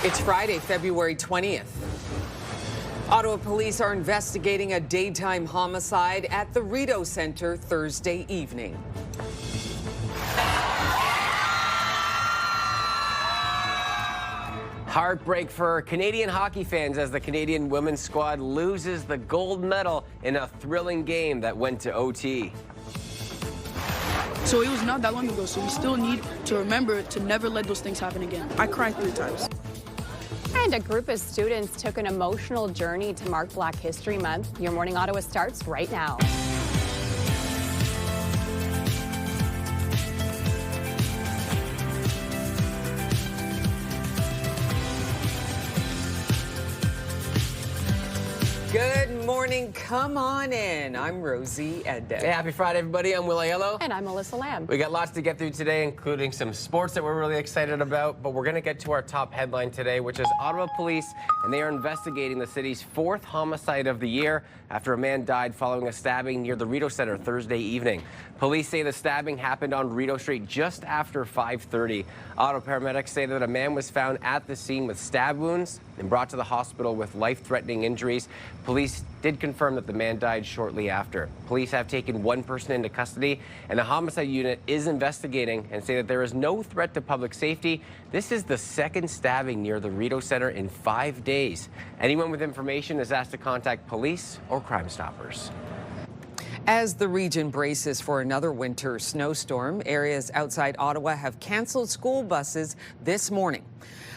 It's Friday, February 20th. Ottawa police are investigating a daytime homicide at the Rideau Centre Thursday evening. Heartbreak for Canadian hockey fans as the Canadian women's squad loses the gold medal in a thrilling game that went to OT. So it was not that long ago, so we still need to remember to never let those things happen again. I cried 3 times. And a group of students took an emotional journey to mark Black History Month. Your Morning Ottawa starts right now. Good morning. Come on in. I'm Rosie Edden. Hey, happy Friday, everybody. I'm Will Aiello. And I'm Melissa Lamb. We got lots to get through today, including some sports that we're really excited about. But we're going to get to our top headline today, which is Ottawa police, and they are investigating the city's 4th homicide of the year after a man died following a stabbing near the Rideau Centre Thursday evening. Police say the stabbing happened on Rideau Street just after 5:30. Ottawa paramedics say that a man was found at the scene with stab wounds and brought to the hospital with life-threatening injuries. Police did confirm that the man died shortly after. Police have taken one person into custody, and the homicide unit is investigating and say that there is no threat to public safety. This is the 2nd stabbing near the Rideau Centre in 5 days. Anyone with information is asked to contact police or Crime Stoppers. As the region braces for another winter snowstorm, areas outside Ottawa have canceled school buses this morning.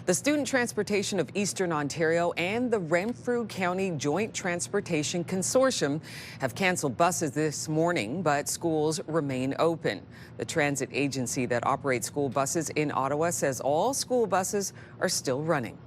The Student Transportation of Eastern Ontario and the Renfrew County Joint Transportation Consortium have canceled buses this morning, but schools remain open. The transit agency that operates school buses in Ottawa says all school buses are still running.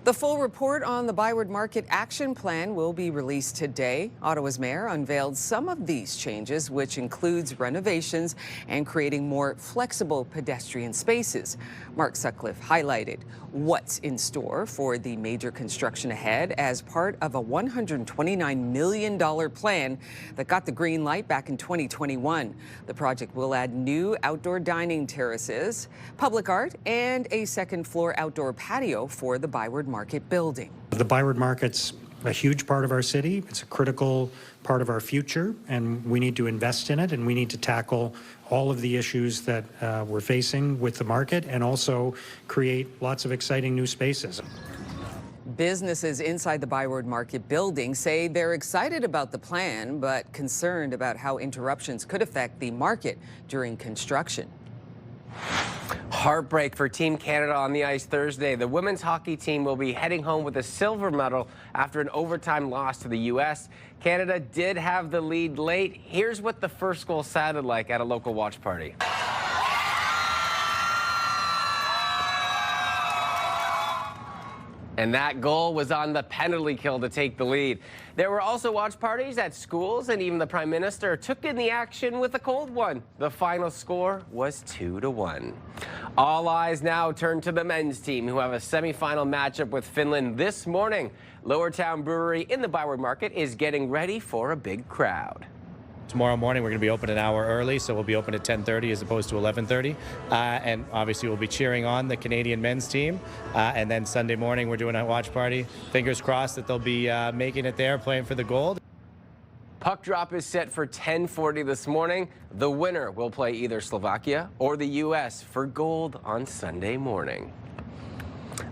The full report on the Byward Market Action Plan will be released today. Ottawa's mayor unveiled some of these changes, which includes renovations and creating more flexible pedestrian spaces. Mark Sutcliffe highlighted what's in store for the major construction ahead as part of a $129 million plan that got the green light back in 2021. The project will add new outdoor dining terraces, public art, and a 2nd floor outdoor patio for the Byward Market building. The Byward Market's a huge part of our city. It's a critical part of our future, and we need to invest in it, and we need to tackle all of the issues that we're facing with the market and also create lots of exciting new spaces. Businesses inside the Byward Market building say they're excited about the plan, but concerned about how interruptions could affect the market during construction. Heartbreak for Team Canada on the ice Thursday. The women's hockey team will be heading home with a silver medal after an overtime loss to the U.S. Canada did have the lead late. Here's what the first goal sounded like at a local watch party. And that goal was on the penalty kill to take the lead. There were also watch parties at schools, and even the Prime Minister took in the action with a cold one. The final score was 2-1. All eyes now turn to the men's team, who have a semifinal matchup with Finland this morning. Lowertown Brewery in the Byward Market is getting ready for a big crowd. Tomorrow morning, we're going to be open an hour early, so we'll be open at 10:30 as opposed to 11:30. And obviously, we'll be cheering on the Canadian men's team. And then Sunday morning, we're doing a watch party. Fingers crossed that they'll be making it there, playing for the gold. Puck drop is set for 10:40 this morning. The winner will play either Slovakia or the U.S. for gold on Sunday morning.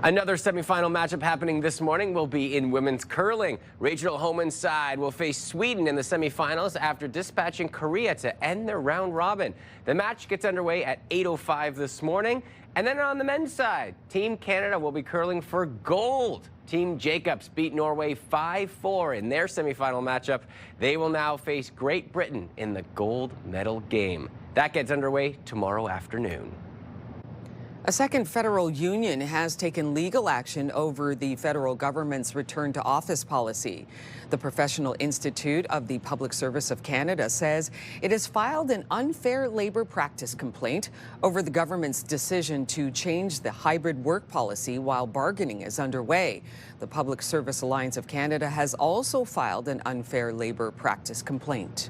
Another semifinal matchup happening this morning will be in women's curling. Rachel Homan's side will face Sweden in the semifinals after dispatching Korea to end their round robin. The match gets underway at 8:05 this morning. And then on the men's side, Team Canada will be curling for gold. Team Jacobs beat Norway 5-4 in their semifinal matchup. They will now face Great Britain in the gold medal game. That gets underway tomorrow afternoon. A second federal union has taken legal action over the federal government's return to office policy. The Professional Institute of the Public Service of Canada says it has filed an unfair labor practice complaint over the government's decision to change the hybrid work policy while bargaining is underway. The Public Service Alliance of Canada has also filed an unfair labor practice complaint.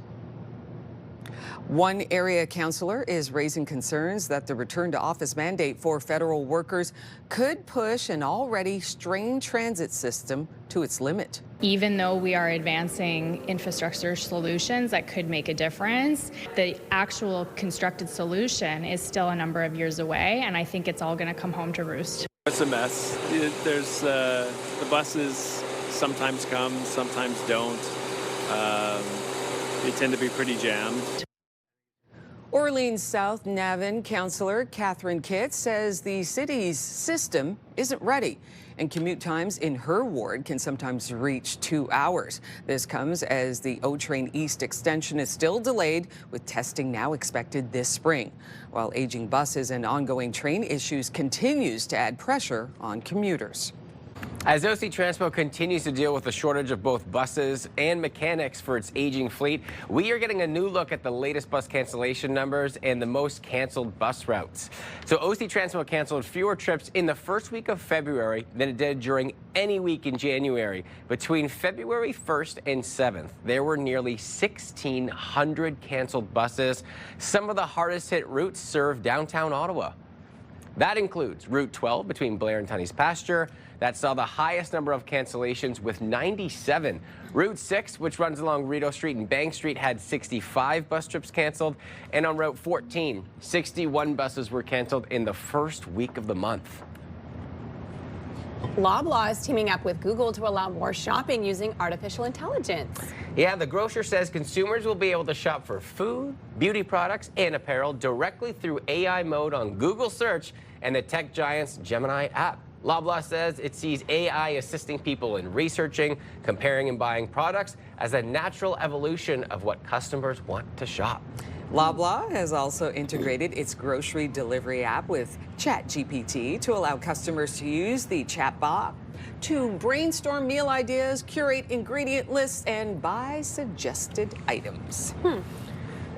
One area councillor is raising concerns that the return to office mandate for federal workers could push an already strained transit system to its limit. Even though we are advancing infrastructure solutions that could make a difference, the actual constructed solution is still a number of years away, and I think it's all going to come home to roost. It's a mess. There's the buses sometimes come, sometimes don't. They tend to be pretty jammed. Orleans South Navan councillor Catherine Kitts says the city's system isn't ready, and commute times in her ward can sometimes reach 2 hours. This comes as the O-Train East extension is still delayed, with testing now expected this spring, while aging buses and ongoing train issues continues to add pressure on commuters. As OC Transpo continues to deal with the shortage of both buses and mechanics for its aging fleet, we are getting a new look at the latest bus cancellation numbers and the most canceled bus routes. So OC Transpo canceled fewer trips in the first week of February than it did during any week in January. Between February 1st and 7th, there were nearly 1,600 canceled buses. Some of the hardest hit routes serve downtown Ottawa. That includes Route 12 between Blair and Tunney's Pasture. That saw the highest number of cancellations with 97. Route 6, which runs along Rideau Street and Bank Street, had 65 bus trips canceled. And on Route 14, 61 buses were canceled in the first week of the month. Loblaw is teaming up with Google to allow more shopping using artificial intelligence. Yeah, the grocer says consumers will be able to shop for food, beauty products, and apparel directly through AI mode on Google Search and the tech giant's Gemini app. Loblaw says it sees AI assisting people in researching, comparing, and buying products as a natural evolution of what customers want to shop. Loblaw has also integrated its grocery delivery app with ChatGPT to allow customers to use the chatbot to brainstorm meal ideas, curate ingredient lists, and buy suggested items.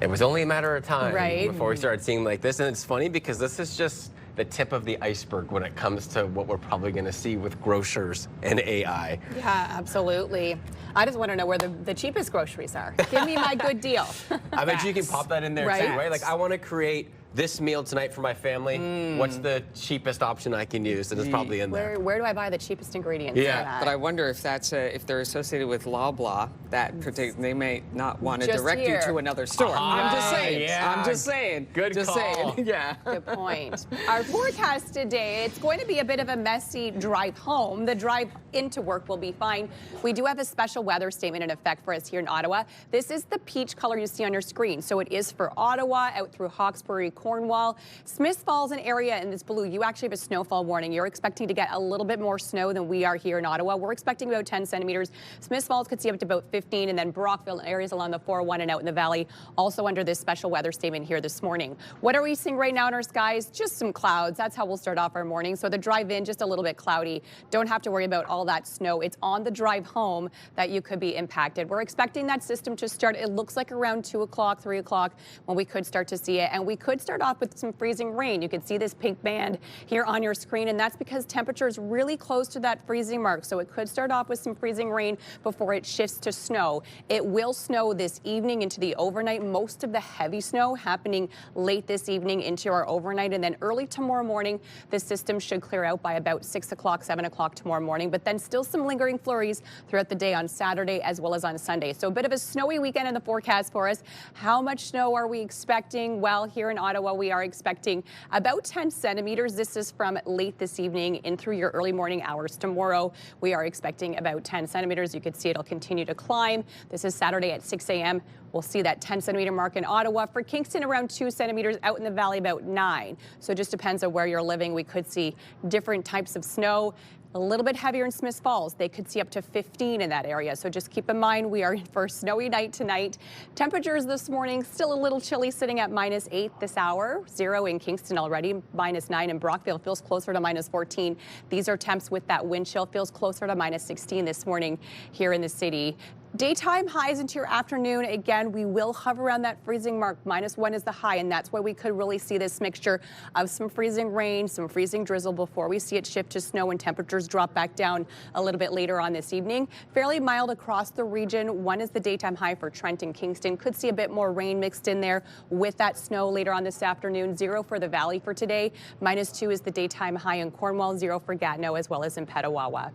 It was only a matter of time Right. before we started seeing like this, and it's funny because this is just the tip of the iceberg when it comes to what we're probably going to see with grocers and AI. Yeah, absolutely. I just want to know where the cheapest groceries are. Give me my good deal. I bet you can pop that in there Right. too, right? Like, I want to create this meal tonight for my family. What's the cheapest option I can use? And it's probably in there. Where do I buy the cheapest ingredients? Yeah. for that? But I wonder if that's if they're associated with Loblaw, they may not want to Just direct here. you to another store. I'm just saying. yeah. I'm just saying. Good just call. saying. Yeah. Good point. Our forecast today, it's going to be a bit of a messy drive home. The drive into work will be fine. We do have a special weather statement in effect for us here in Ottawa. This is the peach color you see on your screen. So it is for Ottawa, out through Hawkesbury, Cornwall. Smiths Falls, an area in this blue, you actually have a snowfall warning. You're expecting to get a little bit more snow than we are here in Ottawa. We're expecting about 10 centimeters. Smiths Falls could see up to about 15, and then Brockville, areas along the 401 and out in the valley, also under this special weather statement here this morning. What are we seeing right now in our skies? Just some clouds. That's how we'll start off our morning. So the drive in, just a little bit cloudy. Don't have to worry about all that snow. It's on the drive home that you could be impacted. We're expecting that system to start, it looks like around 2 o'clock, 3 o'clock when we could start to see it. And we could start off with some freezing rain. You can see this pink band here on your screen, and that's because temperature is really close to that freezing mark. So it could start off with some freezing rain before it shifts to snow. It will snow this evening into the overnight. Most of the heavy snow happening late this evening into our overnight, and then early tomorrow morning, the system should clear out by about 6 o'clock, 7 o'clock tomorrow morning, but then still some lingering flurries throughout the day on Saturday as well as on Sunday. So a bit of a snowy weekend in the forecast for us. How much snow are we expecting? Well, here in Ottawa, we are expecting about 10 centimeters. This is from late this evening in through your early morning hours tomorrow. We are expecting about 10 centimeters. You can see it'll continue to climb. This is Saturday at 6 a.m. We'll see that 10 centimeter mark in Ottawa. For Kingston, around 2 centimeters. Out in the valley, about 9. So it just depends on where you're living. We could see different types of snow. A little bit heavier in Smiths Falls. They could see up to 15 in that area. So just keep in mind we are in for a snowy night tonight. Temperatures this morning still a little chilly, sitting at -8 this hour. 0 in Kingston already. -9 in Brockville. Feels closer to -14. These are temps with that wind chill. Feels closer to -16 this morning here in the city. Daytime highs into your afternoon. Again, we will hover around that freezing mark. -1 is the high, and that's why we could really see this mixture of some freezing rain, some freezing drizzle before we see it shift to snow and temperatures drop back down a little bit later on this evening. Fairly mild across the region. 1 is the daytime high for Trenton, Kingston. Could see a bit more rain mixed in there with that snow later on this afternoon. 0 for the valley for today. -2 is the daytime high in Cornwall. 0 for Gatineau as well as in Petawawa.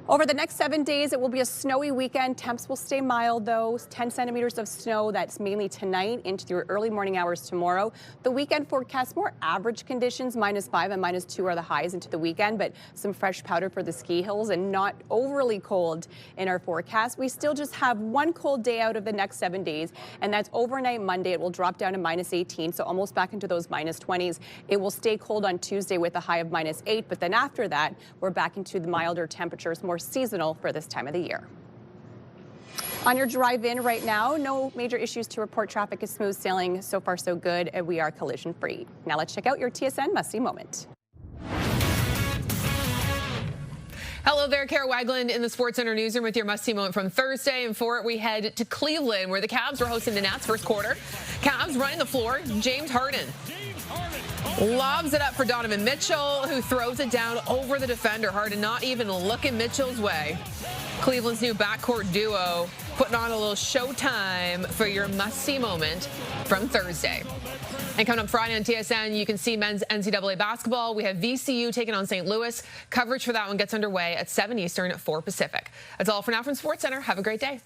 Over the next 7 days, it will be a snowy weekend. Temps will stay mild, though. 10 centimeters of snow. That's mainly tonight into your early morning hours tomorrow. The weekend forecast more average conditions. -5 and -2 are the highs into the weekend, but some fresh powder for the ski hills and not overly cold in our forecast. We still just have one cold day out of the next 7 days, and that's overnight Monday. It will drop down to -18, so almost back into those -20s. It will stay cold on Tuesday with a high of -8, but then after that, we're back into the milder temperatures, more seasonal for this time of the year. On your drive in right now, no major issues to report. Traffic is smooth sailing. So far, so good, and we are collision free. Now let's check out your TSN must-see moment. Hello there, Kara Wagland in the Sports Center newsroom with your must-see moment from Thursday. And for it, we head to Cleveland, where the Cavs were hosting the Nats first quarter. Cavs running the floor. James Harden lobs it up for Donovan Mitchell, who throws it down over the defender. Harden not even looking Mitchell's way. Cleveland's new backcourt duo putting on a little showtime for your must-see moment from Thursday. And coming up Friday on TSN, you can see men's NCAA basketball. We have VCU taking on St. Louis. Coverage for that one gets underway at 7 Eastern at 4 Pacific. That's all for now from Sports Center. Have a great day.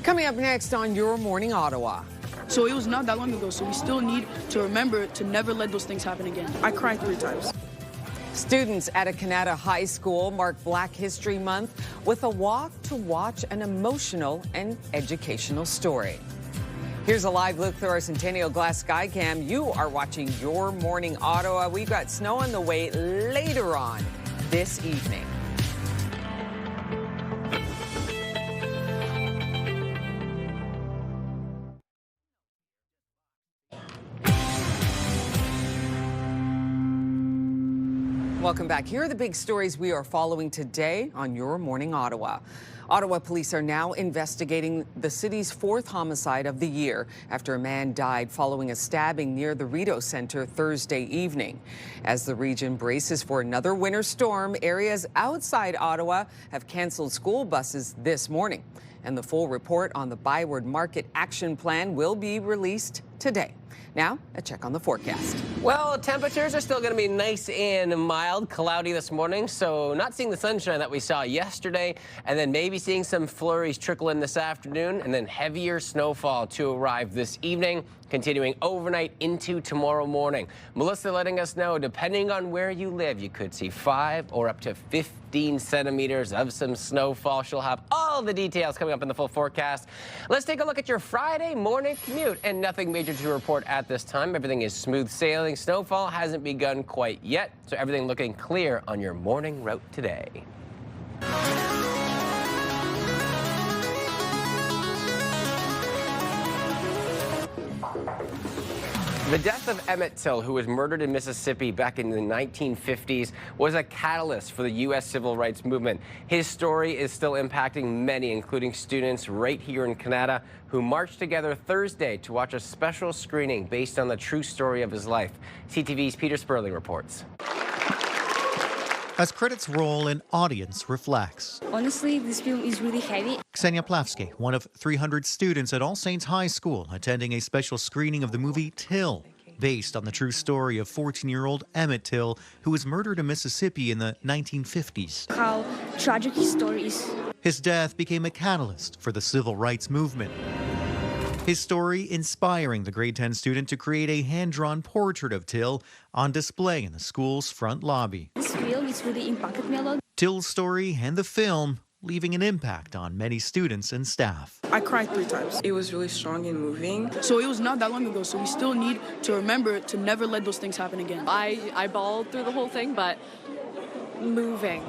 Coming up next on Your Morning Ottawa. So it was not that long ago, so we still need to remember to never let those things happen again. I cried 3 times. Students at a Canada high school mark Black History Month with a walk to watch an emotional and educational story. Here's a live look through our Centennial Glass Skycam. You are watching Your Morning Ottawa. We've got snow on the way later on this evening. Welcome back. Here are the big stories we are following today on Your Morning Ottawa. Ottawa police are now investigating the city's 4th homicide of the year after a man died following a stabbing near the Rideau Centre Thursday evening. As the region braces for another winter storm, areas outside Ottawa have canceled school buses this morning. And the full report on the Byward Market Action Plan will be released today. Now, a check on the forecast. Well, temperatures are still going to be nice and mild, cloudy this morning, so not seeing the sunshine that we saw yesterday, and then maybe seeing some flurries trickle in this afternoon, and then heavier snowfall to arrive this evening, continuing overnight into tomorrow morning. Melissa letting us know, depending on where you live, you could see 5 or up to 15 centimeters of some snowfall. She'll have all the details coming up in the full forecast. Let's take a look at your Friday morning commute, and nothing major to report at this time. Everything is smooth sailing. Snowfall hasn't begun quite yet, so everything looking clear on your morning route today. The death of Emmett Till, who was murdered in Mississippi back in the 1950s, was a catalyst for the U.S. civil rights movement. His story is still impacting many, including students right here in Canada, who marched together Thursday to watch a special screening based on the true story of his life. CTV's Peter Sperling reports. As credits roll, an audience reflects. Honestly, this film is really heavy. Ksenia Plavsky, one of 300 students at All Saints High School, attending a special screening of the movie Till, based on the true story of 14-year-old Emmett Till, who was murdered in Mississippi in the 1950s. How tragic his story is. His death became a catalyst for the civil rights movement. His story inspiring the grade 10 student to create a hand-drawn portrait of Till on display in the school's front lobby. This film is really impacted me a lot. Till's story and the film leaving an impact on many students and staff. I cried 3 times. It was really strong and moving. So it was not that long ago, so we still need to remember to never let those things happen again. I bawled through the whole thing, but moving.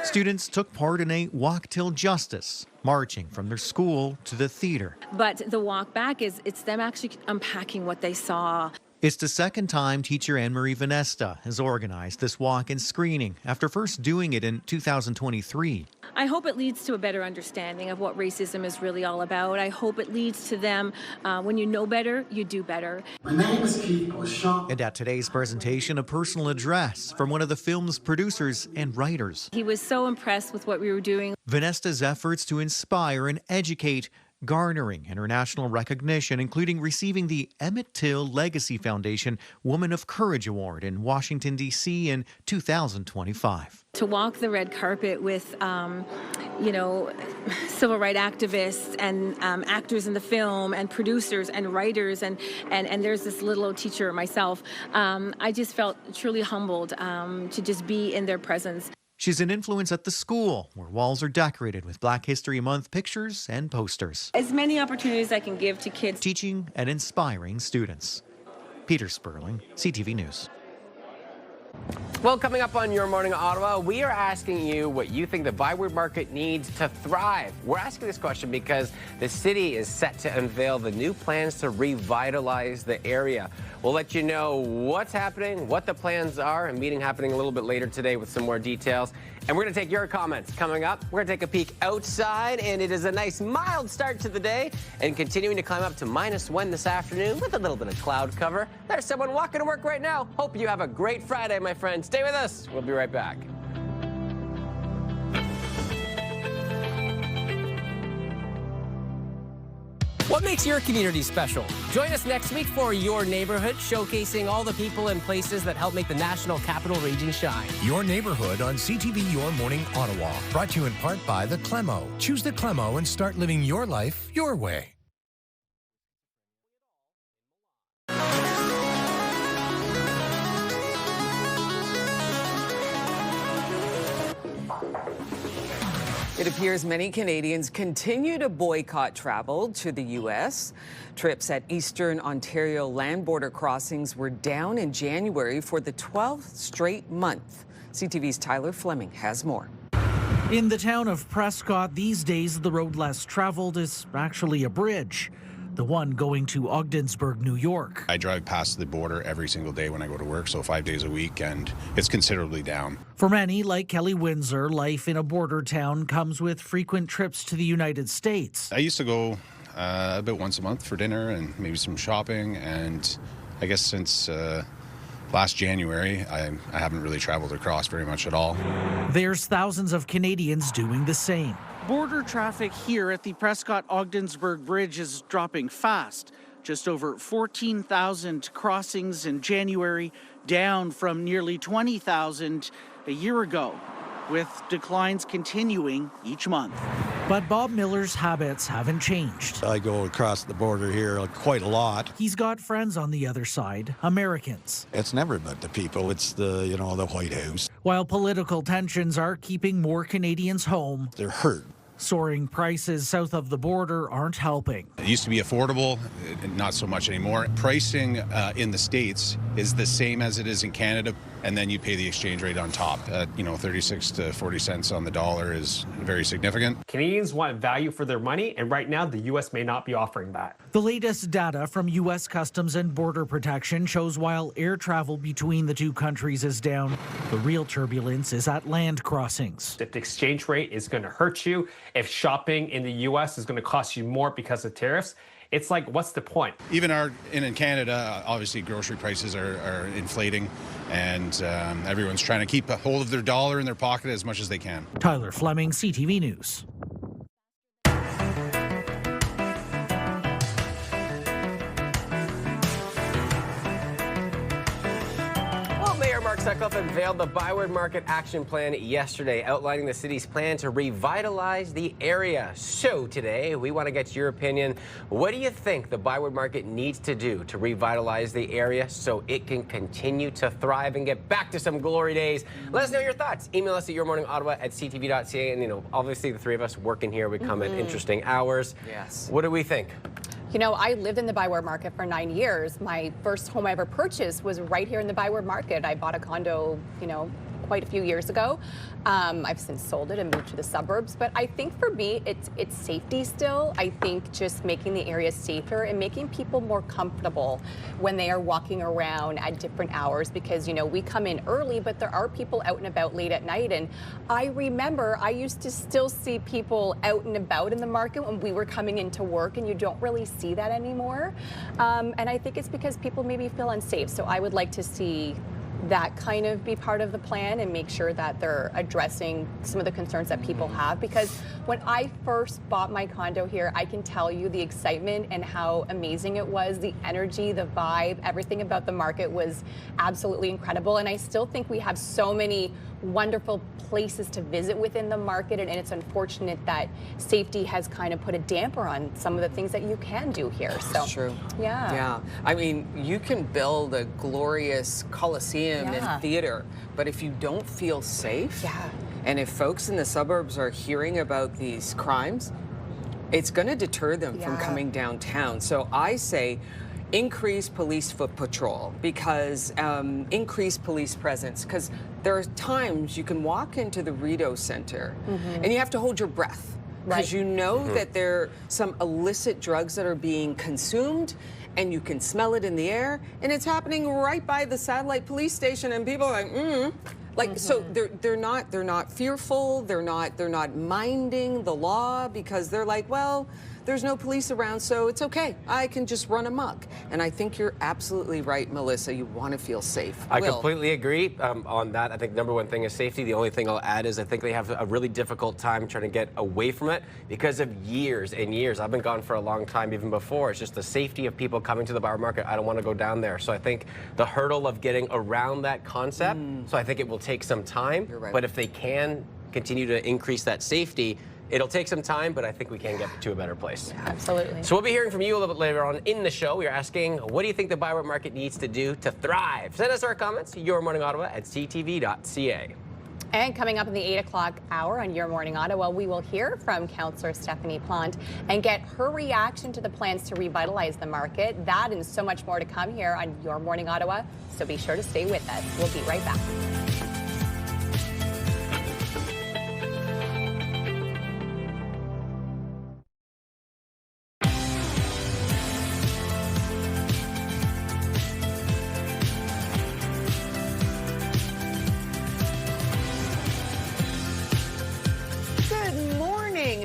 Students took part in a Walk Till Justice, marching from their school to the theater. But the walk back it's them actually unpacking what they saw. It's the second time teacher Anne-Marie Vanesta has organized this walk and screening after first doing it in 2023. I hope it leads to a better understanding of what racism is really all about. I hope it leads to them, when you know better, you do better. My name is Keith. I was shocked. And at today's presentation, a personal address from one of the film's producers and writers. He was so impressed with what we were doing. Vanesta's efforts to inspire and educate, garnering international recognition, including receiving the Emmett Till Legacy Foundation Woman of Courage Award in Washington, D.C. in 2025. To walk the red carpet with, civil rights activists and actors in the film and producers and writers and there's this little old teacher myself, I just felt truly humbled to just be in their presence. She's an influence at the school, where walls are decorated with Black History Month pictures and posters. As many opportunities I can give to kids. Teaching and inspiring students. Peter Sperling, CTV News. Well, coming up on Your Morning Ottawa, we are asking you what you think the Byward Market needs to thrive. We're asking this question because the city is set to unveil the new plans to revitalize the area. We'll let you know what's happening, what the plans are, a meeting happening a little bit later today with some more details. And we're going to take your comments. Coming up, we're going to take a peek outside, and it is a nice mild start to the day and continuing to climb up to -1 this afternoon with a little bit of cloud cover. There's someone walking to work right now. Hope you have a great Friday, my friend. Stay with us. We'll be right back. What makes your community special? Join us next week for Your Neighborhood, showcasing all the people and places that help make the National Capital Region shine. Your Neighborhood on CTV Your Morning Ottawa. Brought to you in part by the Clemo. Choose the Clemo and start living your life your way. It appears many Canadians continue to boycott travel to the U.S. Trips at Eastern Ontario land border crossings were down in January for the 12th straight month. CTV's Tyler Fleming has more. In the town of Prescott, these days the road less traveled is actually a bridge. The one going to Ogdensburg, New York. I drive past the border every single day when I go to work, so 5 days a week, and it's considerably down. For many, like Kelly Windsor, life in a border town comes with frequent trips to the United States. I used to go about once a month for dinner and maybe some shopping, and I guess since last January, I haven't really traveled across very much at all. There's thousands of Canadians doing the same. Border traffic here at the Prescott-Ogdensburg Bridge is dropping fast. Just over 14,000 crossings in January, down from nearly 20,000 a year ago, with declines continuing each month. But Bob Miller's habits haven't changed. I go across the border here quite a lot. He's got friends on the other side, Americans. It's never about the people, it's the White House. While political tensions are keeping more Canadians home, they're hurt. Soaring prices south of the border aren't helping. It used to be affordable, not so much anymore. Pricing in the States is the same as it is in Canada, and then you pay the exchange rate on top. 36 to 40 cents on the dollar is very significant. Canadians want value for their money, and right now the U.S. may not be offering that. The latest data from U.S. Customs and Border Protection shows while air travel between the two countries is down, the real turbulence is at land crossings. If the exchange rate is going to hurt you, if shopping in the U.S. is going to cost you more because of tariffs, it's like, what's the point? Even in Canada, obviously grocery prices are inflating, and everyone's trying to keep a hold of their dollar in their pocket as much as they can. Tyler Fleming, CTV News. Mark Sutcliffe unveiled the Byward Market Action Plan yesterday, outlining the city's plan to revitalize the area. So today, we want to get your opinion. What do you think the Byward Market needs to do to revitalize the area so it can continue to thrive and get back to some glory days? Let us know your thoughts. Email us at yourmorningottawa@ctv.ca. And, obviously the three of us working here, we come at interesting hours. Yes. What do we think? I lived in the Byward Market for 9 years. My first home I ever purchased was right here in the Byward Market. I bought a condo, quite a few years ago. I've since sold it and moved to the suburbs, but I think for me, it's safety still. I think just making the area safer and making people more comfortable when they are walking around at different hours, because, you know, we come in early, but there are people out and about late at night. And I remember I used to still see people out and about in the market when we were coming into work, and you don't really see that anymore. And I think it's because people maybe feel unsafe. So I would like to see that kind of be part of the plan and make sure that they're addressing some of the concerns that people have. Because when I first bought my condo here, I can tell you the excitement and how amazing it was, the energy, the vibe, everything about the market was absolutely incredible. And I still think we have so many wonderful places to visit within the market, and it's unfortunate that safety has kind of put a damper on some of the things that you can do here. So That's true. Yeah. Yeah. I mean, you can build a glorious coliseum and theater, but if you don't feel safe, and if folks in the suburbs are hearing about these crimes, it's going to deter them from coming downtown. So I say increase police foot patrol, because increase police presence, because there are times you can walk into the Rideau Center and you have to hold your breath, because you know that there are some illicit drugs that are being consumed, and you can smell it in the air, and it's happening right by the satellite police station, and people are like, so they're not fearful, they're not minding the law, because they're like, well, there's no police around, so it's okay. I can just run amok. And I think you're absolutely right, Melissa. You want to feel safe. I completely agree on that. I think number one thing is safety. The only thing I'll add is I think they have a really difficult time trying to get away from it because of years and years. I've been gone for a long time, even before. It's just the safety of people coming to the Byward Market. I don't want to go down there. So I think the hurdle of getting around that concept, so I think it will take some time. You're right. But if they can continue to increase that safety, it'll take some time, but I think we can get to a better place. Absolutely. So we'll be hearing from you a little bit later on in the show. We are asking, what do you think the Byward Market needs to do to thrive? Send us our comments, yourmorningottawa@ctv.ca. And coming up in the 8 o'clock hour on Your Morning Ottawa, we will hear from Councillor Stephanie Plante and get her reaction to the plans to revitalize the market. That and so much more to come here on Your Morning Ottawa. So be sure to stay with us. We'll be right back.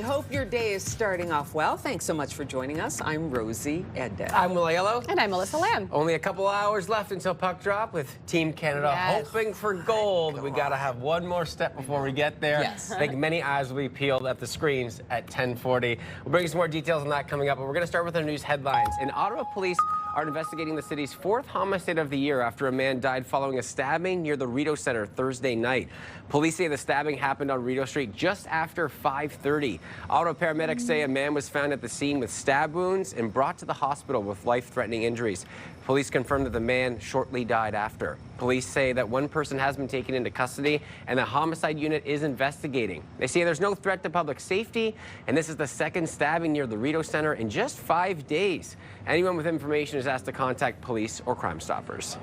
Hope your day is starting off well. Thanks so much for joining us. I'm Rosie Edda. I'm Will Yellow. And I'm Melissa Lamb. Only a couple hours left until puck drop with Team Canada hoping for gold. We got to have one more step before we get there. Yes. I think many eyes will be peeled at the screens at 10:40. We'll bring you some more details on that coming up, but we're going to start with our news headlines. In Ottawa, police are investigating the city's 4th homicide of the year after a man died following a stabbing near the Rideau Center Thursday night. Police say the stabbing happened on Rideau Street just after 5:30. Ottawa paramedics say a man was found at the scene with stab wounds and brought to the hospital with life-threatening injuries. Police confirmed that the man shortly died after. Police say that one person has been taken into custody and the homicide unit is investigating. They say there's no threat to public safety, and this is the second stabbing near the Rideau Center in just 5 days. Anyone with information is asked to contact police or Crime Stoppers.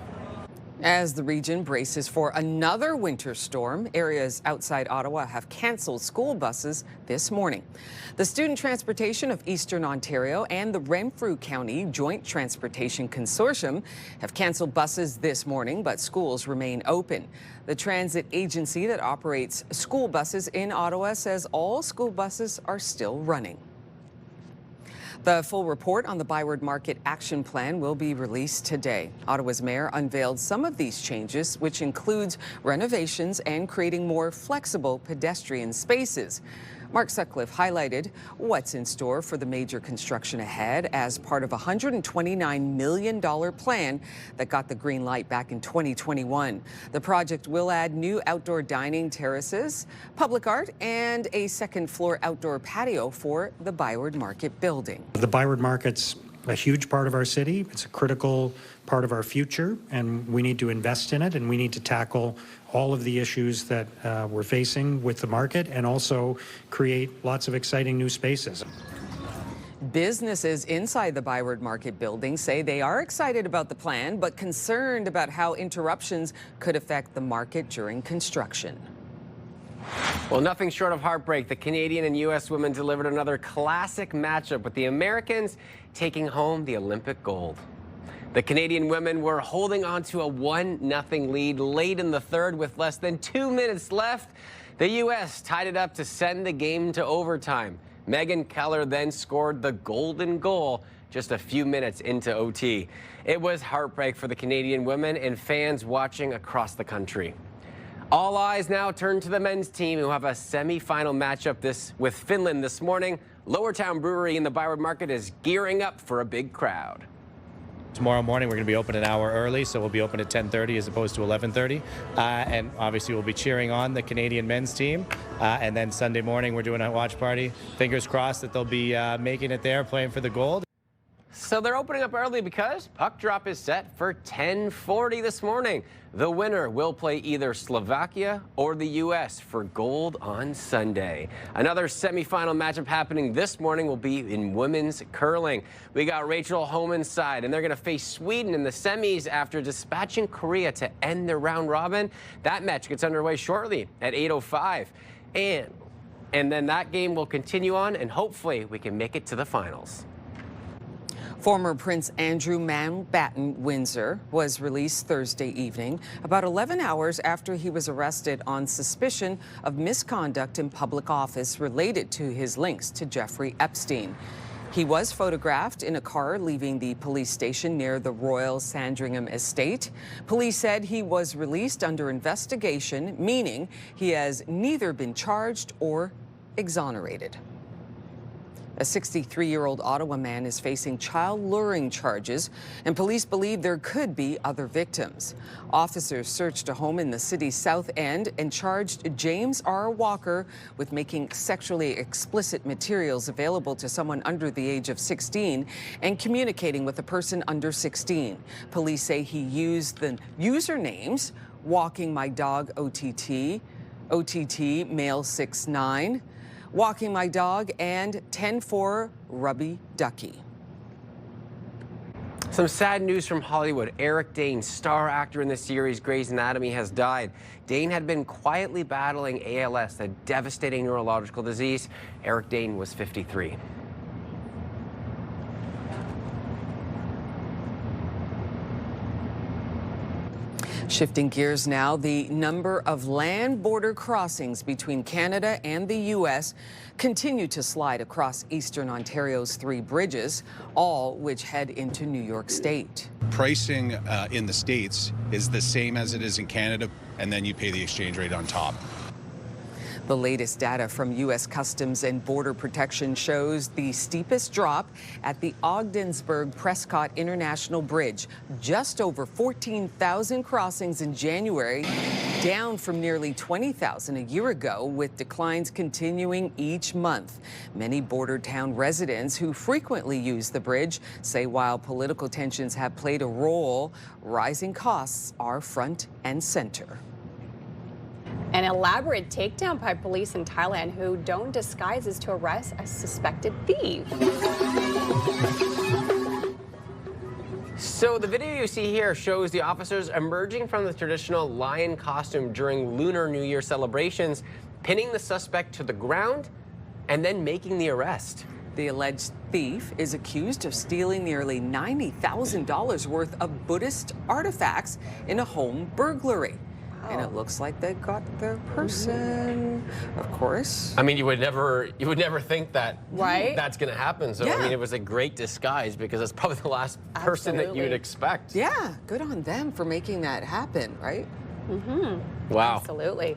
As the region braces for another winter storm, areas outside Ottawa have canceled school buses this morning. The Student Transportation of Eastern Ontario and the Renfrew County Joint Transportation Consortium have canceled buses this morning, but schools remain open. The transit agency that operates school buses in Ottawa says all school buses are still running. The full report on the Byward Market Action Plan will be released today. Ottawa's mayor unveiled some of these changes, which includes renovations and creating more flexible pedestrian spaces. Mark Sutcliffe highlighted what's in store for the major construction ahead as part of a $129 million plan that got the green light back in 2021. The project will add new outdoor dining terraces, public art, and a second-floor outdoor patio for the Byward Market building. The Byward Market's a huge part of our city. It's a critical part of our future, and we need to invest in it, and we need to tackle all of the issues that we're facing with the market and also create lots of exciting new spaces. Businesses inside the Byward Market building say they are excited about the plan, but concerned about how interruptions could affect the market during construction. Well, nothing short of heartbreak. The Canadian and U.S. women delivered another classic matchup with the Americans taking home the Olympic gold. The Canadian women were holding on to a 1-0 lead late in the third with less than 2 minutes left. The U.S. tied it up to send the game to overtime. Megan Keller then scored the golden goal just a few minutes into OT. It was heartbreak for the Canadian women and fans watching across the country. All eyes now turn to the men's team, who have a semi-final matchup with Finland this morning. Lowertown Brewery in the Byward Market is gearing up for a big crowd. Tomorrow morning, we're going to be open an hour early, so we'll be open at 10:30 as opposed to 11:30. And obviously, we'll be cheering on the Canadian men's team. And then Sunday morning, we're doing a watch party. Fingers crossed that they'll be making it there, playing for the gold. So they're opening up early because puck drop is set for 10:40 this morning. The winner will play either Slovakia or the U.S. for gold on Sunday. Another semifinal matchup happening this morning will be in women's curling. We got Rachel Homan's side, and they're going to face Sweden in the semis after dispatching Korea to end their round robin. That match gets underway shortly at 8:05. And then that game will continue on, and hopefully we can make it to the finals. Former Prince Andrew Mountbatten Windsor was released Thursday evening, about 11 hours after he was arrested on suspicion of misconduct in public office related to his links to Jeffrey Epstein. He was photographed in a car leaving the police station near the Royal Sandringham estate. Police said he was released under investigation, meaning he has neither been charged or exonerated. A 63-year-old Ottawa man is facing child luring charges, and police believe there could be other victims. Officers searched a home in the city's South End and charged James R. Walker with making sexually explicit materials available to someone under the age of 16 and communicating with a person under 16. Police say he used the usernames Walking My Dog OTT, OTT Male 69, Walking My Dog, and 10-4 Rubby Ducky. Some sad news from Hollywood. Eric Dane, star actor in the series Grey's Anatomy, has died. Dane had been quietly battling ALS, a devastating neurological disease. Eric Dane was 53. Shifting gears now, the number of land border crossings between Canada and the U.S. continue to slide across eastern Ontario's 3 bridges, all which head into New York State. Pricing in the States is the same as it is in Canada, and then you pay the exchange rate on top. The latest data from U.S. Customs and Border Protection shows the steepest drop at the Ogdensburg-Prescott International Bridge, just over 14,000 crossings in January, down from nearly 20,000 a year ago, with declines continuing each month. Many border town residents who frequently use the bridge say while political tensions have played a role, rising costs are front and center. An elaborate takedown by police in Thailand who don't disguise as to arrest a suspected thief. So the video you see here shows the officers emerging from the traditional lion costume during Lunar New Year celebrations, pinning the suspect to the ground and then making the arrest. The alleged thief is accused of stealing nearly $90,000 worth of Buddhist artifacts in a home burglary. And it looks like they got their person, of course. I mean, you would never think that right? That's going to happen. So, Yeah. I mean, it was a great disguise because it's probably the last person that you would expect. Yeah, good on them for making that happen, right? Mm-hmm. Wow. Absolutely.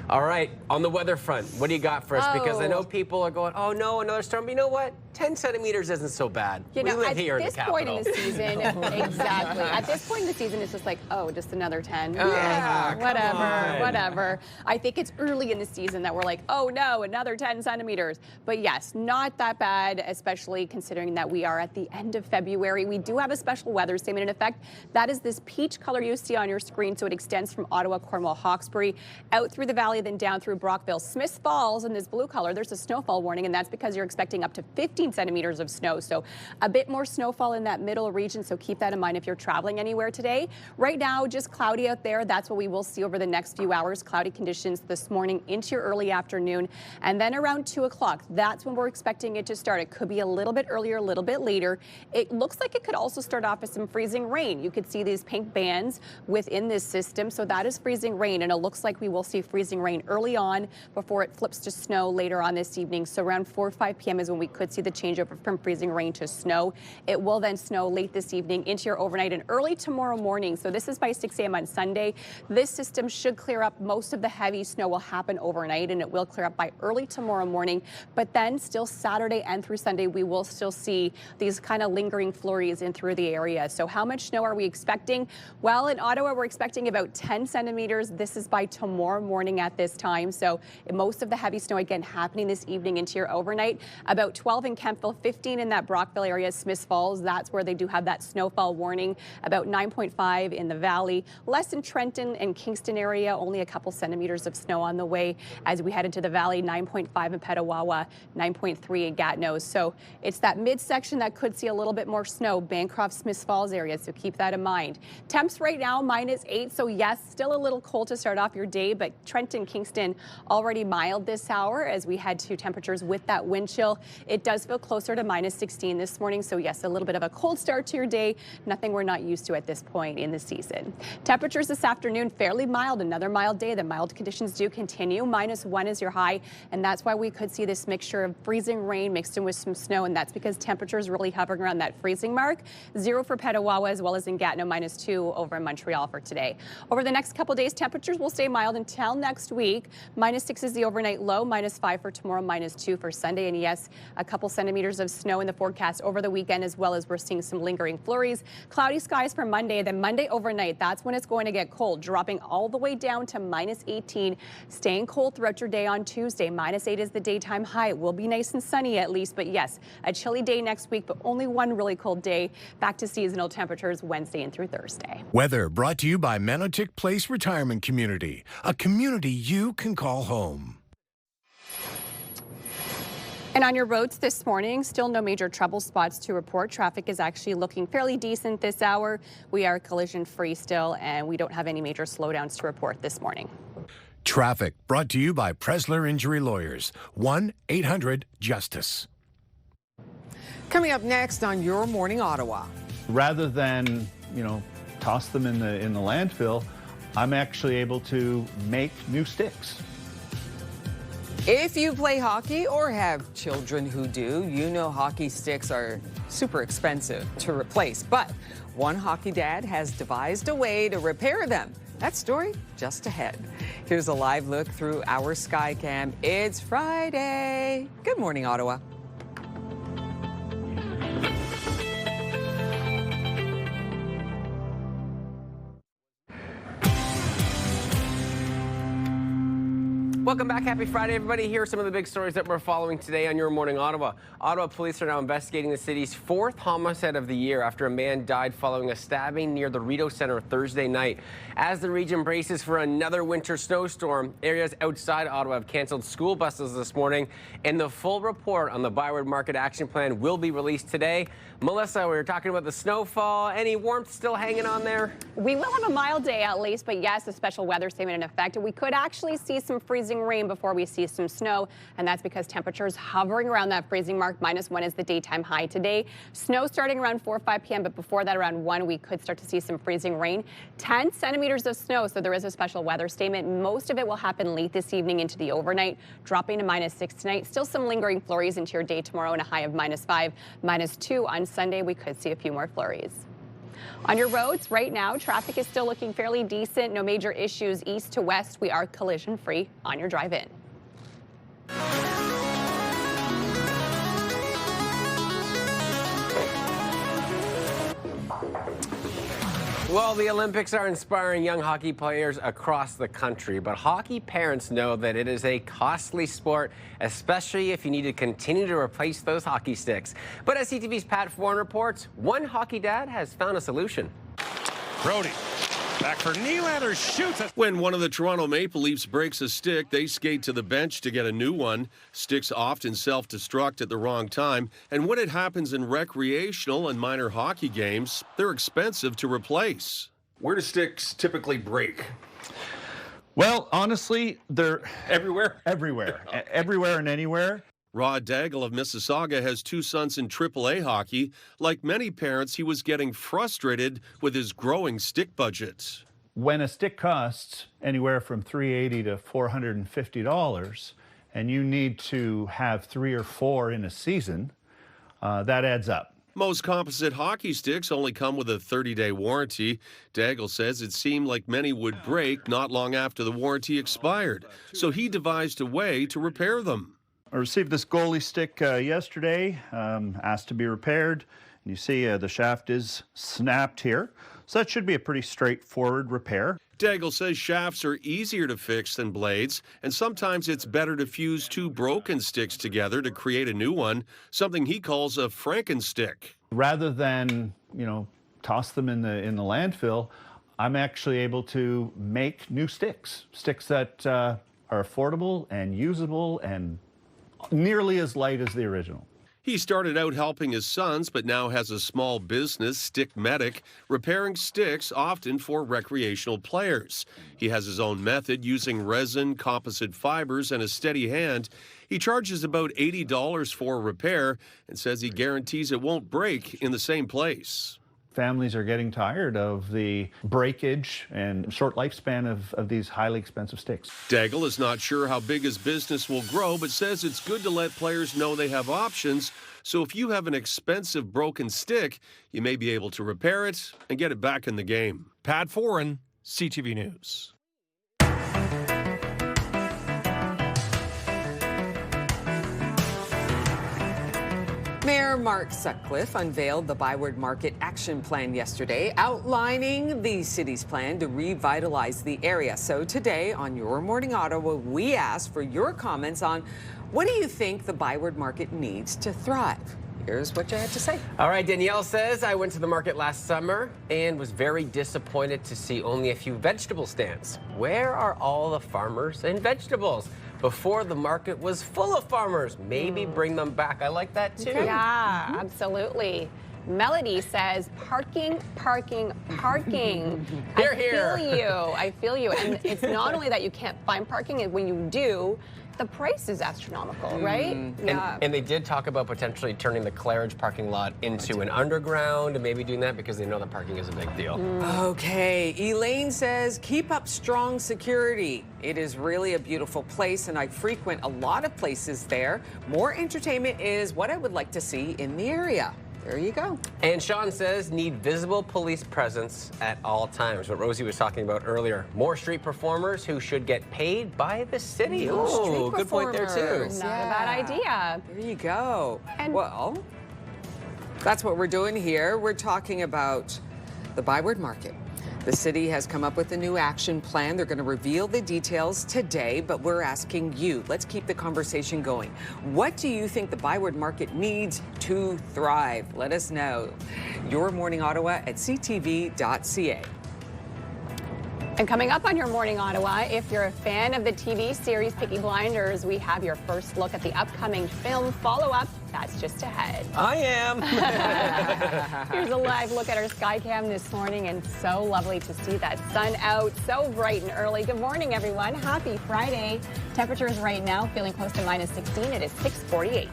All right, on the weather front, what do you got for us? Because I know Oh. people are going, oh no, another storm. But you know what? 10 centimeters isn't so bad. You know, we live at here in the this point in capital. the season, exactly. At this point in the season, it's just like, oh, just another 10. Yeah, come whatever, on. whatever. I think it's early in the season that we're like, oh no, another 10 centimeters. But yes, not that bad, especially considering that we are at the end of February. We do have a special weather statement in effect. That is this peach color you see on your screen. So it extends from Ottawa, Cornwall, Hawkesbury, out through the valley, then down through Brockville, Smiths Falls in this blue color. There's a snowfall warning, and that's because you're expecting up to 50 15 centimeters of snow. So a bit more snowfall in that middle region. So keep that in mind if you're traveling anywhere today. Right now, just cloudy out there. That's what we will see over the next few hours. Cloudy conditions this morning into your early afternoon. And then around 2 o'clock, that's when we're expecting it to start. It could be a little bit earlier, a little bit later. It looks like it could also start off with some freezing rain. You could see these pink bands within this system. So that is freezing rain. And it looks like we will see freezing rain early on before it flips to snow later on this evening. So around 4 or 5 p.m. is when we could see the changeover from freezing rain to snow. It will then snow late this evening into your overnight and early tomorrow morning. So this is by 6 a.m. on Sunday. This system should clear up. Most of the heavy snow will happen overnight, and it will clear up by early tomorrow morning. But then still Saturday and through Sunday, we will still see these kind of lingering flurries in through the area. So how much snow are we expecting? Well, in Ottawa, we're expecting about 10 centimeters. This is by tomorrow morning at this time. So most of the heavy snow, again, happening this evening into your overnight. About 12 in Kemptville, 15 in that Brockville area, Smiths Falls. That's where they do have that snowfall warning. About 9.5 in the valley. Less in Trenton and Kingston area, only a couple centimeters of snow on the way as we head into the valley. 9.5 in Petawawa, 9.3 in Gatineau. So it's that midsection that could see a little bit more snow. Bancroft, Smiths Falls area, so keep that in mind. Temps right now, -8. So yes, still a little cold to start off your day, but Trenton, Kingston already mild this hour as we head to temperatures with that wind chill. It does feel closer to -16 this morning. So yes, a little bit of a cold start to your day. Nothing we're not used to at this point in the season. Temperatures this afternoon, fairly mild. Another mild day. The mild conditions do continue. -1 is your high. And that's why we could see this mixture of freezing rain mixed in with some snow. And that's because temperatures really hovering around that freezing mark. 0 for Petawawa as well as in Gatineau, -2 over in Montreal for today. Over the next couple days, temperatures will stay mild until next week. -6 is the overnight low. -5 for tomorrow. -2 for Sunday. And yes, a couple centimeters of snow in the forecast over the weekend, as well as we're seeing some lingering flurries. Cloudy skies for Monday. Then Monday overnight, that's when it's going to get cold, dropping all the way down to -18. Staying cold throughout your day on Tuesday. -8 is the daytime high. It will be nice and sunny at least, but yes, a chilly day next week, but only one really cold day. Back to seasonal temperatures Wednesday and through Thursday. Weather brought to you by Manotick Place Retirement Community, a community you can call home. And on your roads this morning, still no major trouble spots to report. Traffic is actually looking fairly decent this hour. We are collision free still, and we don't have any major slowdowns to report this morning. Traffic brought to you by Presler Injury Lawyers, 1-800-JUSTICE. Coming up next on Your Morning Ottawa. Rather than, toss them in the landfill, I'm actually able to make new sticks. If you play hockey or have children who do, you know hockey sticks are super expensive to replace. But one hockey dad has devised a way to repair them. That story just ahead. Here's a live look through our Skycam. It's Friday. Good morning, Ottawa. Welcome back. Happy Friday, everybody. Here are some of the big stories that we're following today on Your Morning Ottawa. Ottawa police are now investigating the city's 4th homicide of the year after a man died following a stabbing near the Rideau Centre Thursday night. As the region braces for another winter snowstorm, areas outside Ottawa have canceled school buses this morning, and the full report on the Byward Market Action Plan will be released today. Melissa, we were talking about the snowfall. Any warmth still hanging on there? We will have a mild day at least, but yes, a special weather statement in effect. We could actually see some freezing rain before we see some snow, and that's because temperatures hovering around that freezing mark. -1 is the daytime high today. Snow starting around 4 or 5 p.m., but before that around 1, we could start to see some freezing rain. 10 centimeters of snow, so there is a special weather statement. Most of it will happen late this evening into the overnight, dropping to -6 tonight. Still some lingering flurries into your day tomorrow and a high of -5, -2 on Sunday. We could see a few more flurries. On your roads right now, traffic is still looking fairly decent. No major issues east to west. We are collision free on your drive in. Well, the Olympics are inspiring young hockey players across the country, but hockey parents know that it is a costly sport, especially if you need to continue to replace those hockey sticks. But as CTV's Pat Foran reports, one hockey dad has found a solution. Brody Back for Nylander, shoots it. When one of the Toronto Maple Leafs breaks a stick, they skate to the bench to get a new one. Sticks often self-destruct at the wrong time, and when it happens in recreational and minor hockey games, they're expensive to replace. Where do sticks typically break? Well, honestly, they're everywhere. Everywhere. Everywhere and anywhere. Rod Daigle of Mississauga has two sons in AAA hockey. Like many parents, he was getting frustrated with his growing stick budget. When a stick costs anywhere from $380 to $450, and you need to have 3 or 4 in a season, that adds up. Most composite hockey sticks only come with a 30-day warranty. Daigle says it seemed like many would break not long after the warranty expired, so he devised a way to repair them. I received this goalie stick yesterday, asked to be repaired. You see the shaft is snapped here, so that should be a pretty straightforward repair. Daigle says shafts are easier to fix than blades, and sometimes it's better to fuse two broken sticks together to create a new one, something he calls a Frankenstick. Rather than, toss them in the landfill, I'm actually able to make new sticks that are affordable and usable and nearly as light as the original. He started out helping his sons, but now has a small business, Stick Medic, repairing sticks often for recreational players. He has his own method using resin, composite fibers, and a steady hand. He charges about $80 for a repair and says he guarantees it won't break in the same place. Families are getting tired of the breakage and short lifespan of these highly expensive sticks. Daigle is not sure how big his business will grow, but says it's good to let players know they have options. So if you have an expensive broken stick, you may be able to repair it and get it back in the game. Pat Foran, CTV News. Mayor Mark Sutcliffe unveiled the Byward Market Action Plan yesterday, outlining the city's plan to revitalize the area. So today on Your Morning Ottawa, we asked for your comments on what do you think the Byward Market needs to thrive? Here's what you had to say. All right, Danielle says, I went to the market last summer and was very disappointed to see only a few vegetable stands. Where are all the farmers and vegetables? Before, the market was full of farmers. Maybe bring them back. I like that too. Yeah, absolutely. Melody says, parking, parking, parking. Hear, hear. I feel you. And it's not only that you can't find parking, and when you do, the price is astronomical, right? Yeah. And they did talk about potentially turning the Claridge parking lot into an underground and maybe doing that because they know that parking is a big deal. Okay, Elaine says, keep up strong security. It is really a beautiful place, and I frequent a lot of places there. More entertainment is what I would like to see in the area. There you go. And Sean says, need visible police presence at all times. What Rosie was talking about earlier. More street performers who should get paid by the city. Oh, good point there too. Not a bad idea. There you go. And well, that's what we're doing here. We're talking about the Byward Market. The city has come up with a new action plan. They're going to reveal the details today, but we're asking you. Let's keep the conversation going. What do you think the Byward Market needs to thrive? Let us know. Your Morning Ottawa at ctv.ca. And coming up on Your Morning Ottawa, if you're a fan of the TV series Peaky Blinders, we have your first look at the upcoming film follow-up. That's just ahead. I am. Here's a live look at our Skycam this morning, and so lovely to see that sun out so bright and early. Good morning, everyone. Happy Friday. Temperatures right now feeling close to minus 16. It is 6:48.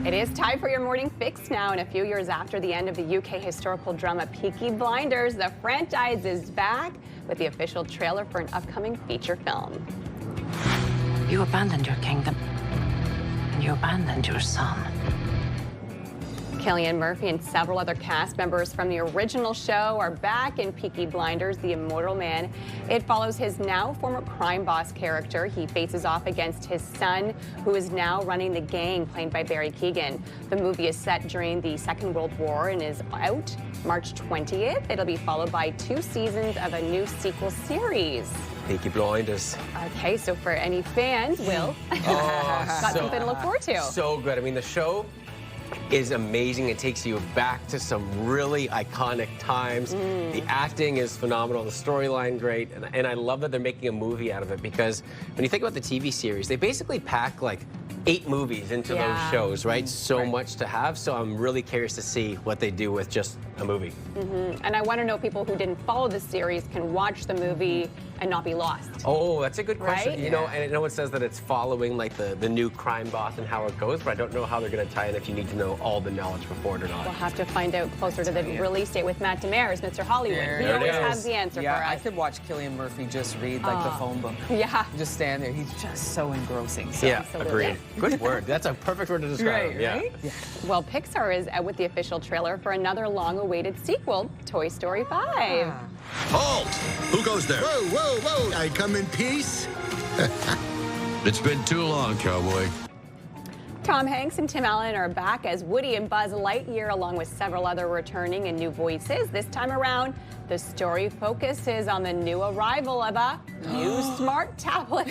It is time for your morning fix now, and a few years after the end of the UK historical drama Peaky Blinders, the franchise is back with the official trailer for an upcoming feature film. You abandoned your kingdom, and you abandoned your son. Cillian Murphy and several other cast members from the original show are back in Peaky Blinders, The Immortal Man. It follows his now former crime boss character. He faces off against his son, who is now running the gang, played by Barry Keoghan. The movie is set during the Second World War and is out March 20th. It'll be followed by 2 seasons of a new sequel series. Peaky Blinders. Okay, so for any fans, Will, got something to look forward to. So good. I mean, the show is amazing. It takes you back to some really iconic times. The acting is phenomenal, the storyline great, and I love that they're making a movie out of it, because when you think about the TV series, they basically pack like 8 movies into those shows, right? So much to have. So I'm really curious to see what they do with just a movie. And I want to know people who didn't follow the series can watch the movie and not be lost. Oh, that's a good question. Right? You know, and I know it says that it's following like the new crime boss and how it goes, but I don't know how they're going to tie in if you need to know all the knowledge before it or not. We'll have to find out closer to the release date with Matt Demers, Mr. Hollywood. He always has the answer for us. I could watch Cillian Murphy just read like the phone book. Yeah. Just stand there. He's just so engrossing. So. Yeah, agreed. Good word. That's a perfect word to describe it. Right? Yeah. Well, Pixar is out with the official trailer for another long-awaited sequel, Toy Story 5. Halt! Who goes there? Whoa, whoa, whoa! I come in peace. It's been too long, cowboy. Tom Hanks and Tim Allen are back as Woody and Buzz Lightyear, along with several other returning and new voices. This time around, the story focuses on the new arrival of a new smart tablet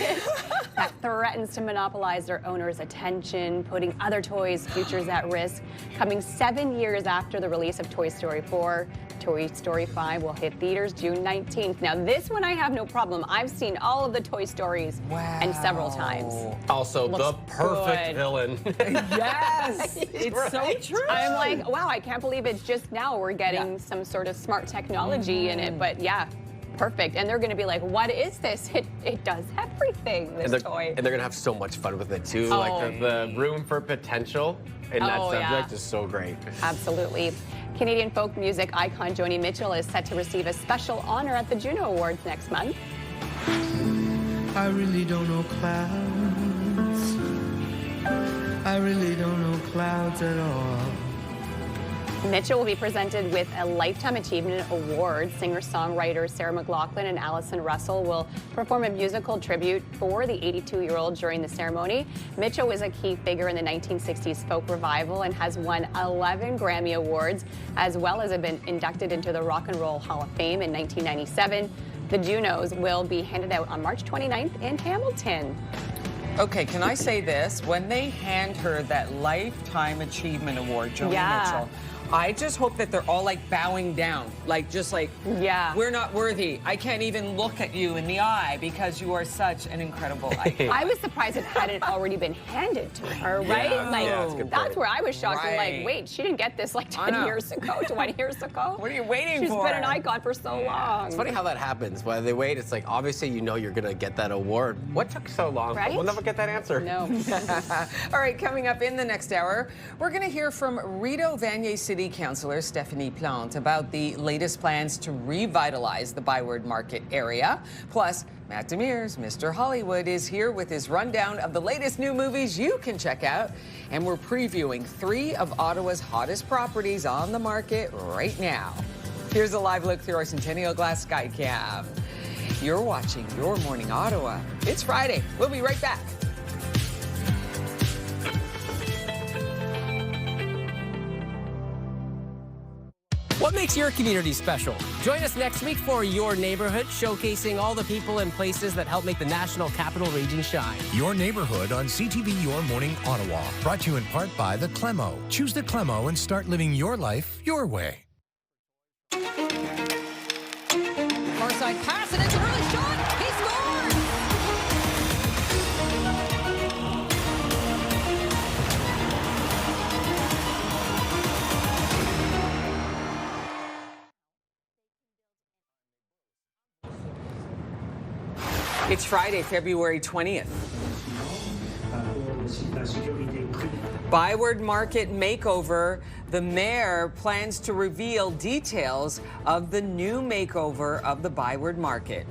that threatens to monopolize their owner's attention, putting other toys' futures at risk. Coming 7 years after the release of Toy Story 4, Toy Story 5 will hit theaters June 19th. Now, this one I have no problem. I've seen all of the Toy Stories and several times. Also, the perfect villain. Yes, it's so true. I'm like, wow, I can't believe it's just now we're getting some sort of smart technology in it. But yeah, perfect. And they're going to be like, what is this? It does everything, this toy. And they're going to have so much fun with it, too. Like the room for potential in that subject is so great. Absolutely. Canadian folk music icon Joni Mitchell is set to receive a special honor at the Juno Awards next month. I really don't know clouds. I really don't know clouds at all. Mitchell will be presented with a Lifetime Achievement Award. Singer-songwriters Sarah McLachlan and Allison Russell will perform a musical tribute for the 82-year-old during the ceremony. Mitchell was a key figure in the 1960s folk revival and has won 11 Grammy Awards, as well as have been inducted into the Rock and Roll Hall of Fame in 1997. The Junos will be handed out on March 29th in Hamilton. Okay, can I say this? When they hand her that Lifetime Achievement Award, Joni Mitchell, I just hope that they're all like bowing down, like just like, we're not worthy. I can't even look at you in the eye because you are such an incredible icon. I was surprised it hadn't already been handed to her, right? That's where I was shocked. I'm like, wait, she didn't get this like 10 years ago, 20 years ago. What are you waiting for? She's been an icon for so long. It's funny how that happens. While they wait, it's like, obviously you know you're going to get that award. What took so long? Right? We'll never get that answer. No. All right, coming up in the next hour, we're going to hear from Rideau Vanier City Councillor Stephanie Plante about the latest plans to revitalize the Byward Market area. Plus, Matt Demers, Mr. Hollywood, is here with his rundown of the latest new movies you can check out. And we're previewing 3 of Ottawa's hottest properties on the market right now. Here's a live look through our Centennial Glass Skycam. You're watching Your Morning Ottawa. It's Friday. We'll be right back. What makes your community special? Join us next week for Your Neighborhood, showcasing all the people and places that help make the National Capital Region shine. Your Neighborhood on CTV Your Morning Ottawa. Brought to you in part by the Clemo. Choose the Clemo and start living your life your way. Far side pass, and it's an early shot. He scores! It's Friday, February 20th. Byward Market makeover. The mayor plans to reveal details of the new makeover of the Byward Market.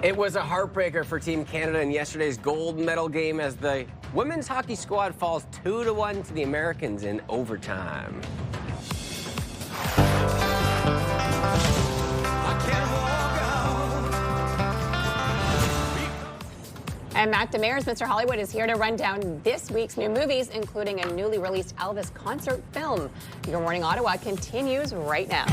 It was a heartbreaker for Team Canada in yesterday's gold medal game as the women's hockey squad falls 2-1 to the Americans in overtime. And Matt Demers, Mr. Hollywood, is here to run down this week's new movies, including a newly released Elvis concert film. Your Morning Ottawa continues right now.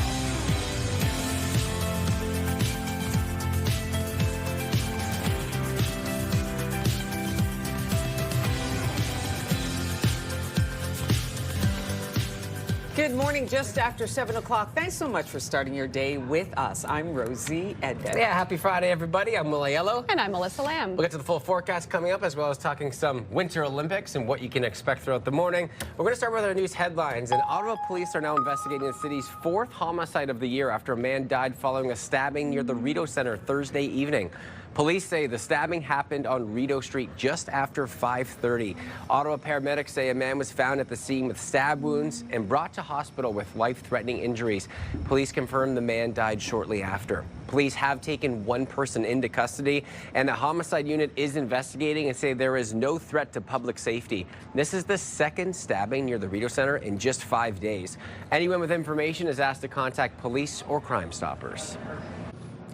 Good morning, just after 7 o'clock. Thanks so much for starting your day with us. I'm Rosie Edden. Yeah, happy Friday, everybody. I'm Mulayello. And I'm Melissa Lamb. We'll get to the full forecast coming up, as well as talking some Winter Olympics and what you can expect throughout the morning. We're going to start with our news headlines. And Ottawa police are now investigating the city's 4th homicide of the year after a man died following a stabbing near the Rideau Centre Thursday evening. Police say the stabbing happened on Rideau Street just after 5:30. Ottawa paramedics say a man was found at the scene with stab wounds and brought to hospital with life-threatening injuries. Police confirmed the man died shortly after. Police have taken one person into custody, and the homicide unit is investigating and say there is no threat to public safety. This is the second stabbing near the Rideau Centre in just 5 days. Anyone with information is asked to contact police or Crime Stoppers.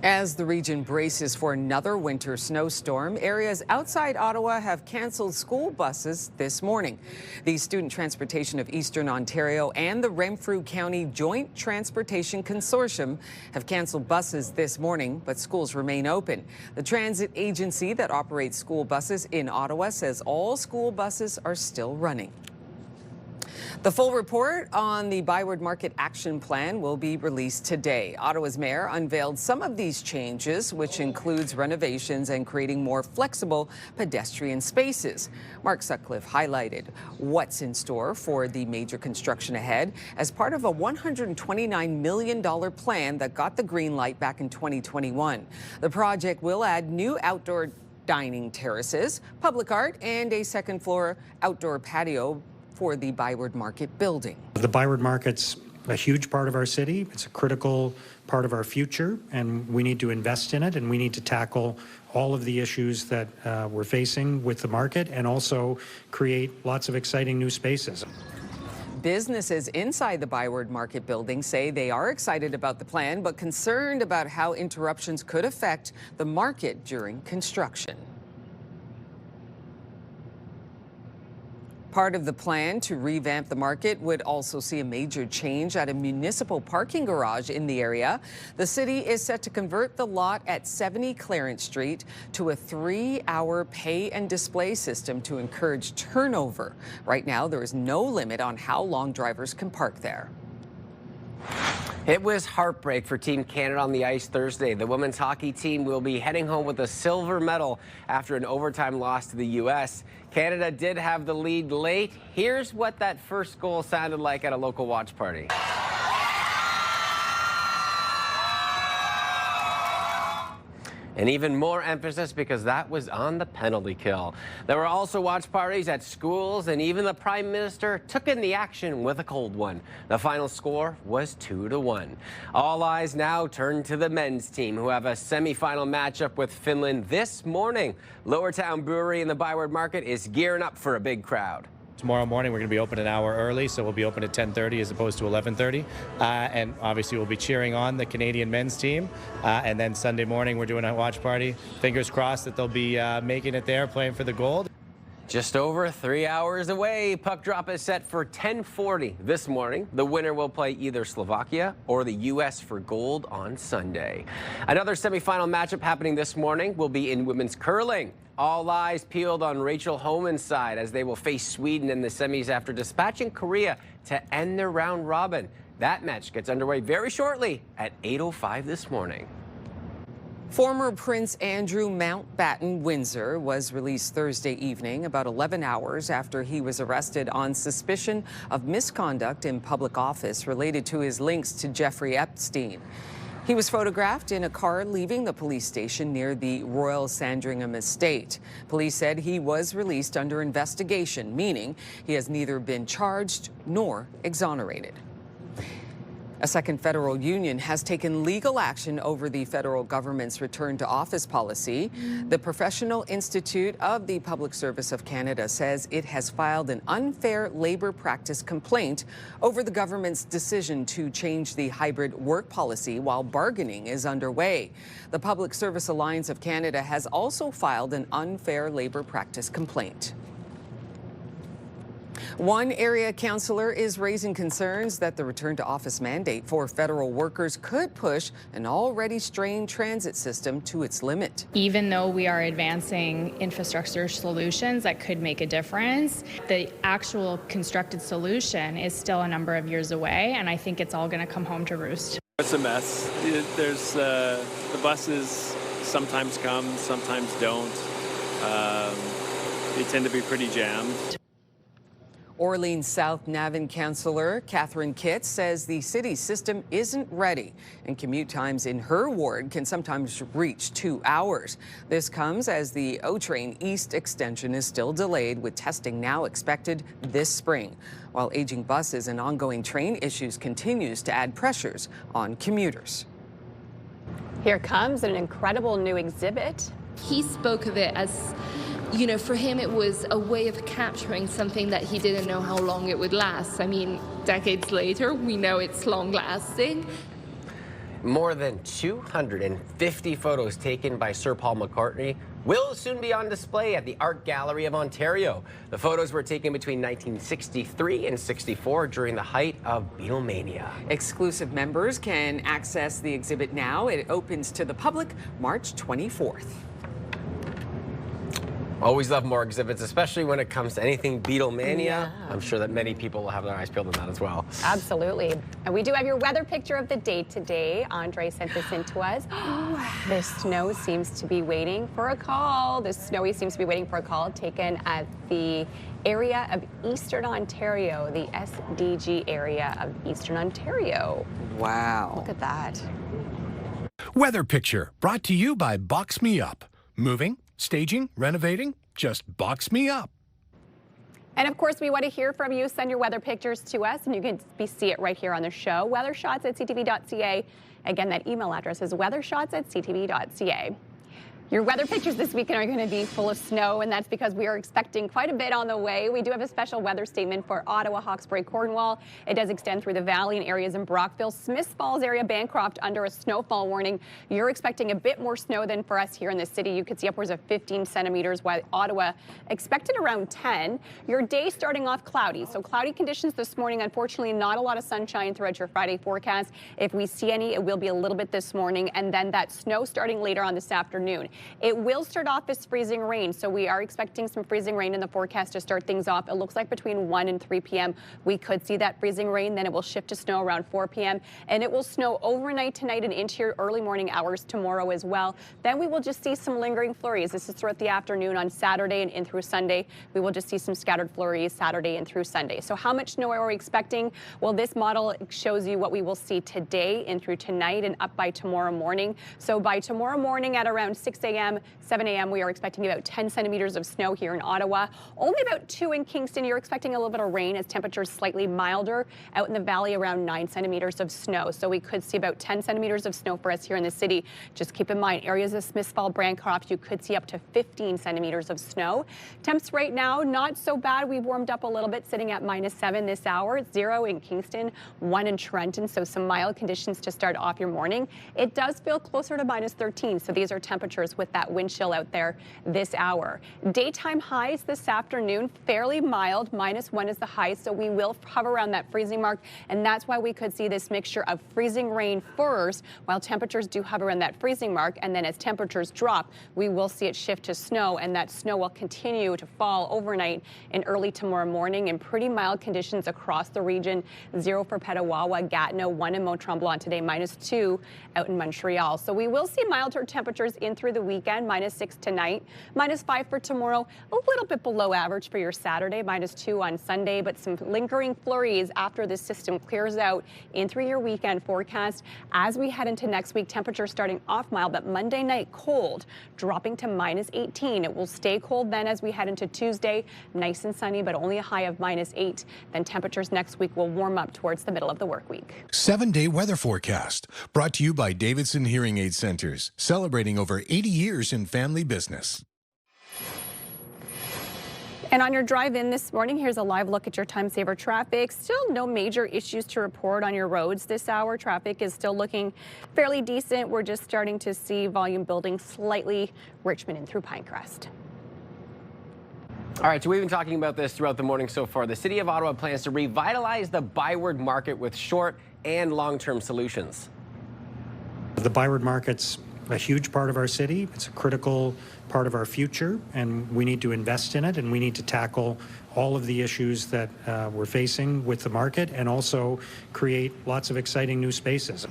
As the region braces for another winter snowstorm, areas outside Ottawa have canceled school buses this morning. The Student Transportation of Eastern Ontario and the Renfrew County Joint Transportation Consortium have canceled buses this morning, but schools remain open. The transit agency that operates school buses in Ottawa says all school buses are still running. The full report on the Byward Market Action Plan will be released today. Ottawa's mayor unveiled some of these changes, which includes renovations and creating more flexible pedestrian spaces. Mark Sutcliffe highlighted what's in store for the major construction ahead as part of a $129 million plan that got the green light back in 2021. The project will add new outdoor dining terraces, public art, and a second-floor outdoor patio for the Byward Market building. The Byward Market's a huge part of our city. It's a critical part of our future, and we need to invest in it, and we need to tackle all of the issues that we're facing with the market and also create lots of exciting new spaces. Businesses inside the Byward Market building say they are excited about the plan, but concerned about how interruptions could affect the market during construction. Part of the plan to revamp the market would also see a major change at a municipal parking garage in the area. The city is set to convert the lot at 70 Clarence Street to a 3-hour pay and display system to encourage turnover. Right now, there is no limit on how long drivers can park there. It was heartbreak for Team Canada on the ice Thursday. The women's hockey team will be heading home with a silver medal after an overtime loss to the U.S. Canada did have the lead late. Here's what that first goal sounded like at a local watch party. And even more emphasis because that was on the penalty kill. There were also watch parties at schools, and even the Prime Minister took in the action with a cold one. The final score was 2-1. All eyes now turn to the men's team, who have a semifinal matchup with Finland this morning. Lowertown Brewery in the Byward Market is gearing up for a big crowd. Tomorrow morning, we're going to be open an hour early, so we'll be open at 10:30 as opposed to 11:30. And obviously, we'll be cheering on the Canadian men's team. And then Sunday morning, we're doing a watch party. Fingers crossed that they'll be making it there, playing for the gold. Just over 3 hours away. Puck drop is set for 10:40 this morning. The winner will play either Slovakia or the U.S. for gold on Sunday. Another semifinal matchup happening this morning will be in women's curling. All eyes peeled on Rachel Homan's side as they will face Sweden in the semis after dispatching Korea to end their round robin. That match gets underway very shortly at 8:05 this morning. Former Prince Andrew Mountbatten Windsor was released Thursday evening, about 11 hours after he was arrested on suspicion of misconduct in public office related to his links to Jeffrey Epstein. He was photographed in a car leaving the police station near the Royal Sandringham estate. Police said he was released under investigation, meaning he has neither been charged nor exonerated. A second federal union has taken legal action over the federal government's return to office policy. The Professional Institute of the Public Service of Canada says it has filed an unfair labor practice complaint over the government's decision to change the hybrid work policy while bargaining is underway. The Public Service Alliance of Canada has also filed an unfair labor practice complaint. One area councillor is raising concerns that the return to office mandate for federal workers could push an already strained transit system to its limit. Even though we are advancing infrastructure solutions that could make a difference, the actual constructed solution is still a number of years away, and I think it's all going to come home to roost. It's a mess. There's the buses sometimes come, sometimes don't. They tend to be pretty jammed. Orleans South Navan councillor Catherine Kitts says the city's system isn't ready, and commute times in her ward can sometimes reach 2 hours. This comes as the O-Train East extension is still delayed, with testing now expected this spring, while aging buses and ongoing train issues continues to add pressures on commuters. Here comes an incredible new exhibit. He spoke of it as, you know, for him it was a way of capturing something that he didn't know how long it would last. I mean, decades later, we know it's long-lasting. More than 250 photos taken by Sir Paul McCartney will soon be on display at the Art Gallery of Ontario. The photos were taken between 1963 and 64 during the height of Beatlemania. Exclusive members can access the exhibit now. It opens to the public March 24th. Always love more exhibits, especially when it comes to anything Beatlemania. Yeah. I'm sure that many people will have their eyes peeled on that as well. Absolutely. And we do have your weather picture of the day today. Andre sent this in to us. The snow seems to be waiting for a call. The snowy seems to be waiting for a call taken at the area of Eastern Ontario, the SDG area of Eastern Ontario. Wow. Look at that. Weather picture brought to you by Box Me Up. Moving, staging, renovating, just box me up. And of course, we want to hear from you. Send your weather pictures to us, and you can see it right here on the show. Weathershots@ctv.ca. Again, that email address is weathershots@ctv.ca. Your weather pictures this weekend are going to be full of snow, and that's because we are expecting quite a bit on the way. We do have a special weather statement for Ottawa, Hawkesbury, Cornwall. It does extend through the valley and areas in Brockville, Smiths Falls area, Bancroft under a snowfall warning. You're expecting a bit more snow than for us here in the city. You could see upwards of 15 centimeters, while Ottawa expected around 10. Your day starting off cloudy. So cloudy conditions this morning. Unfortunately, not a lot of sunshine throughout your Friday forecast. If we see any, it will be a little bit this morning, and then that snow starting later on this afternoon. It will start off as freezing rain, so we are expecting some freezing rain in the forecast to start things off. It looks like between 1 and 3 p.m. we could see that freezing rain. Then it will shift to snow around 4 p.m. and it will snow overnight tonight and into your early morning hours tomorrow as well. Then we will just see some lingering flurries. This is throughout the afternoon on Saturday and in through Sunday. We will just see some scattered flurries Saturday and through Sunday. So how much snow are we expecting? Well, this model shows you what we will see today and through tonight and up by tomorrow morning. So by tomorrow morning at around 6 a.m., 7 a.m., we are expecting about 10 centimeters of snow here in Ottawa. Only about 2 in Kingston. You're expecting a little bit of rain as temperatures slightly milder. Out in the valley, around 9 centimeters of snow. So we could see about 10 centimeters of snow for us here in the city. Just keep in mind, areas of Smiths Falls, Bancroft, you could see up to 15 centimeters of snow. Temps right now, not so bad. We've warmed up a little bit, sitting at -7 this hour. 0 in Kingston, 1 in Trenton. So some mild conditions to start off your morning. It does feel closer to -13. So these are temperatures with that wind chill out there this hour. Daytime highs this afternoon, fairly mild. -1 is the high, so we will hover around that freezing mark, and that's why we could see this mixture of freezing rain first, while temperatures do hover around that freezing mark, and then as temperatures drop, we will see it shift to snow, and that snow will continue to fall overnight and early tomorrow morning in pretty mild conditions across the region. 0 for Petawawa, Gatineau, 1 in Mont Tremblant today, -2 out in Montreal. So we will see milder temperatures in through the weekend, -6 tonight, -5 for tomorrow, a little bit below average for your Saturday, -2 on Sunday, but some lingering flurries after this system clears out in through your weekend forecast. As we head into next week, temperatures starting off mild, but Monday night cold, dropping to -18. It will stay cold then as we head into Tuesday, nice and sunny, but only a high of -8. Then temperatures next week will warm up towards the middle of the work week. 7-day weather forecast brought to you by Davidson Hearing Aid Centers, celebrating over 80 years in family business. And on your drive in this morning, here's a live look at your time saver traffic. Still no major issues to report on your roads this hour. Traffic is still looking fairly decent. We're just starting to see volume building slightly Richmond and through Pinecrest. All right, so we've been talking about this throughout the morning so far. The City of Ottawa plans to revitalize the Byward Market with short and long-term solutions. The Byward Market's a huge part of our city. It's a critical part of our future, and we need to invest in it, and we need to tackle all of the issues that we're facing with the market and also create lots of exciting new spaces.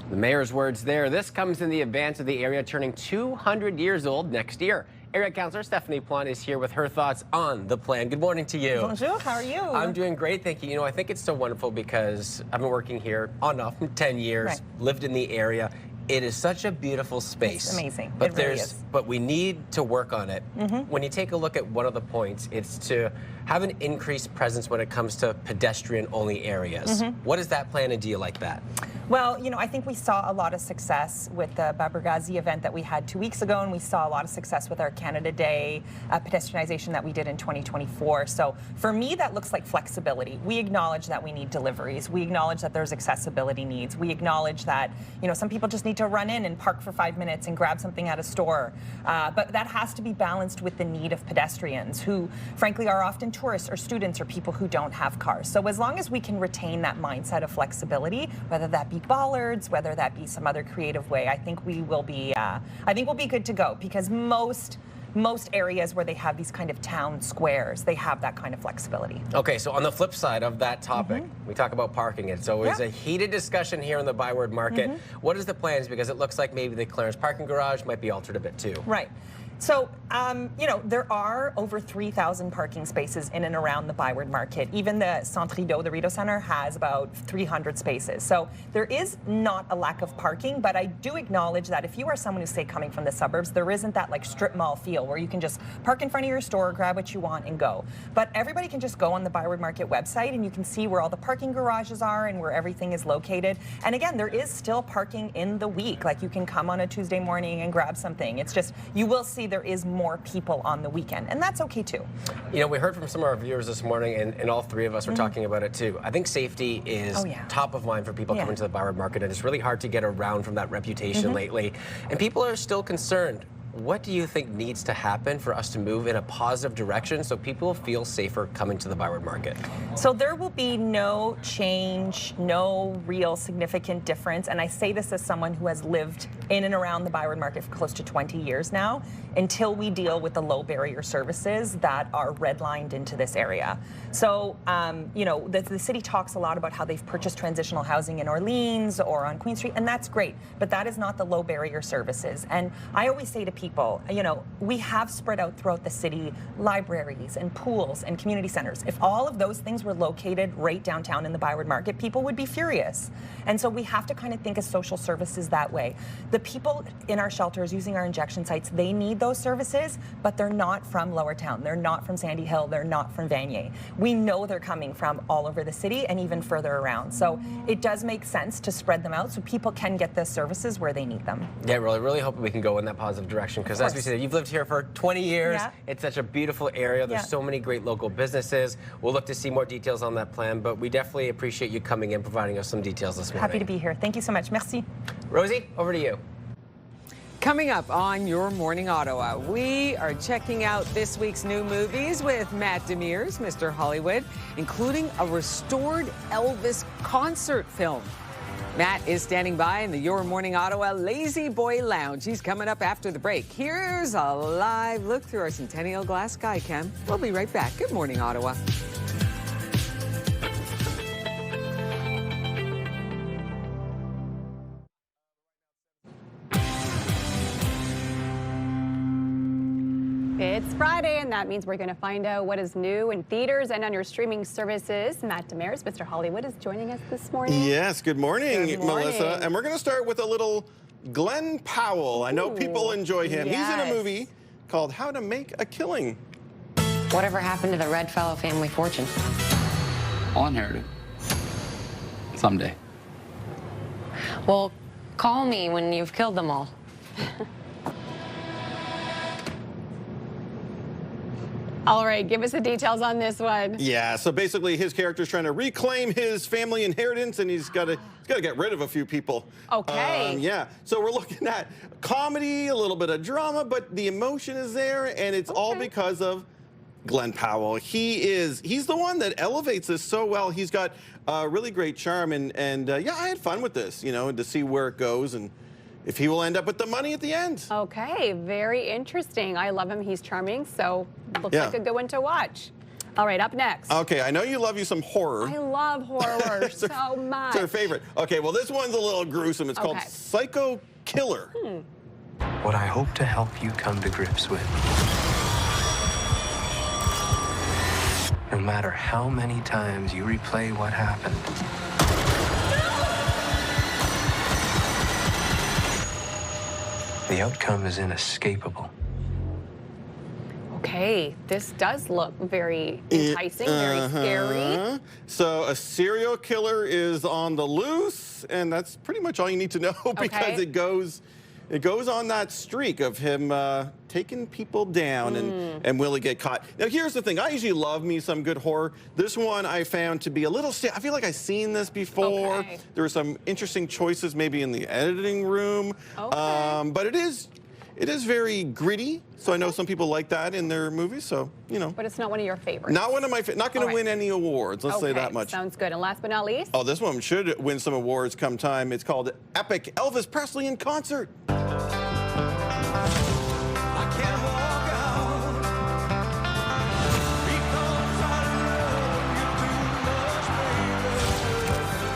The mayor's words there. This comes in the advance of the area turning 200 years old next year. Area Councillor Stephanie Plante is here with her thoughts on the plan. Good morning to you. Bonjour, how are you? I'm doing great, thank you. You know, I think it's so wonderful because I've been working here on and off for 10 years, Right. lived in the area. It is such a beautiful space. It's amazing. But It really is. but we need to work on it. When you take a look at one of the points, it's to have an increased presence when it comes to pedestrian-only areas. What is that plan, and do you like that? Well, you know, I think we saw a lot of success with the Babargazi event that we had 2 weeks ago, and we saw a lot of success with our Canada Day pedestrianization that we did in 2024. So for me, that looks like flexibility. We acknowledge that we need deliveries. We acknowledge that there's accessibility needs. We acknowledge that, you know, some people just need to run in and park for 5 minutes and grab something at a store. But that has to be balanced with the need of pedestrians who, frankly, are often tourists or students or people who don't have cars. So as long as we can retain that mindset of flexibility, whether that be bollards, whether that be some other creative way, I think we will be. I think we'll be good to go, because most areas where they have these kind of town squares, they have that kind of flexibility. Okay, so on the flip side of that topic, we talk about parking. It's always a heated discussion here in the Byward Market. What is the plans? Because it looks like maybe the Clarence parking garage might be altered a bit too. Right. So, you know, there are over 3,000 parking spaces in and around the Byward Market. Even the Centre Rideau, the Rideau Center, has about 300 spaces. So there is not a lack of parking, but I do acknowledge that if you are someone who's, say, coming from the suburbs, there isn't that like strip mall feel where you can just park in front of your store, grab what you want and go. But everybody can just go on the Byward Market website and you can see where all the parking garages are and where everything is located. And again, there is still parking in the week. Like you can come on a Tuesday morning and grab something. It's just, you will see there is more people on the weekend, and that's okay too. You know, we heard from some of our viewers this morning, and all three of us were talking about it too. I think safety is top of mind for people coming to the Byward Market, and it's really hard to get around from that reputation lately. And people are still concerned. What do you think needs to happen for us to move in a positive direction so people feel safer coming to the Byward Market? So there will be no change, no real significant difference. And I say this as someone who has lived in and around the Byward Market for close to 20 years now, until we deal with the low barrier services that are redlined into this area. So, you know, the city talks a lot about how they've purchased transitional housing in Orleans or on Queen Street, and that's great, but that is not the low barrier services. And I always say to people, you know, we have spread out throughout the city libraries and pools and community centers. If all of those things were located right downtown in the Byward Market, people would be furious. And so we have to kind of think of social services that way. The people in our shelters using our injection sites, they need those services, but they're not from Lower Town. They're not from Sandy Hill. They're not from Vanier. We know they're coming from all over the city and even further around. So it does make sense to spread them out so people can get the services where they need them. Yeah, really hoping we can go in that positive direction, because as we said, you've lived here for 20 years. It's such a beautiful area. There's so many great local businesses. We'll look to see more details on that plan, but we definitely appreciate you coming in, providing us some details this morning. Happy to be here. Thank you so much. Merci. Rosie, over to you. Coming up on Your Morning Ottawa, we are checking out this week's new movies with Matt Demers, Mr. Hollywood, including a restored Elvis concert film. Matt is standing by in the Your Morning Ottawa Lazy Boy Lounge. He's coming up after the break. Here's a live look through our Centennial Glass Sky Cam. We'll be right back. Good morning, Ottawa. It's Friday, and that means we're going to find out what is new in theaters and on your streaming services. Matt Damaris, Mr. Hollywood, is joining us this morning. Yes, good morning, Good morning. Melissa. And we're going to start with a little Glenn Powell. I know people enjoy him. Yes. He's in a movie called How to Make a Killing. Whatever happened to the Red Fellow family fortune? I'll inherit it. Someday. Well, call me when you've killed them all. All right, give us the details on this one. Yeah, so basically his character's trying to reclaim his family inheritance, and he's got to get rid of a few people. Okay. Yeah, so we're looking at comedy, a little bit of drama, but the emotion is there, and it's all because of Glenn Powell. He's the one that elevates this so well. He's got really great charm, and yeah, I had fun with this, you know, to see where it goes and if he will end up with the money at the end. Okay, very interesting. I love him. He's charming, so looks like a good one to watch. All right, up next. Okay, I know you love you some horror. I love horror so much. It's our favorite. Okay, well, this one's a little gruesome. It's called Psycho Killer. What I hope to help you come to grips with, no matter how many times you replay what happened, the outcome is inescapable. Okay, this does look very enticing, very scary. So a serial killer is on the loose, and that's pretty much all you need to know because it goes on that streak of him taking people down, and will he get caught? Now, here's the thing. I usually love me some good horror. This one I found to be a little... I feel like I've seen this before. There were some interesting choices maybe in the editing room. But it is very gritty, so I know some people like that in their movies, so, you know. But it's not one of your favorites. Not one of my not going to win any awards, let's say that much. Sounds good. And last but not least? Oh, this one should win some awards come time. It's called Epic Elvis Presley in Concert.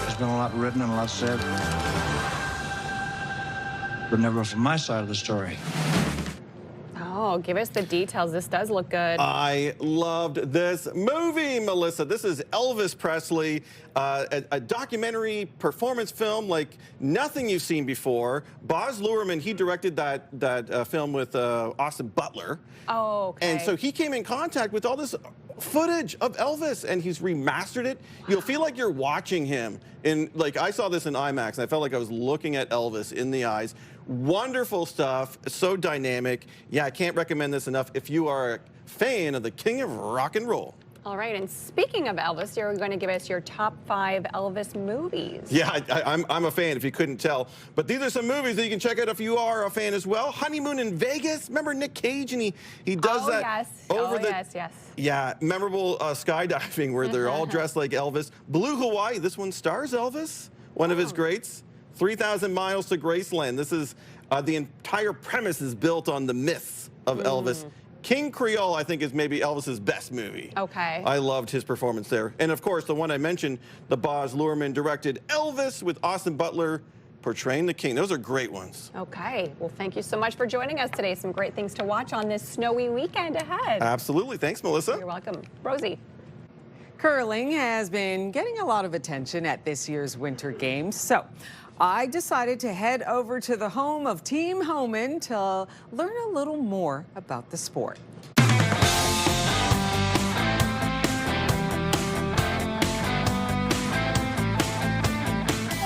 There's been a lot written and a lot said, but never from my side of the story. Oh, give us the details. This does look good. I loved this movie, Melissa. This is Elvis Presley, a documentary performance film like nothing you've seen before. Baz Luhrmann, he directed that film with Austin Butler. Oh, okay. And so he came in contact with all this footage of Elvis, and he's remastered it. You'll feel like you're watching him. Like, I saw this in IMAX, and I felt like I was looking at Elvis in the eyes. Wonderful stuff, so dynamic. Yeah, I can't recommend this enough if you are a fan of the king of rock and roll. All right, and speaking of Elvis, you're going to give us your top 5 Elvis movies. Yeah, I'm a fan, if you couldn't tell. But these are some movies that you can check out if you are a fan as well. Honeymoon in Vegas. Remember Nick Cage, and he does that over the... yes. Yeah, memorable skydiving where they're all dressed like Elvis. Blue Hawaii, this one stars Elvis, one of his greats. 3,000 Miles to Graceland. This is, the entire premise is built on the myths of Elvis. King Creole, I think, is maybe Elvis's best movie. Okay. I loved his performance there. And of course, the one I mentioned, the Baz Luhrmann directed Elvis with Austin Butler portraying the king. Those are great ones. Okay. Well, thank you so much for joining us today. Some great things to watch on this snowy weekend ahead. Absolutely. Thanks, Melissa. You're welcome. Rosie. Curling has been getting a lot of attention at this year's Winter Games, so I decided to head over to the home of Team Homan to learn a little more about the sport.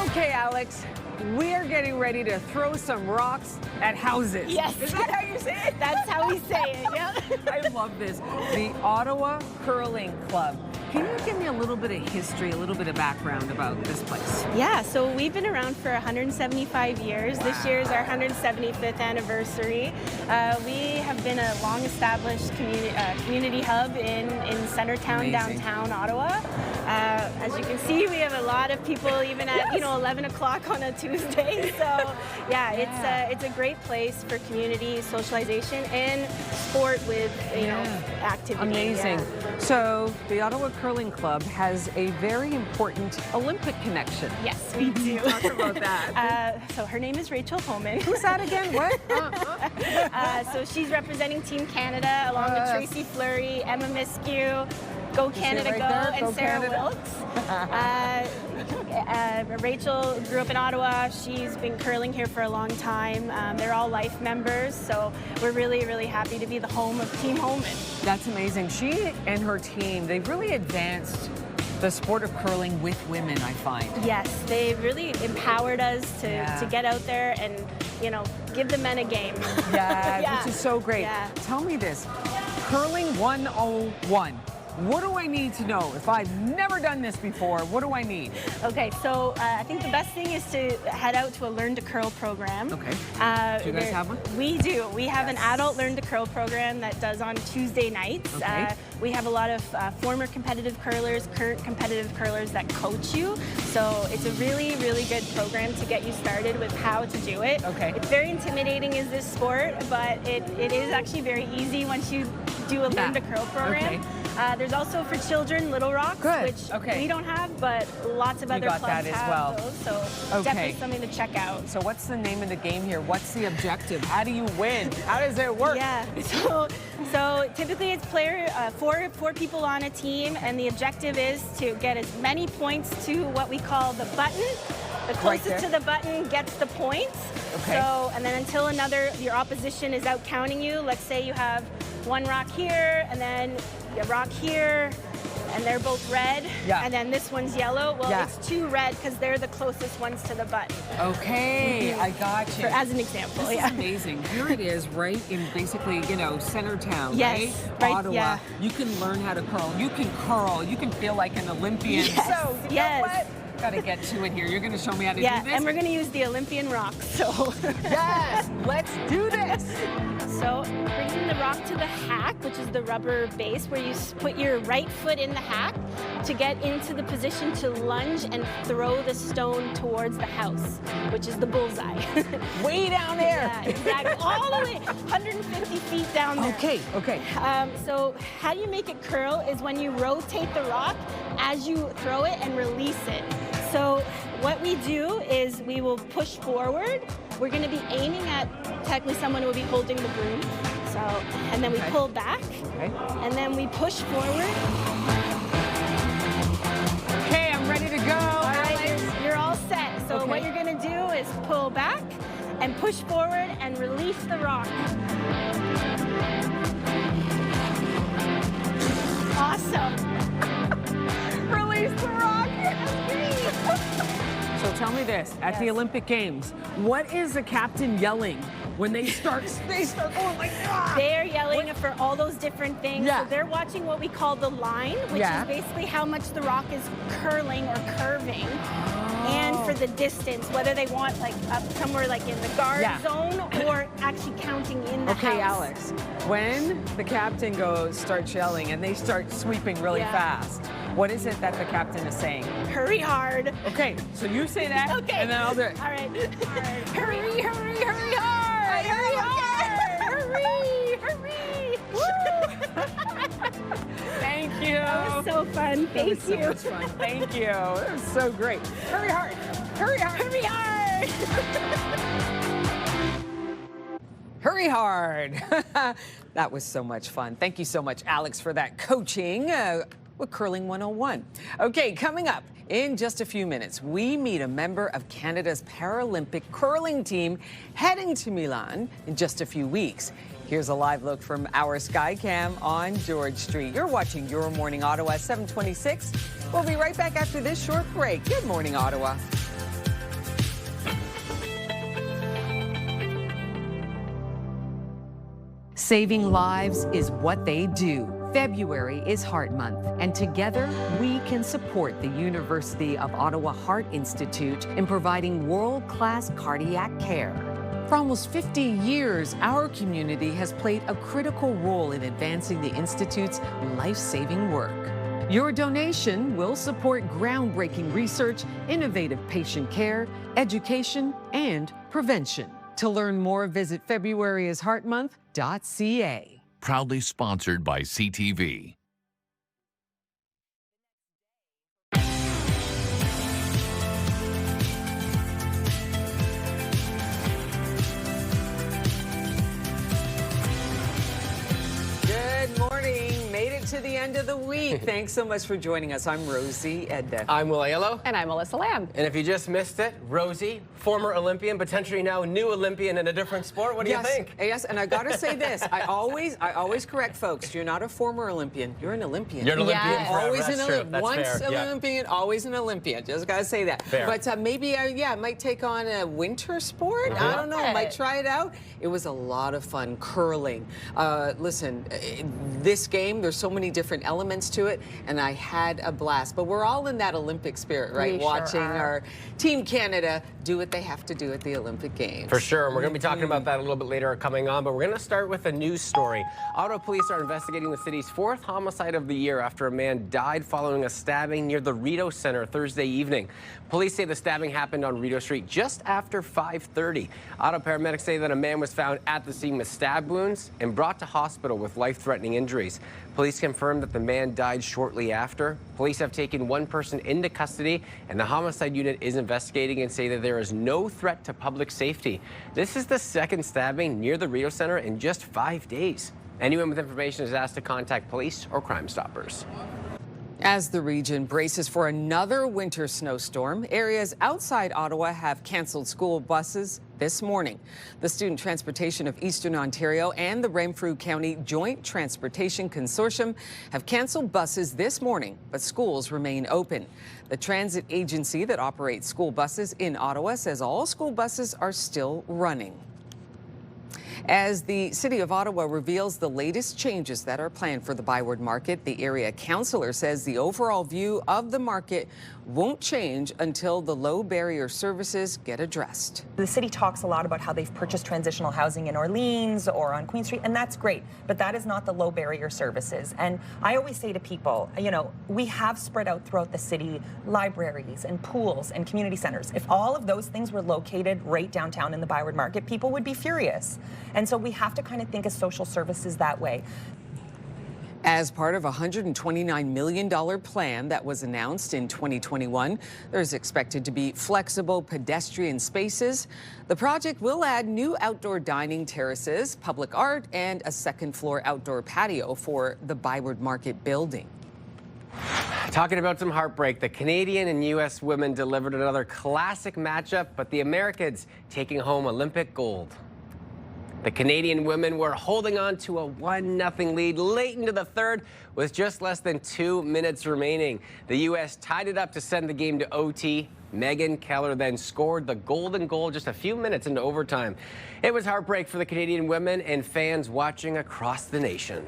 Okay, Alex, we're getting ready to throw some rocks at houses. Yes. Is that how you say it? That's how we say it, yeah. I love this. The Ottawa Curling Club. Can you give me a little bit of history, a little bit of background about this place? Yeah, so we've been around for 175 years. Wow. This year is our 175th anniversary. We have been a long-established community hub in Centertown, downtown Ottawa. As you can see, we have a lot of people even at 11 o'clock on a Tuesday. So yeah, it's a great place for community socialization and sport with activity. Amazing. Yeah. So the Ottawa Curling Club has a very important Olympic connection. Yes, we do. Talk about that. So her name is Rachel Homan. Who's that again? What? So she's representing Team Canada along with Tracy Fleury, Emma Miskew, Go Canada Go, and Sarah Wilkes. Rachel grew up in Ottawa. She's been curling here for a long time. They're all life members, so we're really, really happy to be the home of Team Homan. That's amazing. She and her team, they've really advanced the sport of curling with women, I find. Yes, they really empowered us to get out there and, you know, give the men a game. Yeah, which is so great. Yeah. Tell me this, Curling 101. What do I need to know? If I've never done this before, what do I need? Okay, so I think the best thing is to head out to a Learn to Curl program. Okay. Do you guys have one? We do. We have an adult Learn to Curl program that does on Tuesday nights. Okay. We have a lot of former competitive curlers, current competitive curlers that coach you. So it's a really, really good program to get you started with how to do it. Okay. It's very intimidating is this sport, but it is actually very easy once you do a Learn to Curl program. Okay. There's also for children Little Rocks, Good. which we don't have, but lots of other got clubs that as have well. those. So definitely something to check out. So what's the name of the game here? What's the objective? How do you win? How does it work? Yeah, so typically it's four people on a team, and the objective is to get as many points to what we call the button. The closest to the button gets the points. Okay. So, and then until your opposition is out counting you, let's say you have one rock here, and then a rock here, and they're both red, and then this one's yellow. Well, it's two red because they're the closest ones to the button. Okay, I got you. As an example, This is amazing. Here it is, right in basically, you know, center town, Yes, right? right, Ottawa. yeah. You can learn how to curl. You can curl. You can feel like an Olympian. Yes, So, you know what? Got to get to it here. You're going to show me how to do this? And we're going to use the Olympian rock, so. Yes, let's do this. So bringing the rock to the hack, which is the rubber base, where you put your right foot in the hack to get into the position to lunge and throw the stone towards the house, which is the bullseye. Way down there. Yeah, exactly. All the way, 150 feet down there. Okay. So how you make it curl is when you rotate the rock as you throw it and release it. So what we do is we will push forward. We're going to be aiming at, technically someone will be holding the broom. So, and then we pull back. Okay. And then we push forward. Okay, I'm ready to go. All right, you're all set. So what you're going to do is pull back and push forward and release the rock. Awesome. Release the rock. So tell me this, at the Olympic Games, what is the captain yelling when they start going like, ah! They're yelling for all those different things. Yeah. So they're watching what we call the line, which is basically how much the rock is curling or curving. And for the distance, whether they want like up somewhere like in the guard zone or actually counting in the house. Okay, Alex, when the captain starts yelling and they start sweeping really fast, what is it that the captain is saying? Hurry hard. Okay, so you say that, and then I'll do it. All right. Hurry, hurry, hurry hard. Hurry hard. Hurry, hurry. Thank you. That was so fun. Thank you. So much fun. Thank you. That was so great. Hurry hard. Hurry hard. Hurry hard. Hurry hard. That was so much fun. Thank you so much, Alex, for that coaching with Curling 101. Okay, coming up in just a few minutes, we meet a member of Canada's Paralympic curling team heading to Milan in just a few weeks. Here's a live look from our Skycam on George Street. You're watching Your Morning Ottawa, 726. We'll be right back after this short break. Good morning, Ottawa. Saving lives is what they do. February is Heart Month, and together we can support the University of Ottawa Heart Institute in providing world-class cardiac care. For almost 50 years, our community has played a critical role in advancing the Institute's life-saving work. Your donation will support groundbreaking research, innovative patient care, education, and prevention. To learn more, visit FebruaryIsHeartMonth.ca. Proudly sponsored by CTV. to the end of the week. Thanks so much for joining us. I'm Rosie Edda. I'm Will Aiello. And I'm Melissa Lamb. And if you just missed it, Rosie, former Olympian, potentially now new Olympian in a different sport. What do you think? Yes, and I got to say this. I always correct folks. You're not a former Olympian. You're an Olympian. You're an Olympian forever. Always That's an true. Olympian. That's Once fair. an Yeah. Olympian, always an Olympian. Just got to say that. Fair. But maybe, I might take on a winter sport. I don't know. Might try it out. It was a lot of fun. Curling. Listen, this game, there's so many different elements to it, and I had a blast. But we're all in that Olympic spirit, right? We Watching sure are. our Team Canada do what they have to do at the Olympic Games. For sure, and we're going to be talking about that a little bit later coming on, but we're going to start with a news story. Ottawa police are investigating the city's 4th homicide of the year after a man died following a stabbing near the Rideau Centre Thursday evening. Police say the stabbing happened on Rideau Street just after 5:30. Ottawa paramedics say that a man was found at the scene with stab wounds and brought to hospital with life-threatening injuries. Police confirmed that the man died shortly after. Police have taken one person into custody, and the homicide unit is investigating and say that there is no threat to public safety. This is the second stabbing near the Rideau Centre in just 5 days. Anyone with information is asked to contact police or Crime Stoppers. As the region braces for another winter snowstorm, areas outside Ottawa have canceled school buses this morning. The Student Transportation of Eastern Ontario and the Renfrew County Joint Transportation Consortium have canceled buses this morning, but schools remain open. The transit agency that operates school buses in Ottawa says all school buses are still running. As the City of Ottawa reveals the latest changes that are planned for the Byward Market, the area councillor says the overall view of the market won't change until the low barrier services get addressed. The city talks a lot about how they've purchased transitional housing in Orleans or on Queen Street, and that's great, but that is not the low barrier services. And I always say to people, we have spread out throughout the city libraries and pools and community centers. If all of those things were located right downtown in the Byward Market, people would be furious. And so we have to kind of think of social services that way. As part of a $129 million plan that was announced in 2021, there's expected to be flexible pedestrian spaces. The project will add new outdoor dining terraces, public art, and a second-floor outdoor patio for the Byward Market building. Talking about some heartbreak, the Canadian and U.S. women delivered another classic matchup, but the Americans taking home Olympic gold. The Canadian women were holding on to a 1-0 lead late into the third with just less than 2 minutes remaining. The U.S. tied it up to send the game to OT. Megan Keller then scored the golden goal just a few minutes into overtime. It was heartbreak for the Canadian women and fans watching across the nation.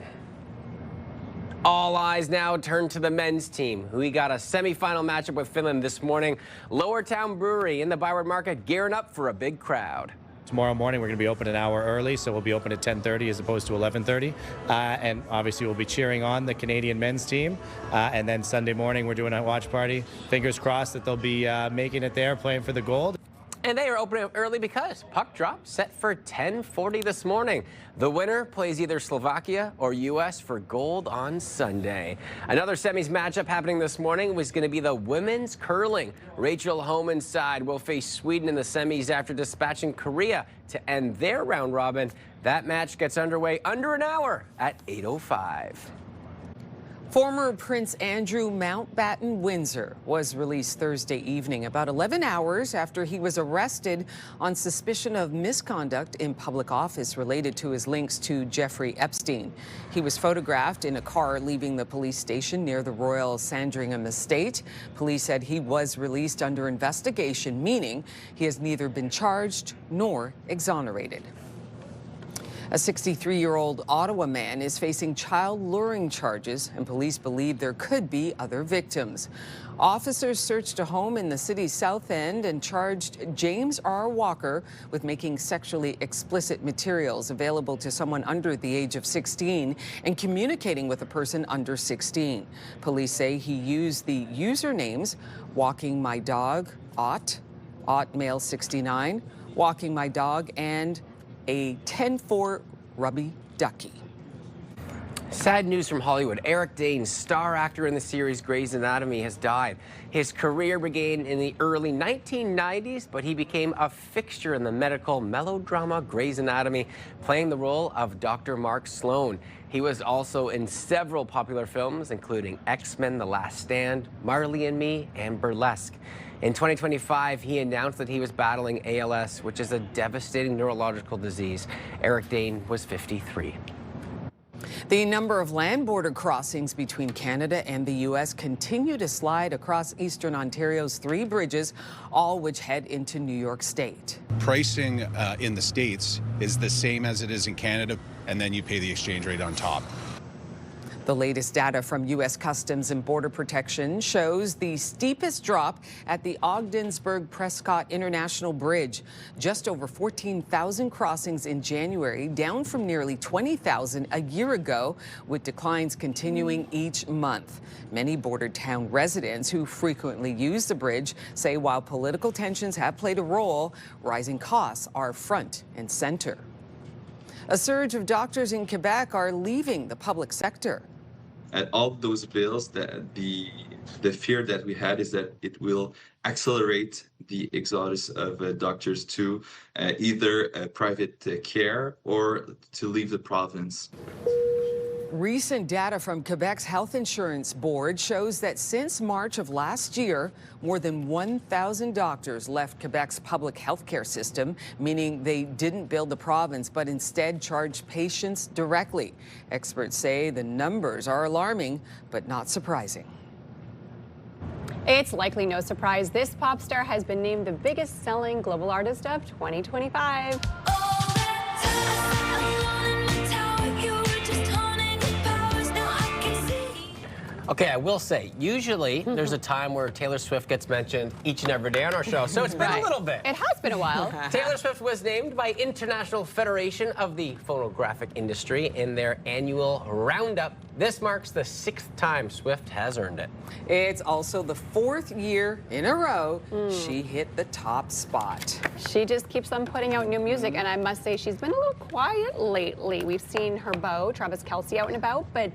All eyes now turn to the men's team, who got a semifinal matchup with Finland this morning. Lower Town Brewery in the Byward Market gearing up for a big crowd. Tomorrow morning, we're going to be open an hour early, so we'll be open at 10:30 as opposed to 11:30. And obviously, we'll be cheering on the Canadian men's team. And then Sunday morning, we're doing a watch party. Fingers crossed that they'll be making it there, playing for the gold. And they are opening up early because puck drop set for 10:40 this morning. The winner plays either Slovakia or U.S. for gold on Sunday. Another semis matchup happening this morning was going to be the women's curling. Rachel Homan's side will face Sweden in the semis after dispatching Korea to end their round robin. That match gets underway under an hour at 8:05. Former Prince Andrew Mountbatten Windsor was released Thursday evening, about 11 hours after he was arrested on suspicion of misconduct in public office related to his links to Jeffrey Epstein. He was photographed in a car leaving the police station near the Royal Sandringham estate. Police said he was released under investigation, meaning he has neither been charged nor exonerated. A 63-year-old Ottawa man is facing child luring charges, and police believe there could be other victims. Officers searched a home in the city's South End and charged James R. Walker with making sexually explicit materials available to someone under the age of 16 and communicating with a person under 16. Police say he used the usernames Walking My Dog, Ott Male 69, Walking My Dog, and a 10-4 Rubby Ducky. Sad news from Hollywood. Eric Dane, star actor in the series Grey's Anatomy, has died. His career began in the early 1990s, but he became a fixture in the medical melodrama Grey's Anatomy, playing the role of Dr. Mark Sloan. He was also in several popular films, including X-Men: The Last Stand, Marley and Me, and Burlesque. In 2025, he announced that he was battling ALS, which is a devastating neurological disease. Eric Dane was 53. The number of land border crossings between Canada and the U.S. continue to slide across eastern Ontario's 3 bridges, all which head into New York State. Pricing in the States is the same as it is in Canada, and then you pay the exchange rate on top. The latest data from U.S. Customs and Border Protection shows the steepest drop at the Ogdensburg-Prescott International Bridge. Just over 14,000 crossings in January, down from nearly 20,000 a year ago, with declines continuing each month. Many border town residents who frequently use the bridge say while political tensions have played a role, rising costs are front and center. A surge of doctors in Quebec are leaving the public sector. At all those bills, the fear that we had is that it will accelerate the exodus of doctors to either private care or to leave the province. Recent data from Quebec's Health Insurance Board shows that since March of last year, more than 1,000 doctors left Quebec's public health care system, meaning they didn't bill the province, but instead charged patients directly. Experts say the numbers are alarming, but not surprising. It's likely no surprise this pop star has been named the biggest selling global artist of 2025. Okay, I will say, usually there's a time where Taylor Swift gets mentioned each and every day on our show, so it's been a little bit. It has been a while. Taylor Swift was named by International Federation of the Phonographic Industry in their annual roundup. This marks the 6th time Swift has earned it. It's also the 4th year in a row she hit the top spot. She just keeps on putting out new music, and I must say she's been a little quiet lately. We've seen her beau, Travis Kelce, out and about, but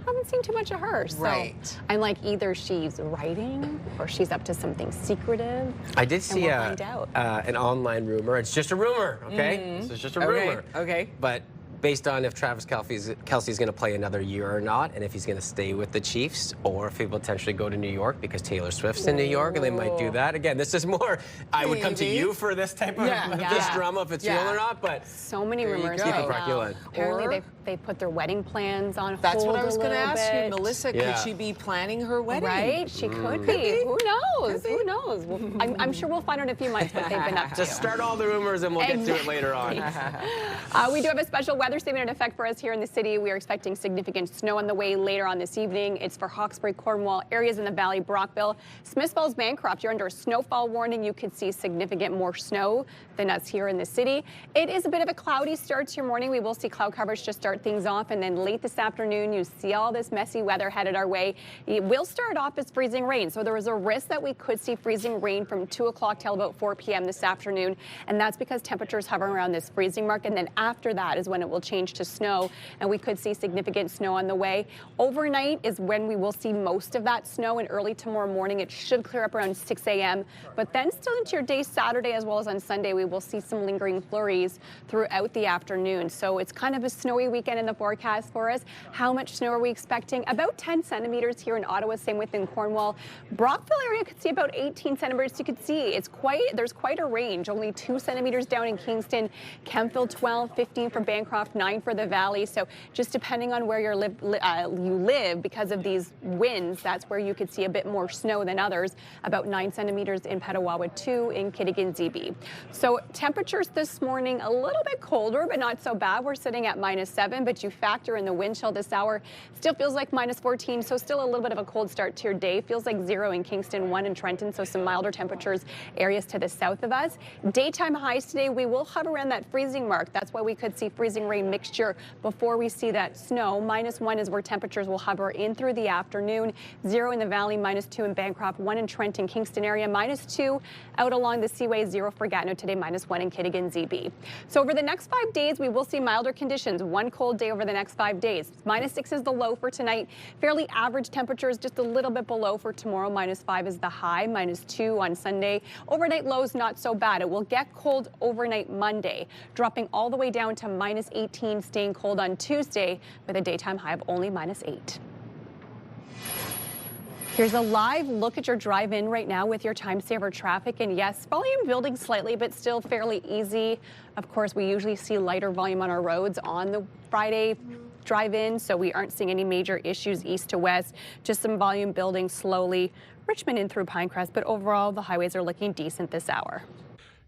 haven't seen too much of her. So I'm like, either she's writing or she's up to something secretive. I did see we'll find out. An online rumor. It's just a rumor, okay? This is just a rumor. Okay. But based on if Travis Kelce's going to play another year or not, and if he's going to stay with the Chiefs, or if he will potentially go to New York because Taylor Swift's in New York, and they might do that. Again, this is more, I would come to you for this type of this drama, if it's real or not, but so many rumors keep right it now. Praculent. Apparently they put their wedding plans on hold. That's what I was going to ask you, bit. Melissa. Could she be planning her wedding? Right, she could be. Who knows? Who knows? Well, I'm sure we'll find out in a few months what they've been up to. Just start all the rumors and we'll get to it later on. We do have a special weather statement in effect for us here in the city. We are expecting significant snow on the way later on this evening. It's for Hawkesbury, Cornwall, areas in the valley, Brockville, Smiths Falls, Bancroft. You're under a snowfall warning. You could see significant more snow than us here in the city. It is a bit of a cloudy start to your morning. We will see cloud coverage to start things off, and then late this afternoon, you see all this messy weather headed our way. It will start off as freezing rain, so there is a risk that we could see freezing rain from 2 o'clock till about 4 p.m. this afternoon, and that's because temperatures hover around this freezing mark, and then after that is when it will change to snow, and we could see significant snow on the way. Overnight is when we will see most of that snow, and early tomorrow morning it should clear up around 6 a.m., but then still into your day Saturday as well as on Sunday, we will see some lingering flurries throughout the afternoon. So it's kind of a snowy weekend in the forecast for us. How much snow are we expecting? About 10 centimeters here in Ottawa, same within Cornwall. Brockville area could see about 18 centimeters. You could see there's quite a range. Only 2 centimeters down in Kingston, Kemptville 12, 15 for Bancroft, 9 for the Valley. So just depending on where you live, because of these winds, that's where you could see a bit more snow than others. About 9 centimeters in Petawawa, 2 in Kittigan-Zibi. So temperatures this morning a little bit colder, but not so bad. We're sitting at -7, but you factor in the wind chill this hour, still feels like -14, so still a little bit of a cold start to your day. Feels like 0 in Kingston, 1 in Trenton, so some milder temperatures areas to the south of us. Daytime highs today, we will hover around that freezing mark. That's why we could see freezing rain rain mixture before we see that snow. -1 is where temperatures will hover in through the afternoon. 0 in the valley, -2 in Bancroft, 1 in Trenton, Kingston area, -2 out along the Seaway, 0 for Gatineau today, -1 in Kittigan, ZB. So over the next 5 days, we will see milder conditions. One cold day over the next 5 days. -6 is the low for tonight. Fairly average temperatures, just a little bit below for tomorrow. -5 is the high, -2 on Sunday. Overnight lows not so bad. It will get cold overnight Monday, dropping all the way down to -18, staying cold on Tuesday with a daytime high of only -8. Here's a live look at your drive-in right now with your time saver traffic. And yes, volume building slightly, but still fairly easy. Of course, we usually see lighter volume on our roads on the Friday drive-in, so we aren't seeing any major issues east to west. Just some volume building slowly. Richmond in through Pinecrest, but overall, the highways are looking decent this hour.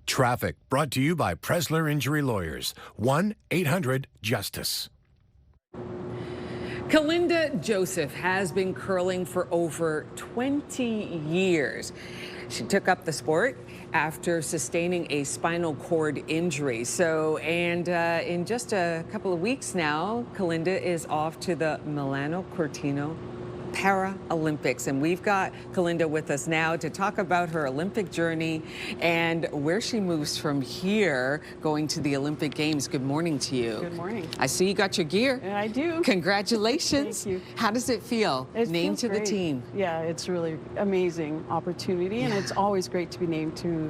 Traffic brought to you by Presler Injury Lawyers. 1-800-JUSTICE. Kalinda Joseph has been curling for over 20 years. She took up the sport after sustaining a spinal cord injury. In just a couple of weeks now, Kalinda is off to the Milano Cortina Paralympics. And we've got Kalinda with us now to talk about her Olympic journey and where she moves from here going to the Olympic Games. Good morning to you. Good morning. I see you got your gear. I do. Congratulations. Thank you. How does it feel? Named to the team. Yeah, it's really amazing opportunity, and it's always great to be named to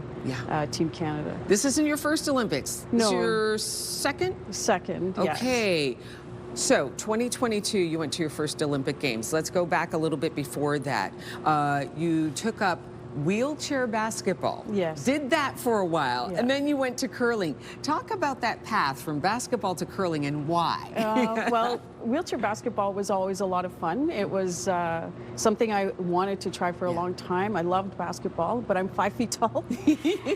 Team Canada. This isn't your first Olympics. No. This is your second? Second, yes. Okay. So 2022, you went to your first Olympic Games. Let's go back a little bit before that. You took up wheelchair basketball. Yes. Did that for a while, Yeah. and then you went to curling. Talk about that path from basketball to curling and why. Well, wheelchair basketball was always a lot of fun. It was something I wanted to try for a long time. I loved basketball, but I'm 5 feet tall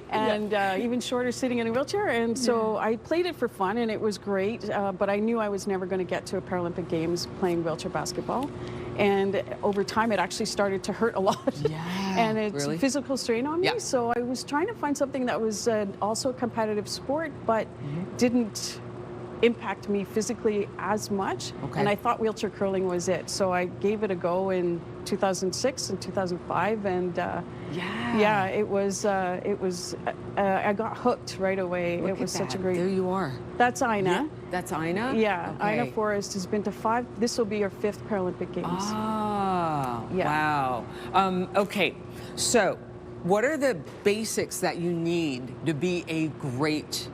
and even shorter sitting in a wheelchair. And so I played it for fun, and it was great. But I knew I was never going to get to a Paralympic Games playing wheelchair basketball. And over time, it actually started to hurt a lot. And it's Really? physical strain on me. So I was trying to find something that was also a competitive sport, but didn't impact me physically as much. And I thought wheelchair curling was it. So I gave it a go in 2006 and 2005. And it was, I got hooked right away. Look it was at such that. a great. There you are. That's Ina. Yeah, that's Ina? Yeah, Okay. Ina Forrest has been to 5. This will be her 5th Paralympic Games. Oh, wow. Okay, so what are the basics that you need to be a great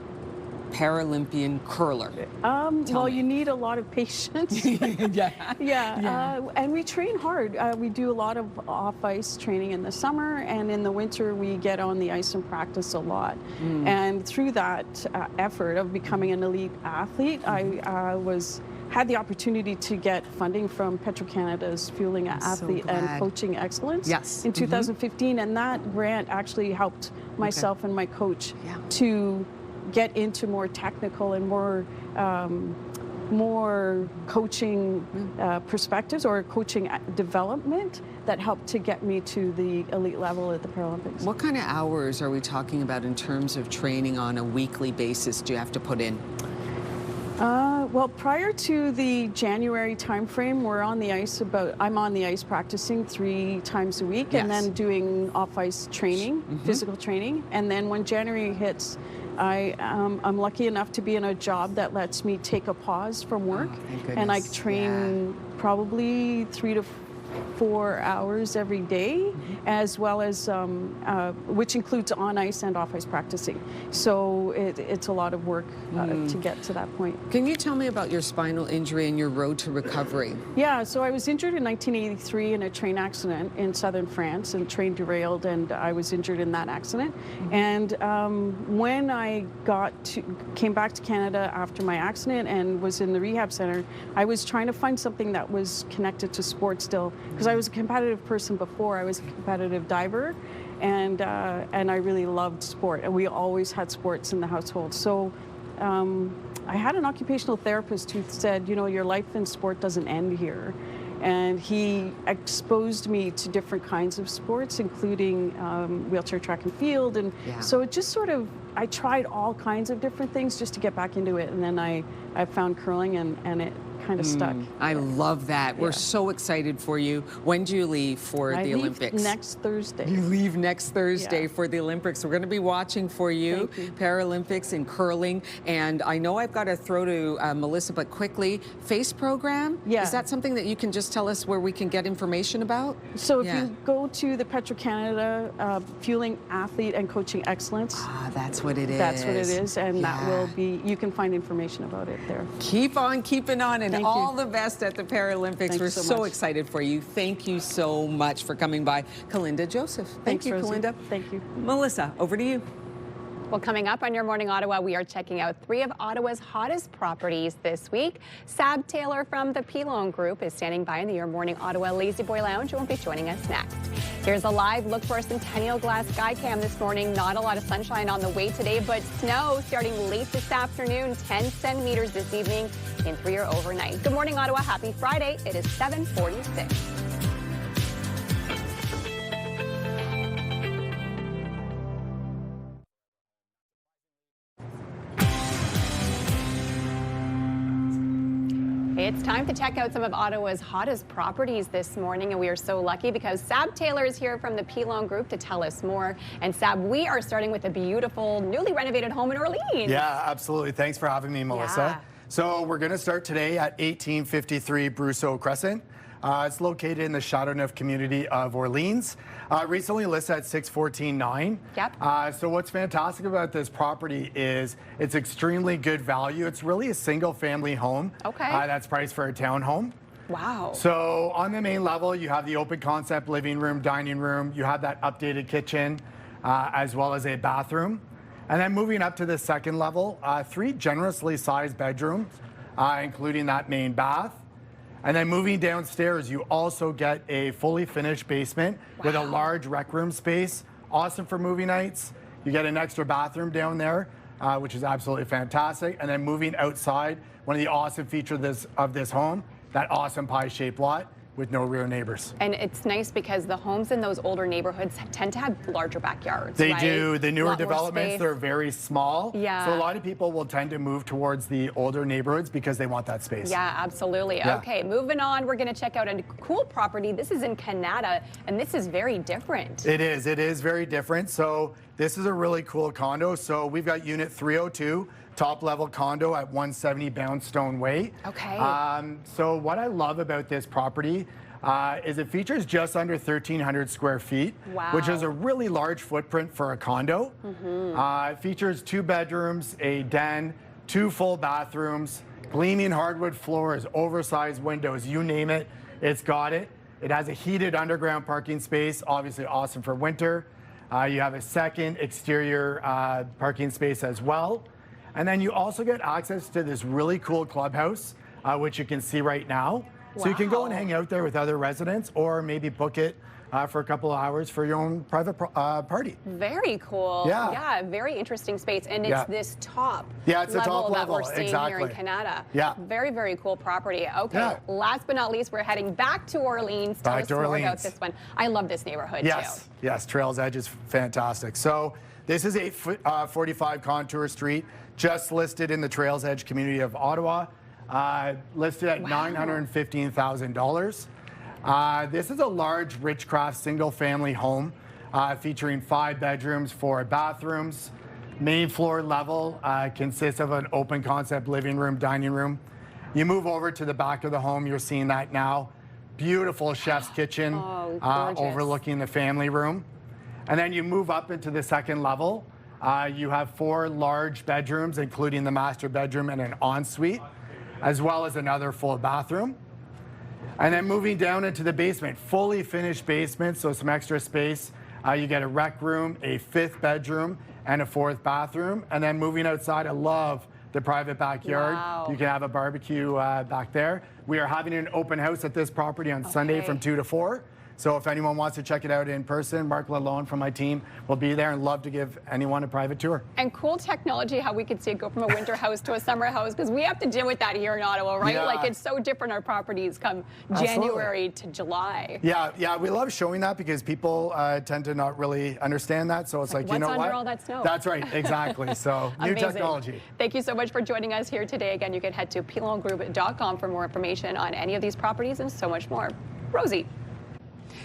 Paralympian curler? Well, you need a lot of patience. And we train hard. We do a lot of off-ice training in the summer, and in the winter we get on the ice and practice a lot. And through that effort of becoming an elite athlete, I had the opportunity to get funding from Petro-Canada's Fueling Athlete and Coaching Excellence in 2015, and that grant actually helped myself and my coach to get into more technical and more coaching perspectives or coaching development that helped to get me to the elite level at the Paralympics. What kind of hours are we talking about in terms of training on a weekly basis do you have to put in? Well, prior to the January timeframe, I'm on the ice practicing 3 times a week and then doing off-ice training, physical training. And then when January hits, I'm lucky enough to be in a job that lets me take a pause from work, and I train probably 3 to 4 hours every day, as well as which includes on ice and off ice practicing. So it's a lot of work to get to that point. Can you tell me about your spinal injury and your road to recovery? Yeah, so I was injured in 1983 in a train accident in southern France, and train derailed, and I was injured in that accident. And when I came back to Canada after my accident and was in the rehab center, I was trying to find something that was connected to sport still, because I was a competitive person before. I was a competitive diver, and I really loved sport, and we always had sports in the household. So I had an occupational therapist who said, you know, your life in sport doesn't end here. and he exposed me to different kinds of sports, including wheelchair track and field. And so it just sort of, I tried all kinds of different things just to get back into it. And then I found curling, and it kind of stuck. I love that. We're so excited for you. When do you leave for the Olympics? Next Thursday. You leave next Thursday for the Olympics. We're going to be watching for you, Paralympics in curling. And I know I've got to throw to Melissa, but quickly, FACE program? Yeah. Is that something that you can just tell us where we can get information about? So if you go to the Petro-Canada Fueling Athlete and Coaching Excellence. That's what it is. That's what it is, and that will be, you can find information about it there. Keep on keeping on, and all the best at the Paralympics. Thanks We're so much. excited for you. Thank you so much for coming by. Kalinda Joseph. Thank you, Rosie. Kalinda. Thank you. Melissa, over to you. Well, coming up on Your Morning Ottawa, we are checking out 3 of Ottawa's hottest properties this week. Sab Taylor from the Pilon Group is standing by in the Your Morning Ottawa Lazy Boy Lounge and will be joining us next. Here's a live look for a Centennial Glass Skycam this morning. Not a lot of sunshine on the way today, but snow starting late this afternoon, 10 centimeters this evening in 3 or overnight. Good morning, Ottawa. Happy Friday. It is 7:46. It's time to check out some of Ottawa's hottest properties this morning, and we are so lucky because Sab Taylor is here from the Pilon Group to tell us more. And Sab, we are starting with a beautiful, newly renovated home in Orleans. Yeah, absolutely. Thanks for having me, Melissa. Yeah. So we're going to start today at 1853 Brousseau Crescent. It's located in the Chateauneuf community of Orleans. Recently listed at $614,900. Yep. So what's fantastic about this property is it's extremely good value. It's really a single family home. Okay. That's priced for a townhome. Wow. So on the main level, you have the open concept living room, dining room. You have that updated kitchen, as well as a bathroom. And then moving up to the second level, 3 generously sized bedrooms, including that main bath. And then moving downstairs, you also get a fully finished basement with a large rec room space. Awesome for movie nights. You get an extra bathroom down there, which is absolutely fantastic. And then moving outside, one of the awesome features of this home, that awesome pie-shaped lot with no rear neighbors. And it's nice because the homes in those older neighborhoods tend to have larger backyards. They right? do. The newer Lot more developments, space. they're very small. Yeah. So a lot of people will tend to move towards the older neighborhoods because they want that space. Yeah, absolutely. Yeah. Okay, moving on, we're going to check out a cool property. This is in Canada, and this is very different. It is. It is very different. So this is a really cool condo. So we've got unit 302. Top level condo at 170 Boundstone Way. Okay. So what I love about this property is it features just under 1,300 square feet, Wow. which is a really large footprint for a condo. It features 2 bedrooms, a den, 2 full bathrooms, gleaming hardwood floors, oversized windows, you name it, it's got it. It has a heated underground parking space, obviously awesome for winter. You have a second exterior parking space as well. And then you also get access to this really cool clubhouse, which you can see right now. So you can go and hang out there with other residents or maybe book it for a couple of hours for your own private party. Very cool. Yeah. Yeah, very interesting space. And it's this top it's a top that level. we're seeing here in Canada. Yeah. Very, very cool property. Okay, Yeah. last but not least, we're heading back to Orleans. Tell Back us to more about Orleans. this one. I love this neighborhood Yes, yes, Trails Edge is fantastic. So this is 845 Contour Street, just listed in the Trails Edge community of Ottawa, listed at $915,000. This is a large Richcraft single-family home featuring 5 bedrooms, 4 bathrooms. Main floor level consists of an open concept living room, dining room. You move over to the back of the home, you're seeing that now. Beautiful chef's kitchen overlooking the family room. And then you move up into the second level. You have 4 large bedrooms, including the master bedroom and an ensuite, as well as another full bathroom. And then moving down into the basement, fully finished basement, so some extra space. You get a rec room, a 5th bedroom, and a 4th bathroom. And then moving outside, I love the private backyard. Wow. You can have a barbecue back there. We are having an open house at this property on Sunday from 2 to 4. So if anyone wants to check it out in person, Mark Lalone from my team will be there and love to give anyone a private tour. And cool technology, how we could see it go from a winter house to a summer house, because we have to deal with that here in Ottawa, right? Yeah. Like, it's so different, our properties come January to July. Yeah, we love showing that because people tend to not really understand that. So it's like, you know what? What's under all that snow? That's right, exactly. So new Amazing. technology. Thank you so much for joining us here today. Again, you can head to pilongroup.com for more information on any of these properties and so much more. Rosie.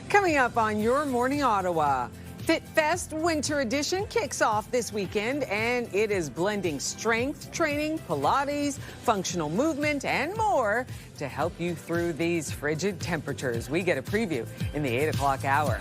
Coming up on Your Morning Ottawa, Fit Fest Winter Edition kicks off this weekend, and it is blending strength training, Pilates, functional movement, and more to help you through these frigid temperatures. We get a preview in the 8 o'clock hour.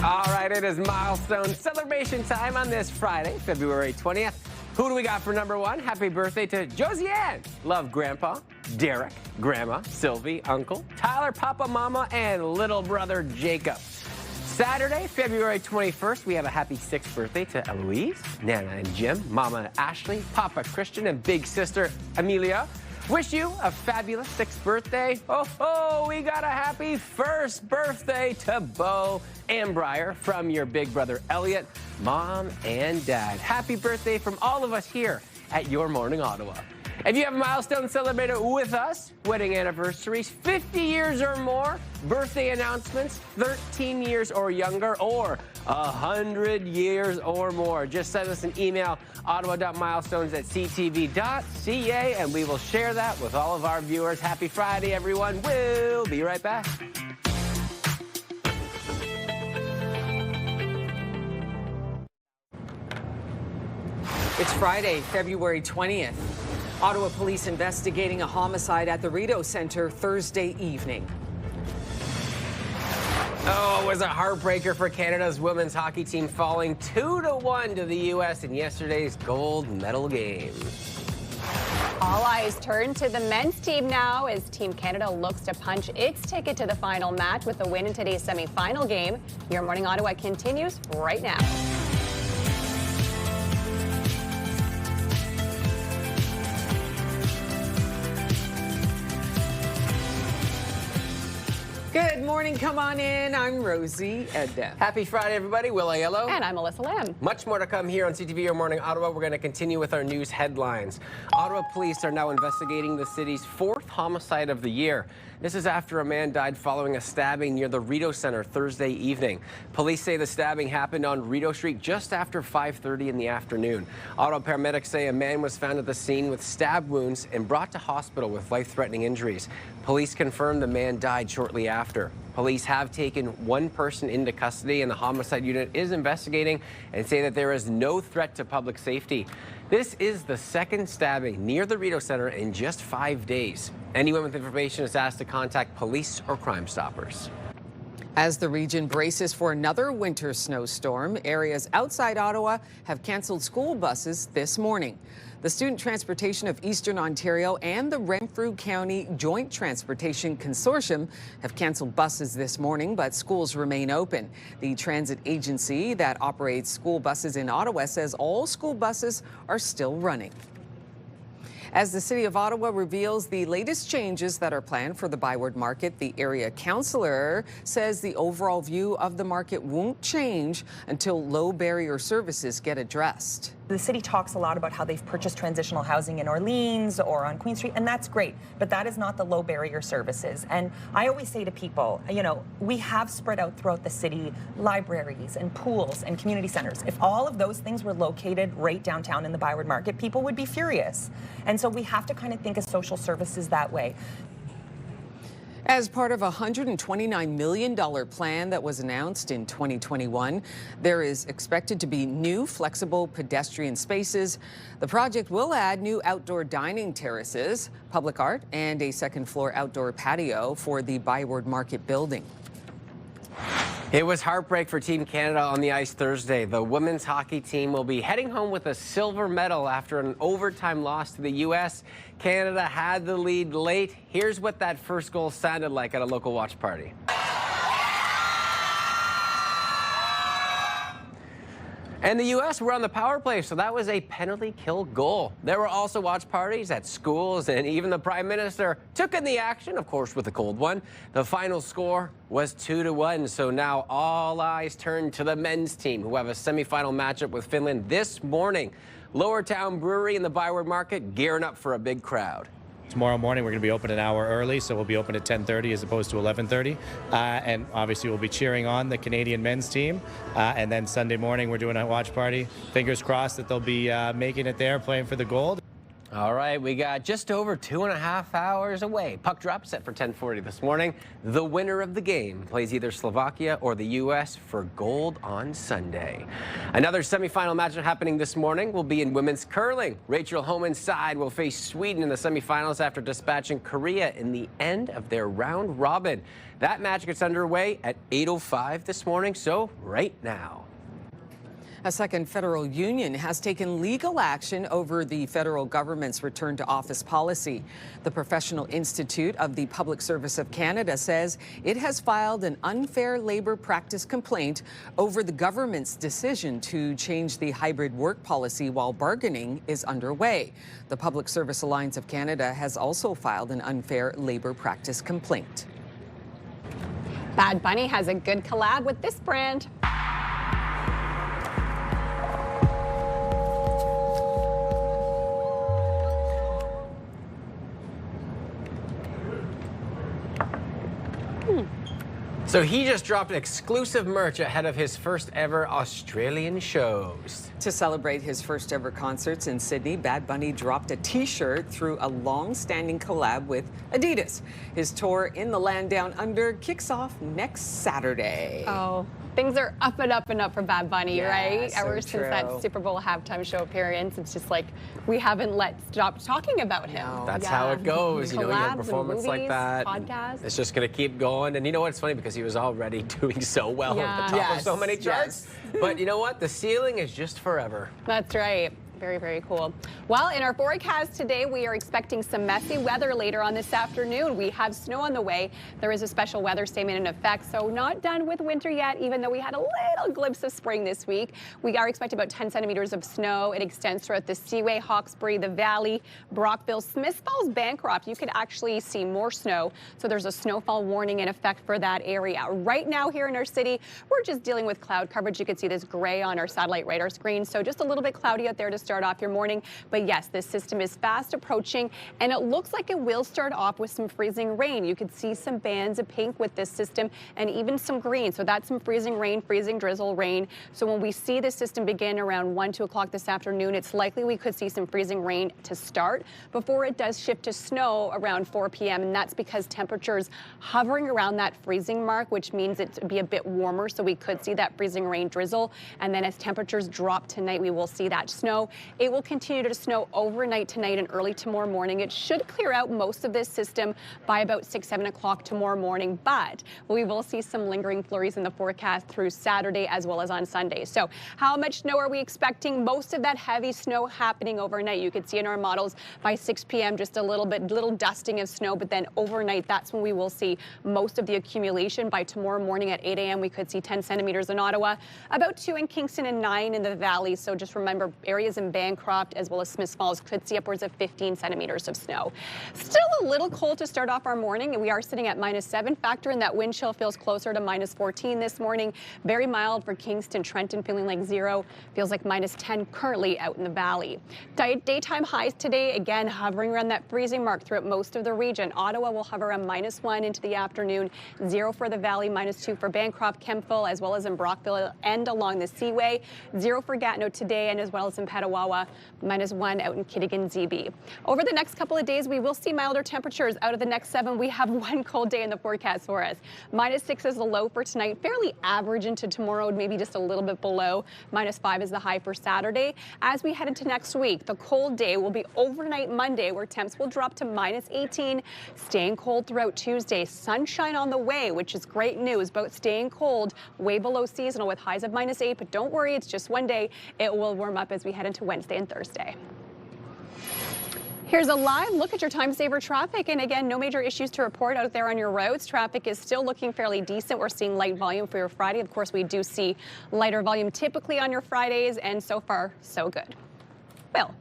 All right, it is milestone celebration time on this Friday, February 20th. Who do we got for number one? Happy birthday to Josiane. Love Grandpa, Derek, Grandma, Sylvie, Uncle, Tyler, Papa, Mama, and little brother Jacob. Saturday, February 21st, we have a happy 6th birthday to Eloise, Nana and Jim, Mama Ashley, Papa Christian, and big sister Amelia. Wish you a fabulous 6th birthday. Oh, we got a happy 1st birthday to Bo and Briar from your big brother Elliot, Mom and Dad. Happy birthday from all of us here at Your Morning Ottawa. If you have a milestone celebrated with us, wedding anniversaries, 50 years or more, birthday announcements, 13 years or younger, or 100 years or more, just send us an email, ottawa.milestones@ctv.ca, and we will share that with all of our viewers. Happy Friday, everyone. We'll be right back. It's Friday, February 20th. Ottawa police investigating a homicide at the Rideau Centre Thursday evening. Oh, it was a heartbreaker for Canada's women's hockey team, falling 2-1 to the U.S. in yesterday's gold medal game. All eyes turn to the men's team now as Team Canada looks to punch its ticket to the final match with a win in today's semi-final game. Your Morning Ottawa continues right now. Good morning, come on in. I'm Rosie Edda. Happy Friday, everybody. Will Aiello. And I'm Alyssa Lamb. Much more to come here on CTV Your Morning Ottawa. We're going to continue with our news headlines. Ottawa police are now investigating the city's 4th homicide of the year. This is after a man died following a stabbing near the Rideau Centre Thursday evening. Police say the stabbing happened on Rideau Street just after 5:30 in the afternoon. Ottawa paramedics say a man was found at the scene with stab wounds and brought to hospital with life-threatening injuries. Police confirmed the man died shortly after. Police have taken one person into custody, and the homicide unit is investigating and say that there is no threat to public safety. This is the 2nd stabbing near the Rideau Centre in just 5 days. Anyone with information is asked to contact police or Crime Stoppers. As the region braces for another winter snowstorm, areas outside Ottawa have canceled school buses this morning. The Student Transportation of Eastern Ontario and the Renfrew County Joint Transportation Consortium have canceled buses this morning, but schools remain open. The transit agency that operates school buses in Ottawa says all school buses are still running. As the City of Ottawa reveals the latest changes that are planned for the Byward Market, the area councillor says the overall view of the market won't change until low barrier services get addressed. The city talks a lot about how they've purchased transitional housing in Orleans or on Queen Street, and that's great, but that is not the low barrier services. And I always say to people, you know, we have spread out throughout the city libraries and pools and community centers. If all of those things were located right downtown in the Byward Market, people would be furious. And so we have to kind of think of social services that way. As part of a $129 million plan that was announced in 2021, there is expected to be new flexible pedestrian spaces. The project will add new outdoor dining terraces, public art, and a 2nd floor outdoor patio for the Byward Market building. It was heartbreak for Team Canada on the ice Thursday. The women's hockey team will be heading home with a silver medal after an overtime loss to the U.S. Canada had the lead late. Here's what that first goal sounded like at a local watch party. And the U.S. were on the power play, so that was a penalty kill goal. There were also watch parties at schools, and even the Prime Minister took in the action, of course, with a cold one. The final score was 2-1, so now all eyes turn to the men's team, who have a semifinal matchup with Finland this morning. Lower Town Brewery in the Byward Market gearing up for a big crowd. Tomorrow morning, we're going to be open an hour early, so we'll be open at 10:30 as opposed to 11:30. And obviously, we'll be cheering on the Canadian men's team. And then Sunday morning, we're doing a watch party. Fingers crossed that they'll be making it there, playing for the gold. All right, we got just over 2.5 hours away. Puck drop set for 10:40 this morning. The winner of the game plays either Slovakia or the U.S. for gold on Sunday. Another semifinal matchup happening this morning will be in women's curling. Rachel Homan's side will face Sweden in the semifinals after dispatching Korea in the end of their round robin. That match gets underway at 8:05 this morning, so right now. A second federal union has taken legal action over the federal government's return to office policy. The Professional Institute of the Public Service of Canada says it has filed an unfair labor practice complaint over the government's decision to change the hybrid work policy while bargaining is underway. The Public Service Alliance of Canada has also filed an unfair labor practice complaint. Bad Bunny has a good collab with this brand. So he just dropped exclusive merch ahead of his first ever Australian shows. To celebrate his first ever concerts in Sydney, Bad Bunny dropped a t-shirt through a long-standing collab with Adidas. His tour in the land down under kicks off next Saturday. Oh, things are up and up and up for Bad Bunny, Yeah, right? so Ever since that true. Super Bowl halftime show appearance, it's just like we haven't stopped talking about him. That's how it goes. You know, you have Collabs a performance and like movies, that. podcasts. It's just going to keep going. And you know what? It's funny because he was already doing so well at the top of so many charts. But you know what? The ceiling is just forever. That's right. Very, very cool. Well, in our forecast today, we are expecting some messy weather later on this afternoon. We have snow on the way. There is a special weather statement in effect, so not done with winter yet, even though we had a little glimpse of spring this week. We are expecting about 10 centimeters of snow. It extends throughout the Seaway, Hawkesbury, the Valley, Brockville, Smiths Falls, Bancroft. You could actually see more snow, so there's a snowfall warning in effect for that area. Right now here in our city, we're just dealing with cloud coverage. You can see this gray on our satellite radar screen, so just a little bit cloudy out there to start off your morning. But yes, this system is fast approaching, and it looks like it will start off with some freezing rain. You could see some bands of pink with this system and even some green. So that's some freezing rain, freezing drizzle rain. So when we see this system begin around 1, 2 o'clock this afternoon, it's likely we could see some freezing rain to start before it does shift to snow around 4 p.m. And that's because temperatures hovering around that freezing mark, which means it to be a bit warmer. So we could see that freezing rain drizzle. And then as temperatures drop tonight, we will see that snow. It will continue to snow overnight tonight and early tomorrow morning. It should clear out most of this system by about 6, 7 o'clock tomorrow morning, but we will see some lingering flurries in the forecast through Saturday as well as on Sunday. So how much snow are we expecting? Most of that heavy snow happening overnight. You could see in our models by 6 p.m. just a little dusting of snow, but then overnight, that's when we will see most of the accumulation. By tomorrow morning at 8 a.m., we could see 10 centimeters in Ottawa, about 2 in Kingston and 9 in the Valley. So just remember, areas in Bancroft as well as Smiths Falls could see upwards of 15 centimeters of snow. Still a little cold to start off our morning. We are sitting at -7. Factor in that wind chill feels closer to -14 this morning. Very mild for Kingston, Trenton feeling like 0. Feels like -10 currently out in the Valley. Daytime highs today, again, hovering around that freezing mark throughout most of the region. Ottawa will hover around -1 into the afternoon. 0 for the Valley, -2 for Bancroft, Kemptville, as well as in Brockville and along the Seaway. 0 for Gatineau today, and as well as in Petawawa. -1 out in Kitigan, ZB. Over the next couple of days, we will see milder temperatures. Out of the next 7, we have one cold day in the forecast for us. -6 is the low for tonight, fairly average into tomorrow, maybe just a little bit below. -5 is the high for Saturday. As we head into next week, the cold day will be overnight Monday, where temps will drop to -18, staying cold throughout Tuesday. Sunshine on the way, which is great news, but staying cold, way below seasonal with highs of -8. But don't worry, it's just one day. It will warm up as we head into Wednesday and Thursday. Here's a live look at your time saver traffic. And again, no major issues to report out there on your roads. Traffic is still looking fairly decent. We're seeing light volume for your Friday. Of course, we do see lighter volume typically on your Fridays, and so far, so good. Bill.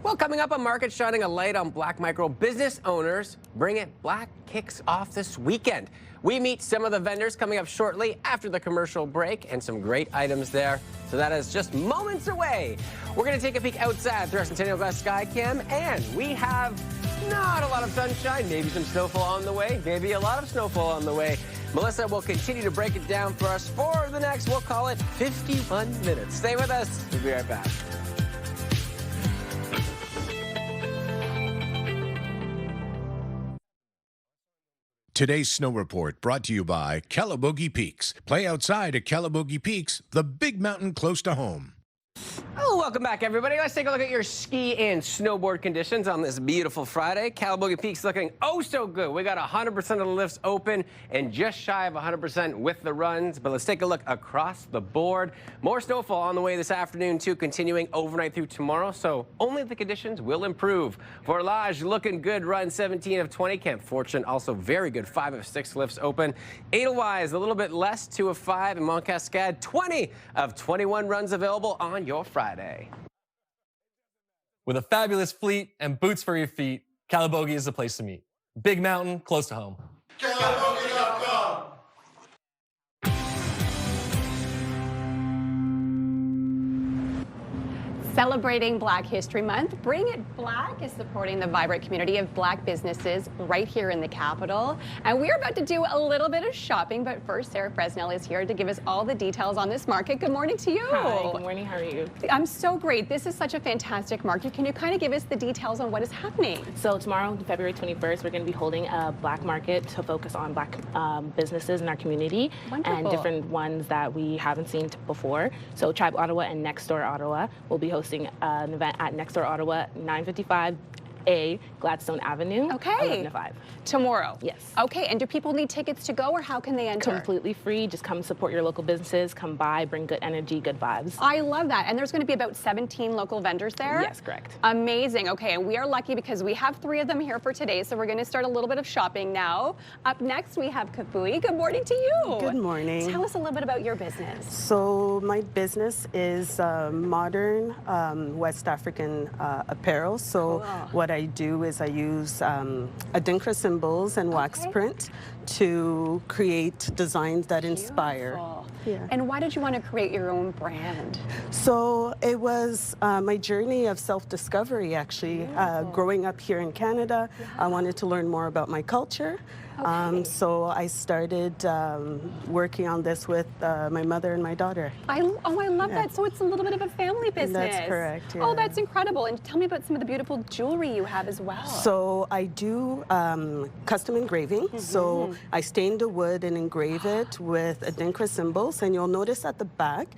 Well, coming up on Market, shining a light on Black micro business owners. Bring It Black kicks off this weekend. We meet some of the vendors coming up shortly after the commercial break, and some great items there. So that is just moments away. We're going to take a peek outside through our Centennial Glass Sky Cam, and we have not a lot of sunshine, maybe some snowfall on the way, maybe a lot of snowfall on the way. Melissa will continue to break it down for us for the next, we'll call it 51 minutes. Stay with us. We'll be right back. Today's snow report brought to you by Calabogie Peaks. Play outside at Calabogie Peaks, the big mountain close to home. Oh, welcome back, everybody. Let's take a look at your ski and snowboard conditions on this beautiful Friday. Calabogie Peak's looking oh so good. We got 100% of the lifts open and just shy of 100% with the runs. But let's take a look across the board. More snowfall on the way this afternoon, too, continuing overnight through tomorrow. So only the conditions will improve. Vorlage looking good, run 17 of 20. Camp Fortune also very good, 5 of 6 lifts open. Edelweiss a little bit less, 2 of 5. And Mont Cascade, 20 of 21 runs available on your Friday. With a fabulous fleet and boots for your feet, Calabogie is the place to meet. Big mountain, close to home. Calabogie.com. Celebrating Black History Month, Bring It Black is supporting the vibrant community of Black businesses right here in the capital. And we're about to do a little bit of shopping, but first, Sarah Fresnel is here to give us all the details on this market. Good morning to you. Hi, good morning. How are you? I'm so great. This is such a fantastic market. Can you kind of give us the details on what is happening? So tomorrow, February 21st, we're going to be holding a Black market to focus on Black businesses in our community. Wonderful. And different ones that we haven't seen before. So Tribe Ottawa and Next Door Ottawa will be hosting an event at Next Door Ottawa, 955A Gladstone Avenue. Okay. 11 to 5. Tomorrow? Yes. Okay, and do people need tickets to go, or how can they enter? Completely free. Just come support your local businesses, come by, bring good energy, good vibes. I love that. And there's going to be about 17 local vendors there? Yes, correct. Amazing. Okay, and we are lucky because we have 3 of them here for today, so we're going to start a little bit of shopping now. Up next, we have Kapui. Good morning to you. Good morning. Tell us a little bit about your business. So my business is modern West African apparel. So what I do is I use Adinkra symbols and wax print to create designs that inspire. Yeah. And why did you want to create your own brand? So it was my journey of self-discovery, actually. Growing up here in Canada, I wanted to learn more about my culture. So I started working on this with my mother and my daughter. I love that. So it's a little bit of a family business. That's correct. Yeah. Oh, that's incredible. And tell me about some of the beautiful jewelry you have as well. So I do custom engraving. So I stain the wood and engrave it with Adinkra symbols. And you'll notice at the back,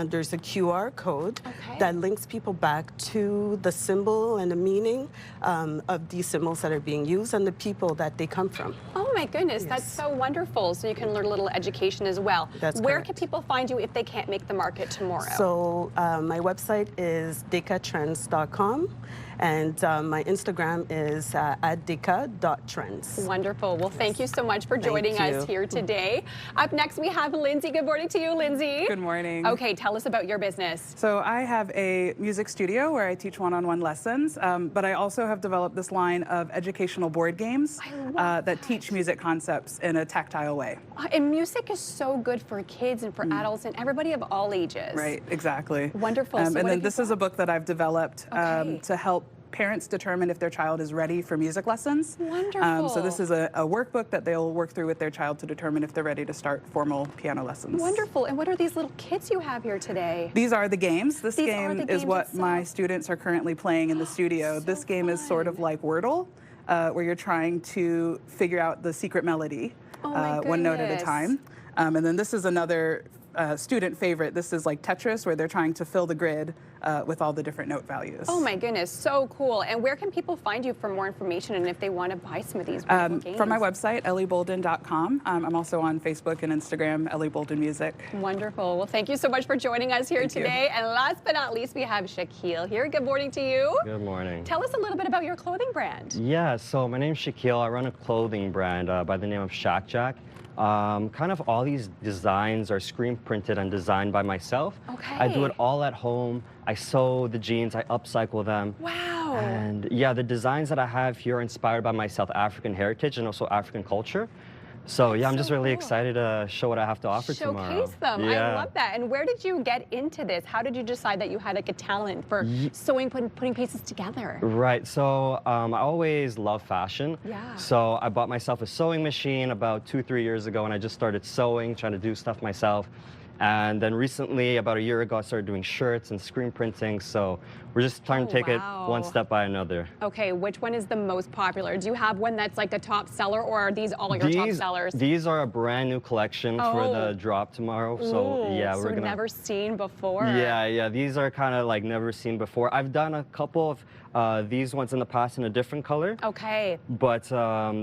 there's a QR code that links people back to the symbol and the meaning of these symbols that are being used and the people that they come from. Oh my goodness, that's so wonderful. So you can learn a little education as well. That's Where correct. can people find you if they can't make the market tomorrow? So my website is decatrends.com. And my Instagram is at deca.trends. Wonderful. Well, thank you so much for joining us here today. Up next, we have Lindsay. Good morning to you, Lindsay. Good morning. Okay, tell us about your business. So I have a music studio where I teach one-on-one lessons, but I also have developed this line of educational board games that teach music concepts in a tactile way. And music is so good for kids and for adults and everybody of all ages. Right, exactly. Wonderful. And then this is a book that I've developed to help parents determine if their child is ready for music lessons. Wonderful. So this is a workbook that they'll work through with their child to determine if they're ready to start formal piano lessons. Wonderful. And what are these little kits you have here today? These are the games. This These game are the is games what itself. my students are currently playing in the studio. This game is sort of like Wordle, where you're trying to figure out the secret melody, one note at a time. And then this is another student favorite. This is like Tetris, where they're trying to fill the grid with all the different note values. Oh my goodness, so cool. And where can people find you for more information and if they want to buy some of these wonderful games? From my website, elliebolden.com. I'm also on Facebook and Instagram, Ellie Bolden Music. Wonderful. Well, thank you so much for joining us here today. And last but not least, we have Shaquille here. Good morning to you. Good morning. Tell us a little bit about your clothing brand. Yeah, so my name's Shaquille. I run a clothing brand by the name of Shack Jack. Kind of all these designs are screen printed and designed by myself. Okay. I do it all at home. I sew the jeans, I upcycle them. Wow. And yeah, the designs that I have here are inspired by my South African heritage and also African culture. So yeah, I'm just really excited to show what I have to offer tomorrow. Showcase them. Yeah. I love that. And where did you get into this? How did you decide that you had like a talent for sewing, putting pieces together? Right, so I always loved fashion. Yeah. So I bought myself a sewing machine about 2-3 years ago, and I just started sewing, trying to do stuff myself. And then recently, about a year ago, I started doing shirts and screen printing. So we're just trying to take it one step by another. Okay, which one is the most popular? Do you have one that's like the top seller, or are these all your top sellers? These are a brand new collection for the drop tomorrow. So yeah, we're gonna. Never seen before. Yeah, these are kind of like never seen before. I've done a couple of these ones in the past in a different color. Okay. But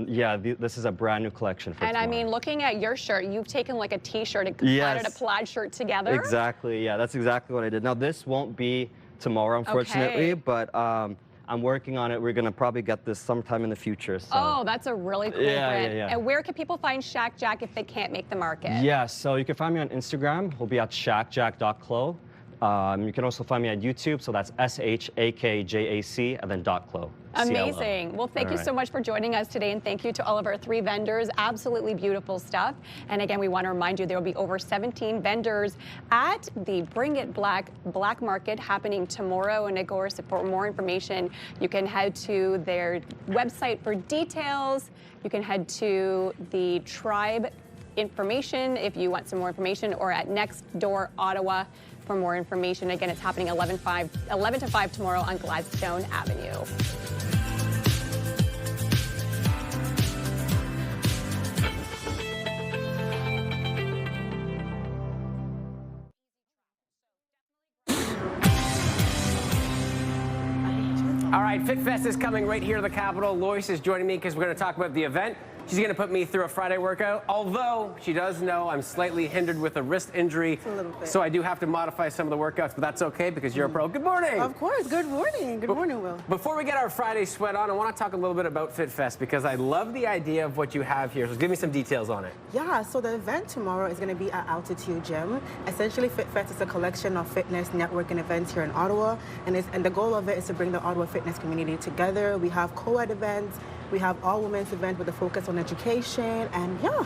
yeah, this is a brand new collection for And tomorrow. I mean, looking at your shirt, you've taken like a t-shirt and added a plaid shirt together. Exactly, yeah, that's exactly what I did. Now this won't be tomorrow, unfortunately, but I'm working on it. We're gonna probably get this sometime in the future. So. Oh, that's a really cool brand. Yeah. And where can people find Shack Jack if they can't make the market? Yeah, so you can find me on Instagram. We'll be at shackjack.clo. You can also find me on YouTube, so that's SHAKJAC and then .clo. Amazing. Well, thank you so much for joining us today, and thank you to all of our 3 vendors. Absolutely beautiful stuff. And again, we want to remind you there will be over 17 vendors at the Bring It Black Market happening tomorrow. And of course, for more information, you can head to their website for details. You can head to the Tribe information if you want some more information, or at Next Door Ottawa for more information. Again, it's happening 11 to 5 tomorrow on Gladstone Avenue. All right, FitFest is coming right here to the Capitol. Lois is joining me because we're going to talk about the event. She's going to put me through a Friday workout, although she does know I'm slightly hindered with a wrist injury. A little bit. So I do have to modify some of the workouts, but that's okay because you're a pro. Good morning. Of course. Good morning. Good morning, Will. Before we get our Friday sweat on, I want to talk a little bit about FitFest because I love the idea of what you have here. So give me some details on it. Yeah, so the event tomorrow is going to be at Altitude Gym. Essentially, FitFest is a collection of fitness networking events here in Ottawa, and the goal of it is to bring the Ottawa fitness community together. We have co-ed events. We have all women's event with a focus on education, and yeah.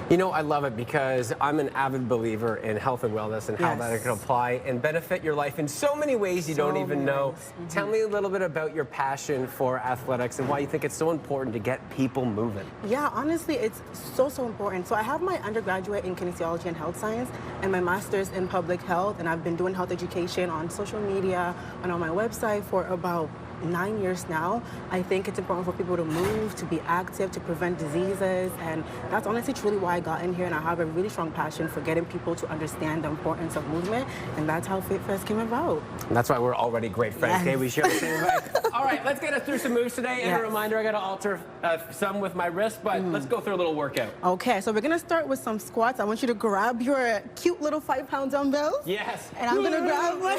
You know, I love it because I'm an avid believer in health and wellness and how that can apply and benefit your life in so many ways you don't even know. Tell me a little bit about your passion for athletics and why you think it's so important to get people moving. Yeah, honestly, it's so important. So I have my undergraduate in kinesiology and health science and my master's in public health, and I've been doing health education on social media and on my website for about 9 years now. I think it's important for people to move, to be active, to prevent diseases, and that's honestly truly why I got in here, and I have a really strong passion for getting people to understand the importance of movement, and that's how FitFest came about. And that's why we're already great friends. Okay, we share the same vibe. All right, let's get us through some moves today, and a reminder, I got to alter some with my wrist, but let's go through a little workout. Okay, so we're gonna start with some squats. I want you to grab your cute little 5-pound dumbbells. Yes. And I'm gonna grab one.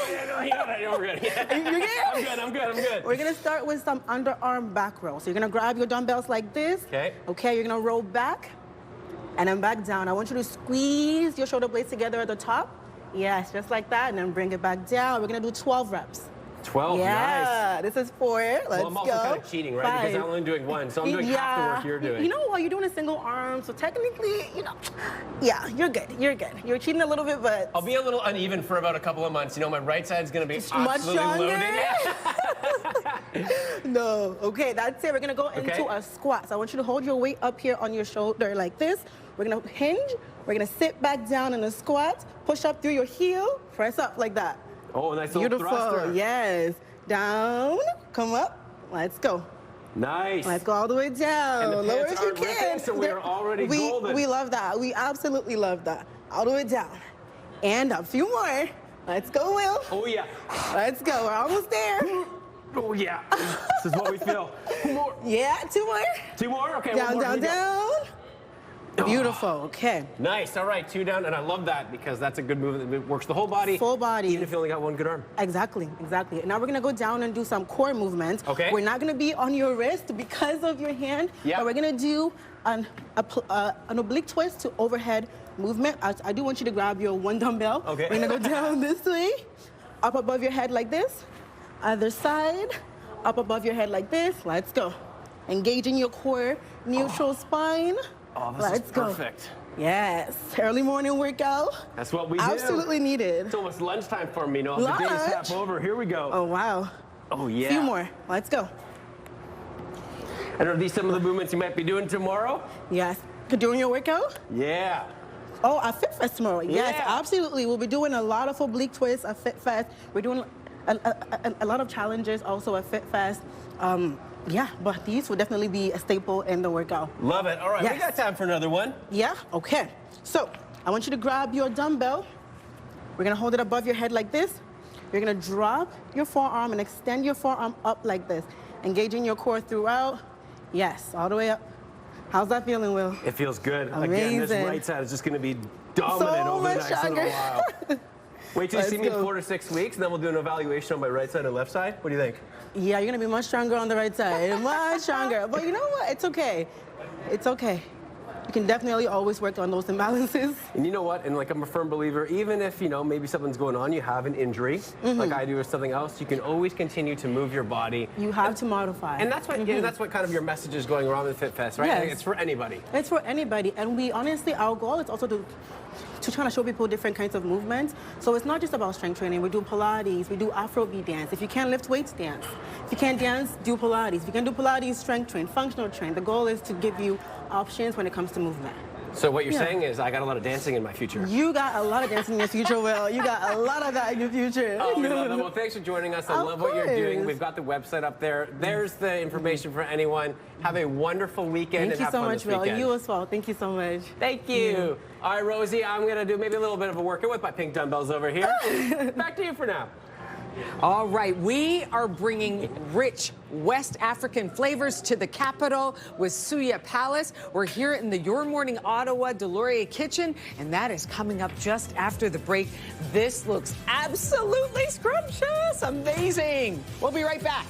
You're good. You're good? I'm good. We're gonna start with some underarm back row. So you're gonna grab your dumbbells like this. Okay. Okay, you're gonna roll back and then back down. I want you to squeeze your shoulder blades together at the top. Yes, just like that, and then bring it back down. We're gonna do 12 reps. 12, yeah, nice. This is 4. Let's go. Well, I'm also kind of cheating, right? 5. Because I'm only doing 1, so I'm doing half the work you're doing. You know what? You're doing a single arm, so technically, you know, yeah, you're good. You're good. You're cheating a little bit, but I'll be a little uneven for about a couple of months. You know, my right side's gonna be absolutely loaded. No. Okay, that's it. We're gonna go into a squat. So I want you to hold your weight up here on your shoulder like this. We're gonna hinge. We're gonna sit back down in a squat. Push up through your heel. Press up like that. Oh, nice little thruster. Yes. Down. Come up. Let's go. Nice. Let's go all the way down. And the Lower pants if you aren't ripping, can. so we are already golden. We love that. We absolutely love that. All the way down. And a few more. Let's go, Will. Oh, yeah. Let's go. We're almost there. Oh, yeah. This is what we feel. 2 more. Yeah, 2 more. 2 more? Okay, Down, one more. down, down. Beautiful. Okay. Nice. All right, 2 down. And I love that because that's a good movement that works the whole body. Full body. Even if you only got 1 good arm. Exactly, exactly. Now we're gonna go down and do some core movements. Okay. We're not gonna be on your wrist because of your hand. Yeah. But we're gonna do an oblique twist to overhead movement. I do want you to grab your 1 dumbbell. Okay. We're gonna go down this way, up above your head like this. Other side, up above your head like this. Let's go. Engaging your core, neutral spine. Oh, this Let's is go. perfect. Yes, early morning workout. That's what we do. Absolutely needed. It's almost lunchtime for me, The day's half over. Here we go. Oh, wow. Oh, yeah. A few more. Let's go. And are these some of the movements you might be doing tomorrow? Yes. Doing your workout? Yeah. Oh, a Fit Fest tomorrow. Yes, Yeah. absolutely. We'll be doing a lot of oblique twists at Fit Fest. We're doing a lot of challenges also at Fit Fest. Yeah, but these will definitely be a staple in the workout. Love it. All right, Yes. we got time for another one. Yeah? Okay. So I want you to grab your dumbbell. We're gonna hold it above your head like this. You're gonna drop your forearm and extend your forearm up like this, engaging your core throughout. Yes, all the way up. How's that feeling, Will? It feels good. Again, Amazing. this right side is just going to be dominant So over the much next little stronger. while. Wait till you Let's see me in go. 4 to 6 weeks, and then we'll do an evaluation on my right side and left side. What do you think? Yeah, you're gonna be much stronger on the right side, much stronger. But you know what? It's okay. It's okay. You can definitely always work on those imbalances. And you know what? And like I'm a firm believer, even if maybe something's going on, you have an injury, like I do or something else, you can always continue to move your body. You have to modify. And that's what that's what kind of your message is going around with Fit Fest, right? Yes. It's for anybody. It's for anybody. And we honestly, our goal is also to try to show people different kinds of movements. So it's not just about strength training. We do Pilates, we do Afrobeat dance. If you can't lift weights, dance. If you can't dance, do Pilates. If you can do Pilates, strength train, functional train. The goal is to give you options when it comes to movement. So what you're saying is I got a lot of dancing in my future. You got a lot of dancing in your future, Will. You got a lot of that in your future. Oh, we love that. Well, thanks for joining us. I love what you're doing. We've got the website up there. There's the information for anyone. Have a wonderful weekend. Thank you have so fun much, this Will. weekend. You as well. Thank you so much. Thank you. All right, Rosie, I'm going to do maybe a little bit of a workout with my pink dumbbells over here. Back to you for now. All right, we are bringing rich West African flavors to the capital with Suya Palace. We're here in the Your Morning Ottawa Delorier Kitchen, and that is coming up just after the break. This looks absolutely scrumptious, amazing. We'll be right back.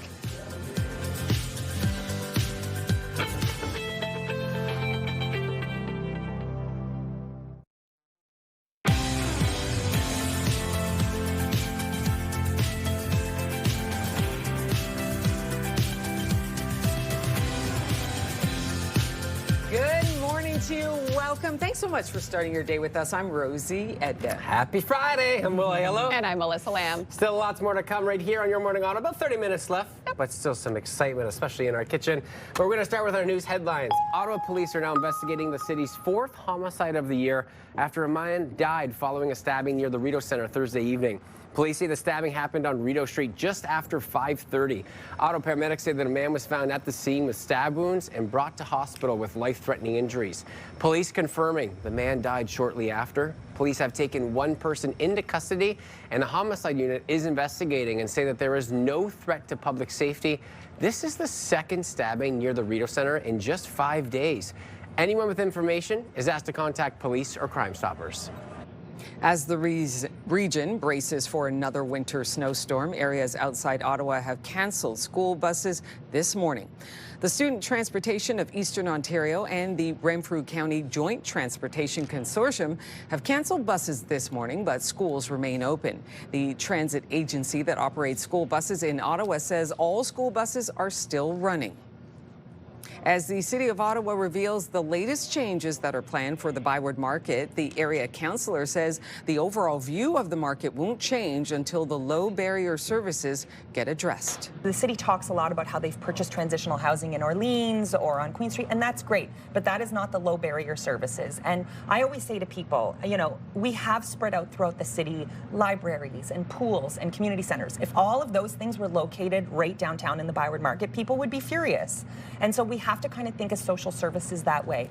Good morning to you. Welcome. Thanks so much for starting your day with us. I'm Rosie Edna. Happy Friday. I'm Will Aiello. And I'm Melissa Lamb. Still lots more to come right here on Your Morning Auto. About 30 minutes left, but still some excitement, especially in our kitchen. But we're going to start with our news headlines. Ottawa police are now investigating the city's 4th homicide of the year after a man died following a stabbing near the Rideau Centre Thursday evening. Police say the stabbing happened on Rideau Street just after 5:30. Auto paramedics say that a man was found at the scene with stab wounds and brought to hospital with life-threatening injuries. Police confirming the man died shortly after. Police have taken one person into custody, and the homicide unit is investigating and say that there is no threat to public safety. This is the second stabbing near the Rideau Centre in just 5 days. Anyone with information is asked to contact police or Crime Stoppers. As the region braces for another winter snowstorm, areas outside Ottawa have canceled school buses this morning. The Student Transportation of Eastern Ontario and the Renfrew County Joint Transportation Consortium have canceled buses this morning, but schools remain open. The transit agency that operates school buses in Ottawa says all school buses are still running. As the City of Ottawa reveals the latest changes that are planned for the Byward Market, the area councillor says the overall view of the market won't change until the low barrier services get addressed. The city talks a lot about how they've purchased transitional housing in Orleans or on Queen Street, and that's great, but that is not the low barrier services. And I always say to people, you know, we have spread out throughout the city libraries and pools and community centers. If all of those things were located right downtown in the Byward Market, people would be furious. And so we have to kind of think of social services that way.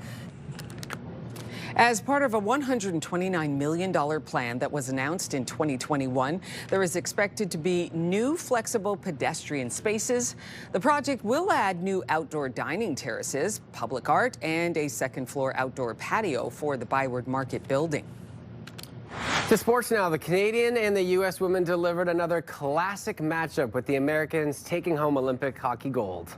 As part of a $129 million plan that was announced in 2021, there is expected to be new flexible pedestrian spaces. The project will add new outdoor dining terraces, public art, and a second-floor outdoor patio for the Byward Market building. To sports now, the Canadian and the U.S. women delivered another classic matchup with the Americans taking home Olympic hockey gold.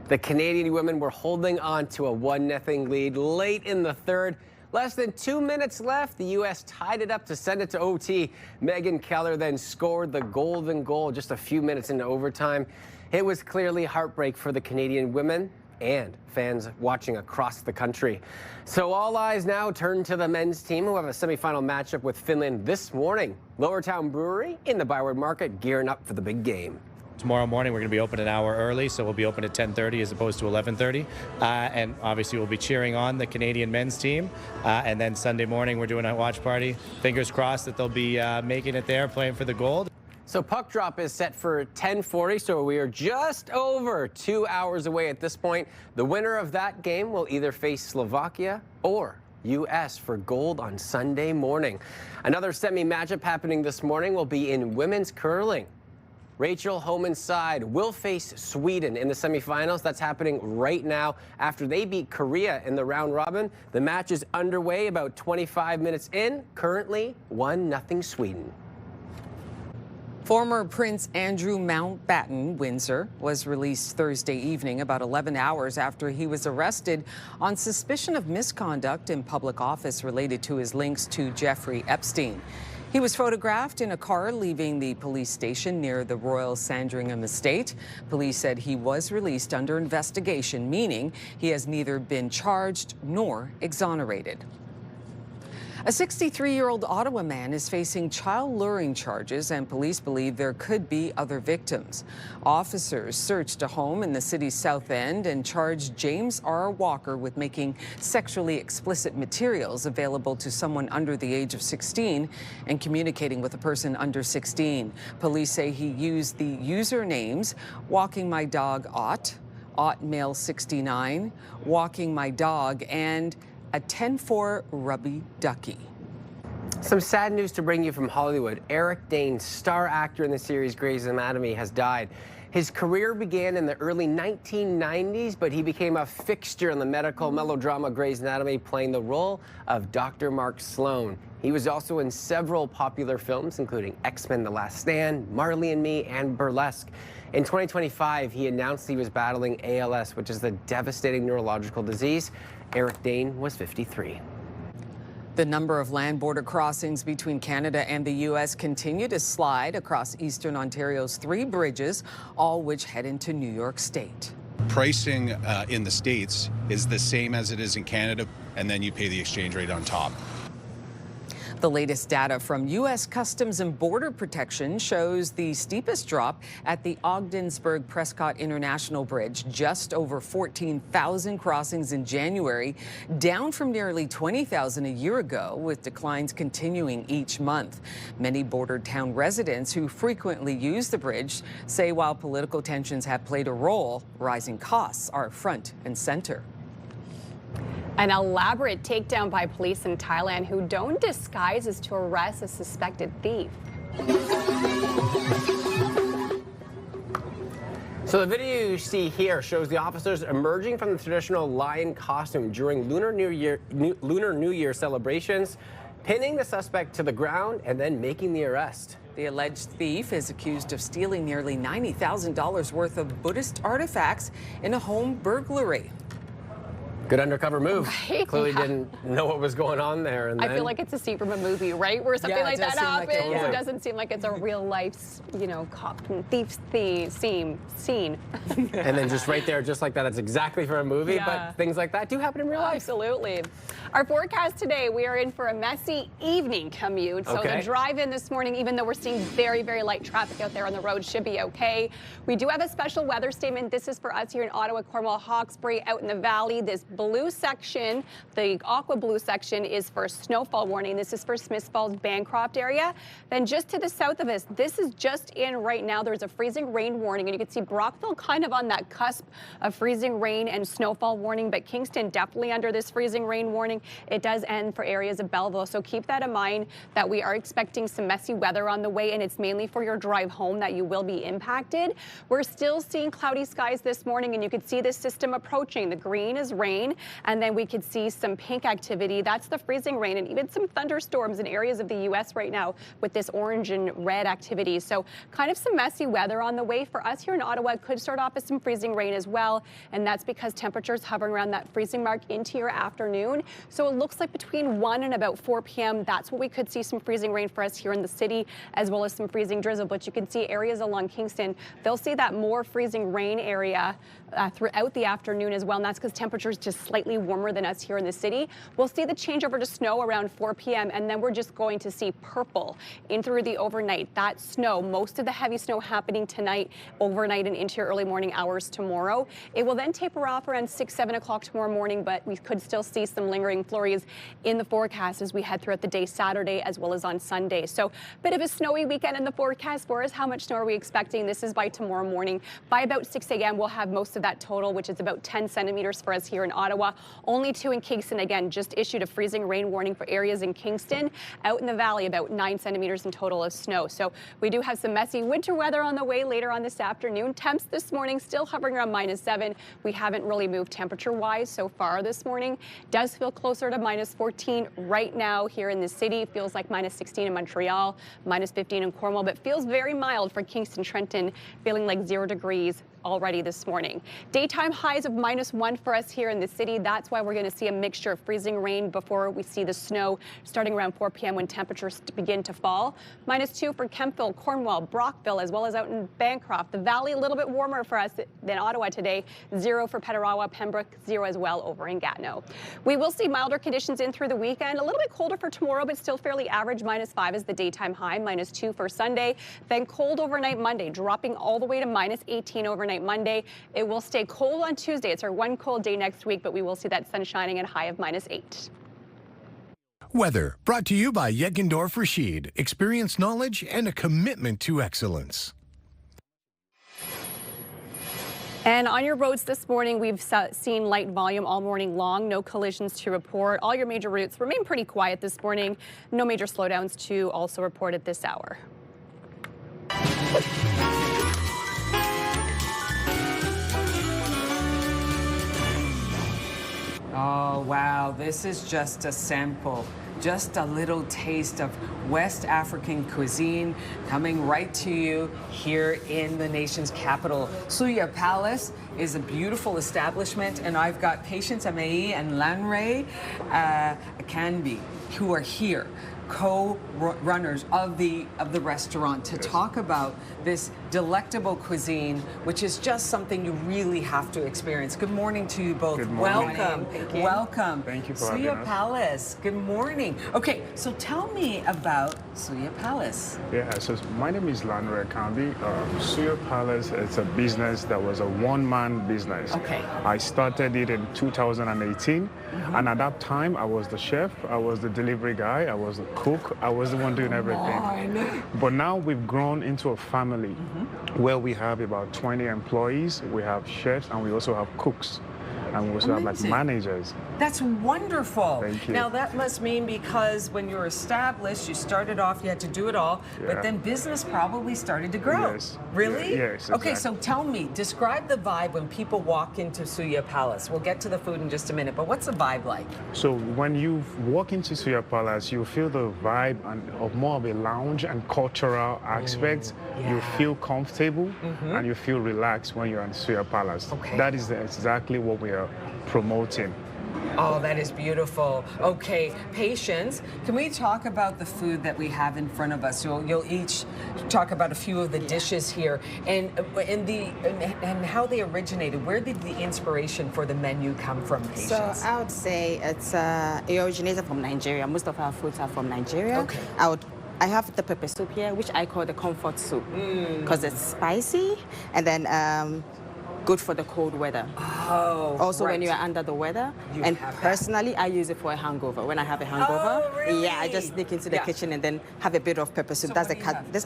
The Canadian women were holding on to a 1-0 lead late in the third. Less than 2 minutes left, the U.S. tied it up to send it to OT. Megan Keller then scored the golden goal just a few minutes into overtime. It was clearly heartbreak for the Canadian women and fans watching across the country. So all eyes now turn to the men's team, who have a semifinal matchup with Finland this morning. Lowertown Brewery in the Byward Market gearing up for the big game. Tomorrow morning, we're going to be open an hour early, so we'll be open at 10:30 as opposed to 11:30. And obviously, we'll be cheering on the Canadian men's team. And then Sunday morning, we're doing a watch party. Fingers crossed that they'll be making it there, playing for the gold. So puck drop is set for 10:40, so we are just over 2 hours away at this point. The winner of that game will either face Slovakia or U.S. for gold on Sunday morning. Another semi matchup happening this morning will be in women's curling. Rachel Homan's side will face Sweden in the semifinals. That's happening right now after they beat Korea in the round robin. The match is underway about 25 minutes in. Currently 1-0 Sweden. Former Prince Andrew Mountbatten Windsor was released Thursday evening about 11 hours after he was arrested on suspicion of misconduct in public office related to his links to Jeffrey Epstein. He was photographed in a car leaving the police station near the Royal Sandringham estate. Police said he was released under investigation, meaning he has neither been charged nor exonerated. A 63-year-old Ottawa man is facing child luring charges, and police believe there could be other victims. Officers searched a home in the city's South End and charged James R. Walker with making sexually explicit materials available to someone under the age of 16 and communicating with a person under 16. Police say he used the usernames Walking My Dog Ott Male 69, Walking My Dog, and a 10-4 Rubby Ducky. Some sad news to bring you from Hollywood. Eric Dane, star actor in the series Grey's Anatomy, has died. His career began in the early 1990s, but he became a fixture in the medical melodrama Grey's Anatomy, playing the role of Dr. Mark Sloan. He was also in several popular films, including X-Men: The Last Stand, Marley and Me, and Burlesque. In 2025, he announced he was battling ALS, which is a devastating neurological disease. Eric Dane was 53. The number of land border crossings between Canada and the U.S. continue to slide across eastern Ontario's 3 bridges, all which head into New York State. Pricing in the States is the same as it is in Canada, and then you pay the exchange rate on top. The latest data from U.S. Customs and Border Protection shows the steepest drop at the Ogdensburg-Prescott International Bridge, just over 14,000 crossings in January, down from nearly 20,000 a year ago, with declines continuing each month. Many border town residents who frequently use the bridge say while political tensions have played a role, rising costs are front and center. An elaborate takedown by police in Thailand who donned disguises to arrest a suspected thief. So the video you see here shows the officers emerging from the traditional lion costume during Lunar New Year celebrations, pinning the suspect to the ground and then making the arrest. The alleged thief is accused of stealing nearly $90,000 worth of Buddhist artifacts in a home burglary. Good undercover move. Right? Clearly didn't know what was going on there. And I then... feel like it's a scene from a movie, right? Where something like that happens. It doesn't seem like it's a real life, cop and thief scene. And then just right there, just like that, it's exactly for a movie. Yeah. But things like that do happen in real life. Absolutely. Our forecast today, we are in for a messy evening commute. So the drive-in this morning, even though we're seeing very, very light traffic out there on the road, should be okay. We do have a special weather statement. This is for us here in Ottawa, Cornwall, Hawkesbury, out in the valley. This blue section, the aqua blue section, is for snowfall warning. This is for Smiths Falls, Bancroft area. Then just to the south of us, this is just in right now. There's a freezing rain warning, and you can see Brockville kind of on that cusp of freezing rain and snowfall warning, but Kingston definitely under this freezing rain warning. It does end for areas of Belleville, so keep that in mind that we are expecting some messy weather on the way, and it's mainly for your drive home that you will be impacted. We're still seeing cloudy skies this morning, and you can see this system approaching. The green is rain, and then we could see some pink activity. That's the freezing rain, and even some thunderstorms in areas of the U.S. right now with this orange and red activity. So kind of some messy weather on the way for us here in Ottawa. It could start off with some freezing rain as well, and that's because temperatures hovering around that freezing mark into your afternoon. So it looks like between 1 and about 4 p.m., that's what we could see some freezing rain for us here in the city, as well as some freezing drizzle. But you can see areas along Kingston, they'll see that more freezing rain area throughout the afternoon as well, and that's because temperatures just slightly warmer than us here in the city. We'll see the change over to snow around 4 p.m., and then we're just going to see purple in through the overnight. That snow, most of the heavy snow happening tonight, overnight and into your early morning hours tomorrow. It will then taper off around 6, 7 o'clock tomorrow morning, but we could still see some lingering flurries in the forecast as we head throughout the day Saturday as well as on Sunday. So bit of a snowy weekend in the forecast for us. How much snow are we expecting? This is by tomorrow morning. By about 6 a.m., we'll have most of that total, which is about 10 centimeters for us here in Ottawa. Only 2 in Kingston. Again, just issued a freezing rain warning for areas in Kingston. Out in the valley, about 9 centimeters in total of snow. So we do have some messy winter weather on the way later on this afternoon. Temps this morning still hovering around -7. We haven't really moved temperature-wise so far this morning. Does feel closer to -14 right now here in the city. Feels like -16 in Montreal, -15 in Cornwall, but feels very mild for Kingston, Trenton, feeling like 0 degrees already this morning. Daytime highs of -1 for us here in the city. That's why we're going to see a mixture of freezing rain before we see the snow starting around 4 p.m. when temperatures begin to fall. -2 for Kemptville, Cornwall, Brockville, as well as out in Bancroft. The valley a little bit warmer for us than Ottawa today. 0 for Petarawa, Pembroke, 0 as well over in Gatineau. We will see milder conditions in through the weekend. A little bit colder for tomorrow, but still fairly average. -5 is the daytime high. -2 for Sunday. Then cold overnight Monday, dropping all the way to -18 overnight Monday. It will stay cold on Tuesday. It's our one cold day next week, but we will see that sun shining at a high of -8. Weather brought to you by Yeckendorf Rashid. Experience, knowledge, and a commitment to excellence. And on your roads this morning, we've seen light volume all morning long. No collisions to report. All your major routes remain pretty quiet this morning. No major slowdowns to also report at this hour. Oh, wow. This is just a sample, just a little taste of West African cuisine coming right to you here in the nation's capital. Suya Palace is a beautiful establishment, and I've got Patience Amei and Lanray Canby, who are here, co-runners of the restaurant, to talk about this delectable cuisine, which is just something you really have to experience. Good morning to you both. Good morning. Welcome. Thank you. Welcome. Thank you for having Suya us. Palace. Good morning. Okay, so tell me about Suya Palace. Yeah, so my name is Lanray Kambi. Suya Palace, it's a business that was a one-man business. Okay. I started it in 2018, and at that time, I was the chef, I was the delivery guy, I was the cook, I was the one doing everything. But now we've grown into a family where we have about 20 employees, we have chefs, and we also have cooks. And we also have like managers. That's wonderful. Thank you. Now that must mean, because when you were established, you started off, you had to do it all, but then business probably started to grow. Yes. Really? Yes, Okay, exactly. so tell me, describe the vibe when people walk into Suya Palace. We'll get to the food in just a minute, but what's the vibe like? So when you walk into Suya Palace, you feel the vibe of more of a lounge and cultural aspect. You feel comfortable and you feel relaxed when you're in Suya Palace. Okay. That is exactly what we are promoting. Oh, that is beautiful. Okay, patience. Can we talk about the food that we have in front of us? You'll each talk about a few of the dishes here and how they originated. Where did the inspiration for the menu come from, Patience? So I would say it originated from Nigeria. Most of our foods are from Nigeria. Okay. I have the pepper soup here, which I call the comfort soup because it's spicy and then good for the cold weather. Oh, also, when you're under the weather, and personally, I use it for a hangover. When I have a hangover, really? Yeah, I just sneak into the kitchen and then have a bit of pepper soup. So that's the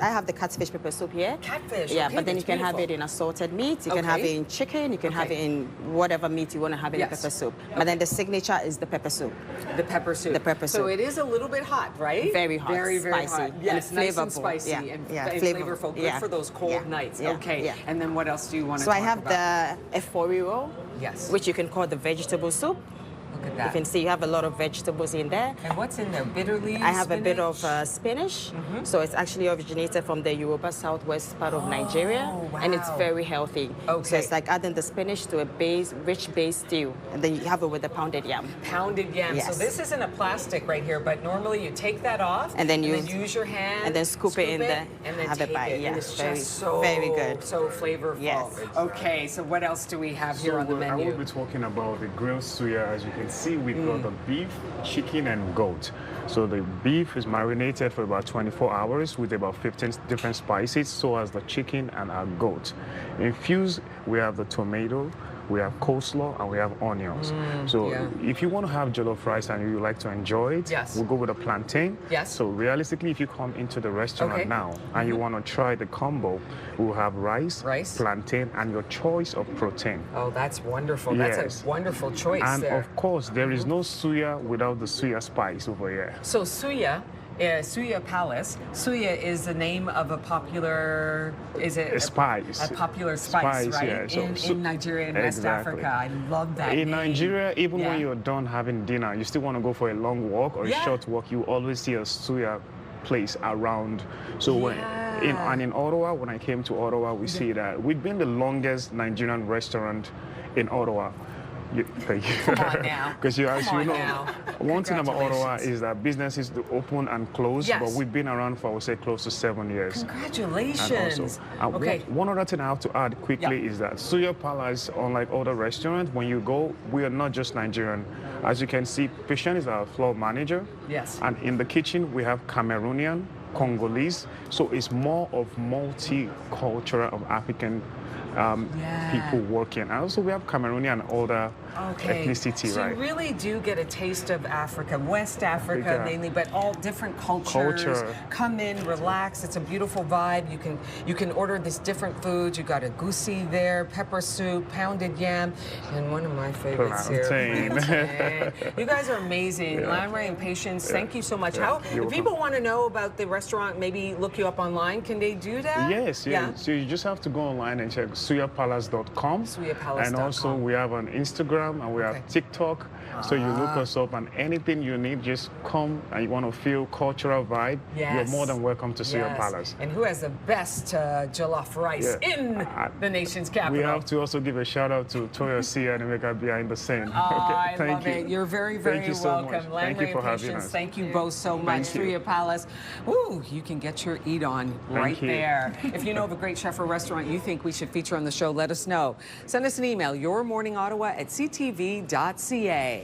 I have the catfish pepper soup here. Catfish. Yeah, okay, but then you can beautiful. have it in assorted meat. You can have it in chicken. You can have it in whatever meat you want to have in the pepper soup. But then the signature is the pepper soup. The pepper soup. The pepper soup. So it is a little bit hot, right? Very hot. Very, very spicy. hot. Yes, and nice flavorful. and spicy and flavorful. Good for those cold nights. Yeah. Okay. Yeah. And then what else do you want to talk about? So I have the efori roll. Yes. Which you can call the vegetable soup. Look at that. You can see you have a lot of vegetables in there. And what's in there? Bitter leaves? I have a bit of spinach. So it's actually originated from the Yoruba southwest part of Nigeria. Wow. And it's very healthy. Okay. So it's like adding the spinach to a rich base stew. And then you have it with the pounded yam. Pounded yam. Yes. So this isn't a plastic right here, but normally you take that off and then use your hand. And then scoop it in there and then have take a bite. it. Yeah, And it's very, just so, very good. So flavorful. Yes. Okay, so what else do we have here on the menu? I will be talking about the grilled suya. As you can see, we've got the beef, chicken, and goat. So the beef is marinated for about 24 hours with about 15 different spices, so as the chicken and our goat. Infused, we have the tomato, we have coleslaw, and we have onions. So if you want to have jollof rice and you like to enjoy it, we'll go with a plantain. Yes. So realistically, if you come into the restaurant now and you want to try the combo, we'll have rice, plantain, and your choice of protein. Oh, that's wonderful. That's a wonderful choice and there. of course, there is no suya without the suya spice over here. So suya, Suya Palace. Suya is the name of a popular, is it? A spice. A popular spice, right? Yeah. So, in Nigeria and West Africa. I love that In name. Nigeria, even when you're done having dinner, you still want to go for a long walk or a short walk, you always see a suya place around. So in Ottawa, when I came to Ottawa, we see that we've been the longest Nigerian restaurant in Ottawa. Thank you. Come on now. Because now. One thing about Ottawa is that businesses do open and close, but we've been around for, I would say, close to 7 years. Congratulations. And one other thing I have to add quickly is that Suya Palace, unlike other restaurants, when you go, we are not just Nigerian. As you can see, Patient is our floor manager. Yes. And in the kitchen, we have Cameroonian, Congolese. So it's more of multicultural of African people working. And also we have Cameroonian and other ethnicity, so right? you really do get a taste of Africa, West Africa mainly, but all different cultures. Come in, relax. It's a beautiful vibe. You can order these different foods. You got a goosey there, pepper soup, pounded yam, and one of my favorites here, plantain. You guys are amazing. Lamray and Patience, thank you so much. If people want to know about the restaurant, maybe look you up online, can they do that? Yes. So you just have to go online and check suyapalace.com. Suyapalace.com. And also we have on Instagram and we have TikTok. So you look us up and anything you need, just come and you want to feel cultural vibe, you're more than welcome to Suya Palace. And who has the best jollof rice in the nation's capital? We have to also give a shout out to Toyo Sia and Emeka behind the scene. I love it. You're very, very welcome. So thank you for having us. Thank you both so much. Suya Palace. Woo, you can get your eat on right there. If you know of a great chef or restaurant you think we should feature on the show, let us know. Send us an email, yourmorningottawa@ctv.ca.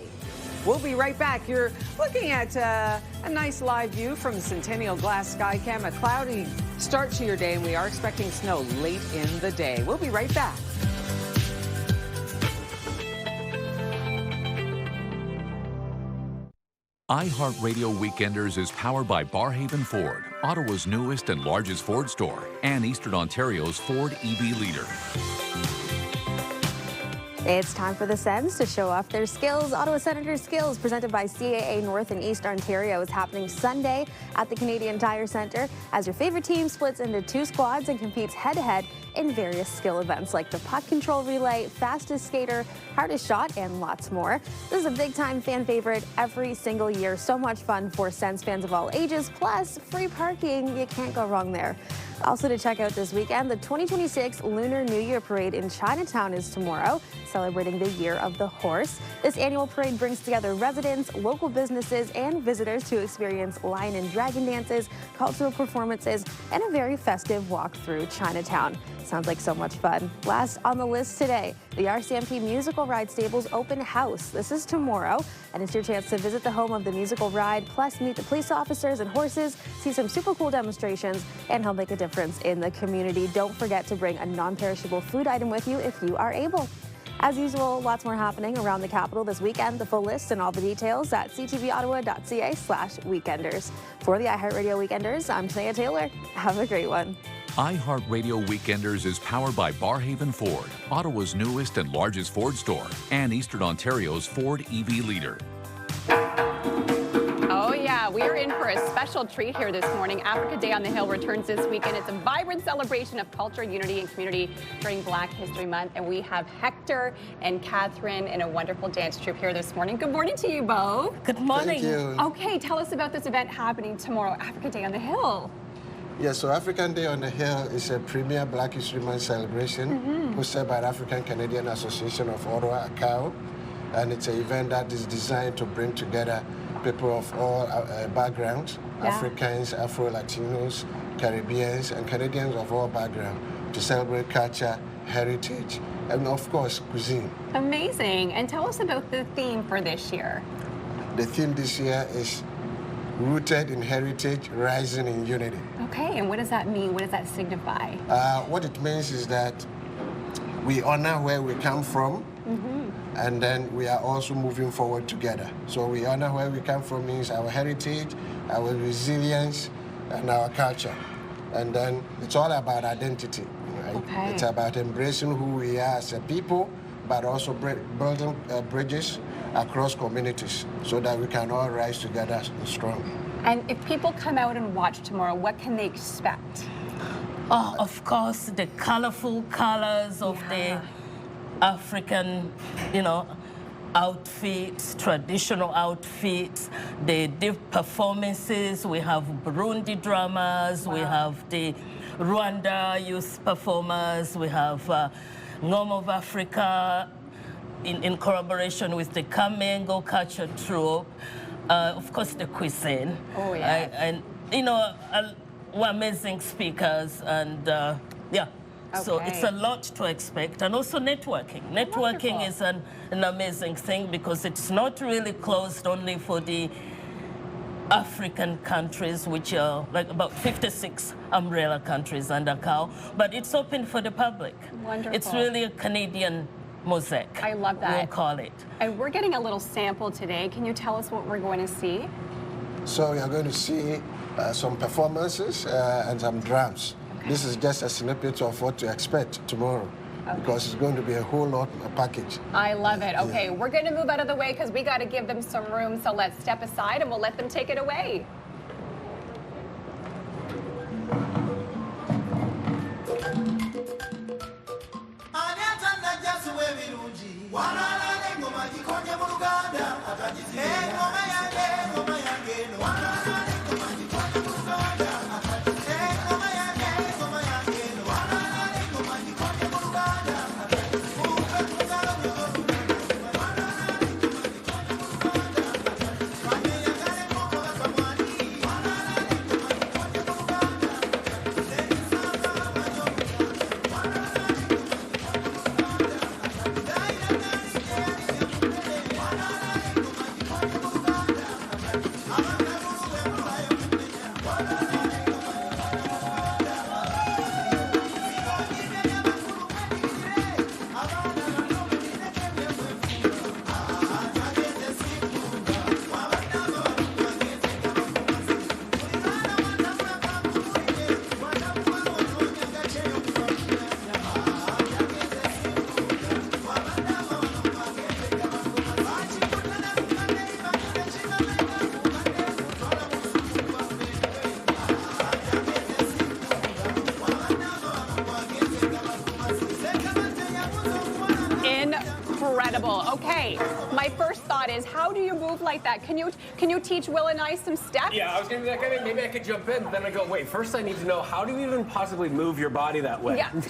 We'll be right back. You're looking at a nice live view from the Centennial Glass Skycam. A cloudy start to your day, and we are expecting snow late in the day. We'll be right back. iHeartRadio Weekenders is powered by Barhaven Ford, Ottawa's newest and largest Ford store, and Eastern Ontario's Ford EV leader. It's time for the Sens to show off their skills. Ottawa Senators Skills, presented by CAA North and East Ontario, is happening Sunday at the Canadian Tire Centre as your favorite team splits into two squads and competes head-to-head and various skill events like the puck control relay, fastest skater, hardest shot, and lots more. This is a big-time fan favorite every single year. So much fun for Sens fans of all ages, plus free parking. You can't go wrong there. Also to check out this weekend, the 2026 Lunar New Year Parade in Chinatown is tomorrow, celebrating the Year of the Horse. This annual parade brings together residents, local businesses, and visitors to experience lion and dragon dances, cultural performances, and a very festive walk through Chinatown. Sounds like so much fun. Last on the list today, the RCMP Musical Ride Stable's open house. This is tomorrow, and it's your chance to visit the home of the musical ride, plus meet the police officers and horses, see some super cool demonstrations, and help make a difference in the community. Don't forget to bring a non-perishable food item with you if you are able. As usual, lots more happening around the capital this weekend. The full list and all the details at ctvottawa.ca/weekenders. For the iHeartRadio Weekenders, I'm Tania Taylor. Have a great one. iHeartRadio Weekenders is powered by Barrhaven Ford, Ottawa's newest and largest Ford store, and Eastern Ontario's Ford EV leader. Oh yeah, we are in for a special treat here this morning. Africa Day on the Hill returns this weekend. It's a vibrant celebration of culture, unity, and community during Black History Month. And we have Hector and Catherine and a wonderful dance troupe here this morning. Good morning to you both. Good morning. Thank you. Okay, tell us about this event happening tomorrow, Africa Day on the Hill. Yes, so African Day on the Hill is a premier Black History Month celebration hosted by the African Canadian Association of Ottawa, ACAO. And it's an event that is designed to bring together people of all backgrounds, Africans, Afro-Latinos, Caribbeans, and Canadians of all backgrounds to celebrate culture, heritage, and of course, cuisine. Amazing. And tell us about the theme for this year. The theme this year is Rooted in Heritage, Rising in Unity. Okay, and what does that mean? What does that signify? What it means is that we honor where we come from, and then we are also moving forward together. So we honor where we come from means our heritage, our resilience, and our culture. And then it's all about identity. Right? Okay. It's about embracing who we are as a people, but also building bridges across communities so that we can all rise together strong. And if people come out and watch tomorrow, what can they expect? Oh, of course, the colorful colors of the African, outfits, traditional outfits, the deep performances. We have Burundi drummers, we have the Rwanda youth performers, we have Ngom of Africa in collaboration with the Kamengo culture troupe. Of course, the cuisine. Oh, yeah. And we're amazing speakers, and so it's a lot to expect. And also networking. Networking is an amazing thing because it's not really closed only for the African countries, which are like about 56 umbrella countries under CAO, but it's open for the public. Wonderful. It's really a Canadian mosaic. I love that. We'll call it. And we're getting a little sample today. Can you tell us what we're going to see? So we are going to see some performances and some drums. Okay. This is just a snippet of what to expect tomorrow. Because it's going to be a whole lot of package. I love it. Okay, we're going to move out of the way because we got to give them some room. So let's step aside and we'll let them take it away. how do you move like that? Can you teach Will and I some steps? Yeah, I was going to be that guy. Maybe I could jump in. But then I go, wait, first I need to know, how do you even possibly move your body that way? Yeah. Can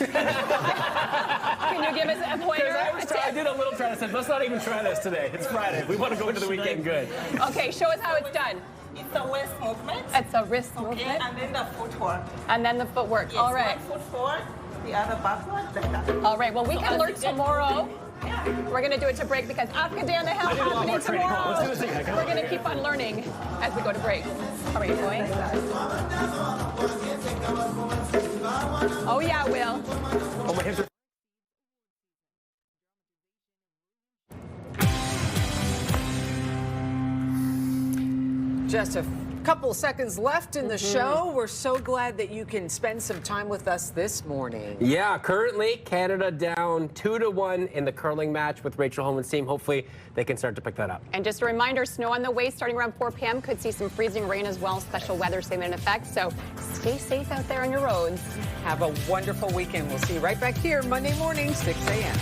you give us a pointer? I did a little try to say, let's not even try this today. It's Friday. We want to go into the weekend good. Okay, show us how it's done. It's a wrist movement. It's a wrist movement. And then the footwork. And then the footwork. Yes, all right. One foot forward, the other backward, like that. All right, well, we can learn tomorrow. We're going to do it to break because Africa Day on the Hill happening tomorrow. Let's do it again. We're going to keep on learning as we go to break. All right, going. Oh, yeah, Will. Oh, my hips are... Just a couple seconds left in the show. We're so glad that you can spend some time with us this morning. Yeah, currently Canada down 2-1 in the curling match with Rachel Holman's team. Hopefully they can start to pick that up. And just a reminder, snow on the way starting around 4 p.m. Could see some freezing rain as well. Special weather statement in effect. So stay safe out there on your roads. Have a wonderful weekend. We'll see you right back here Monday morning, 6 a.m.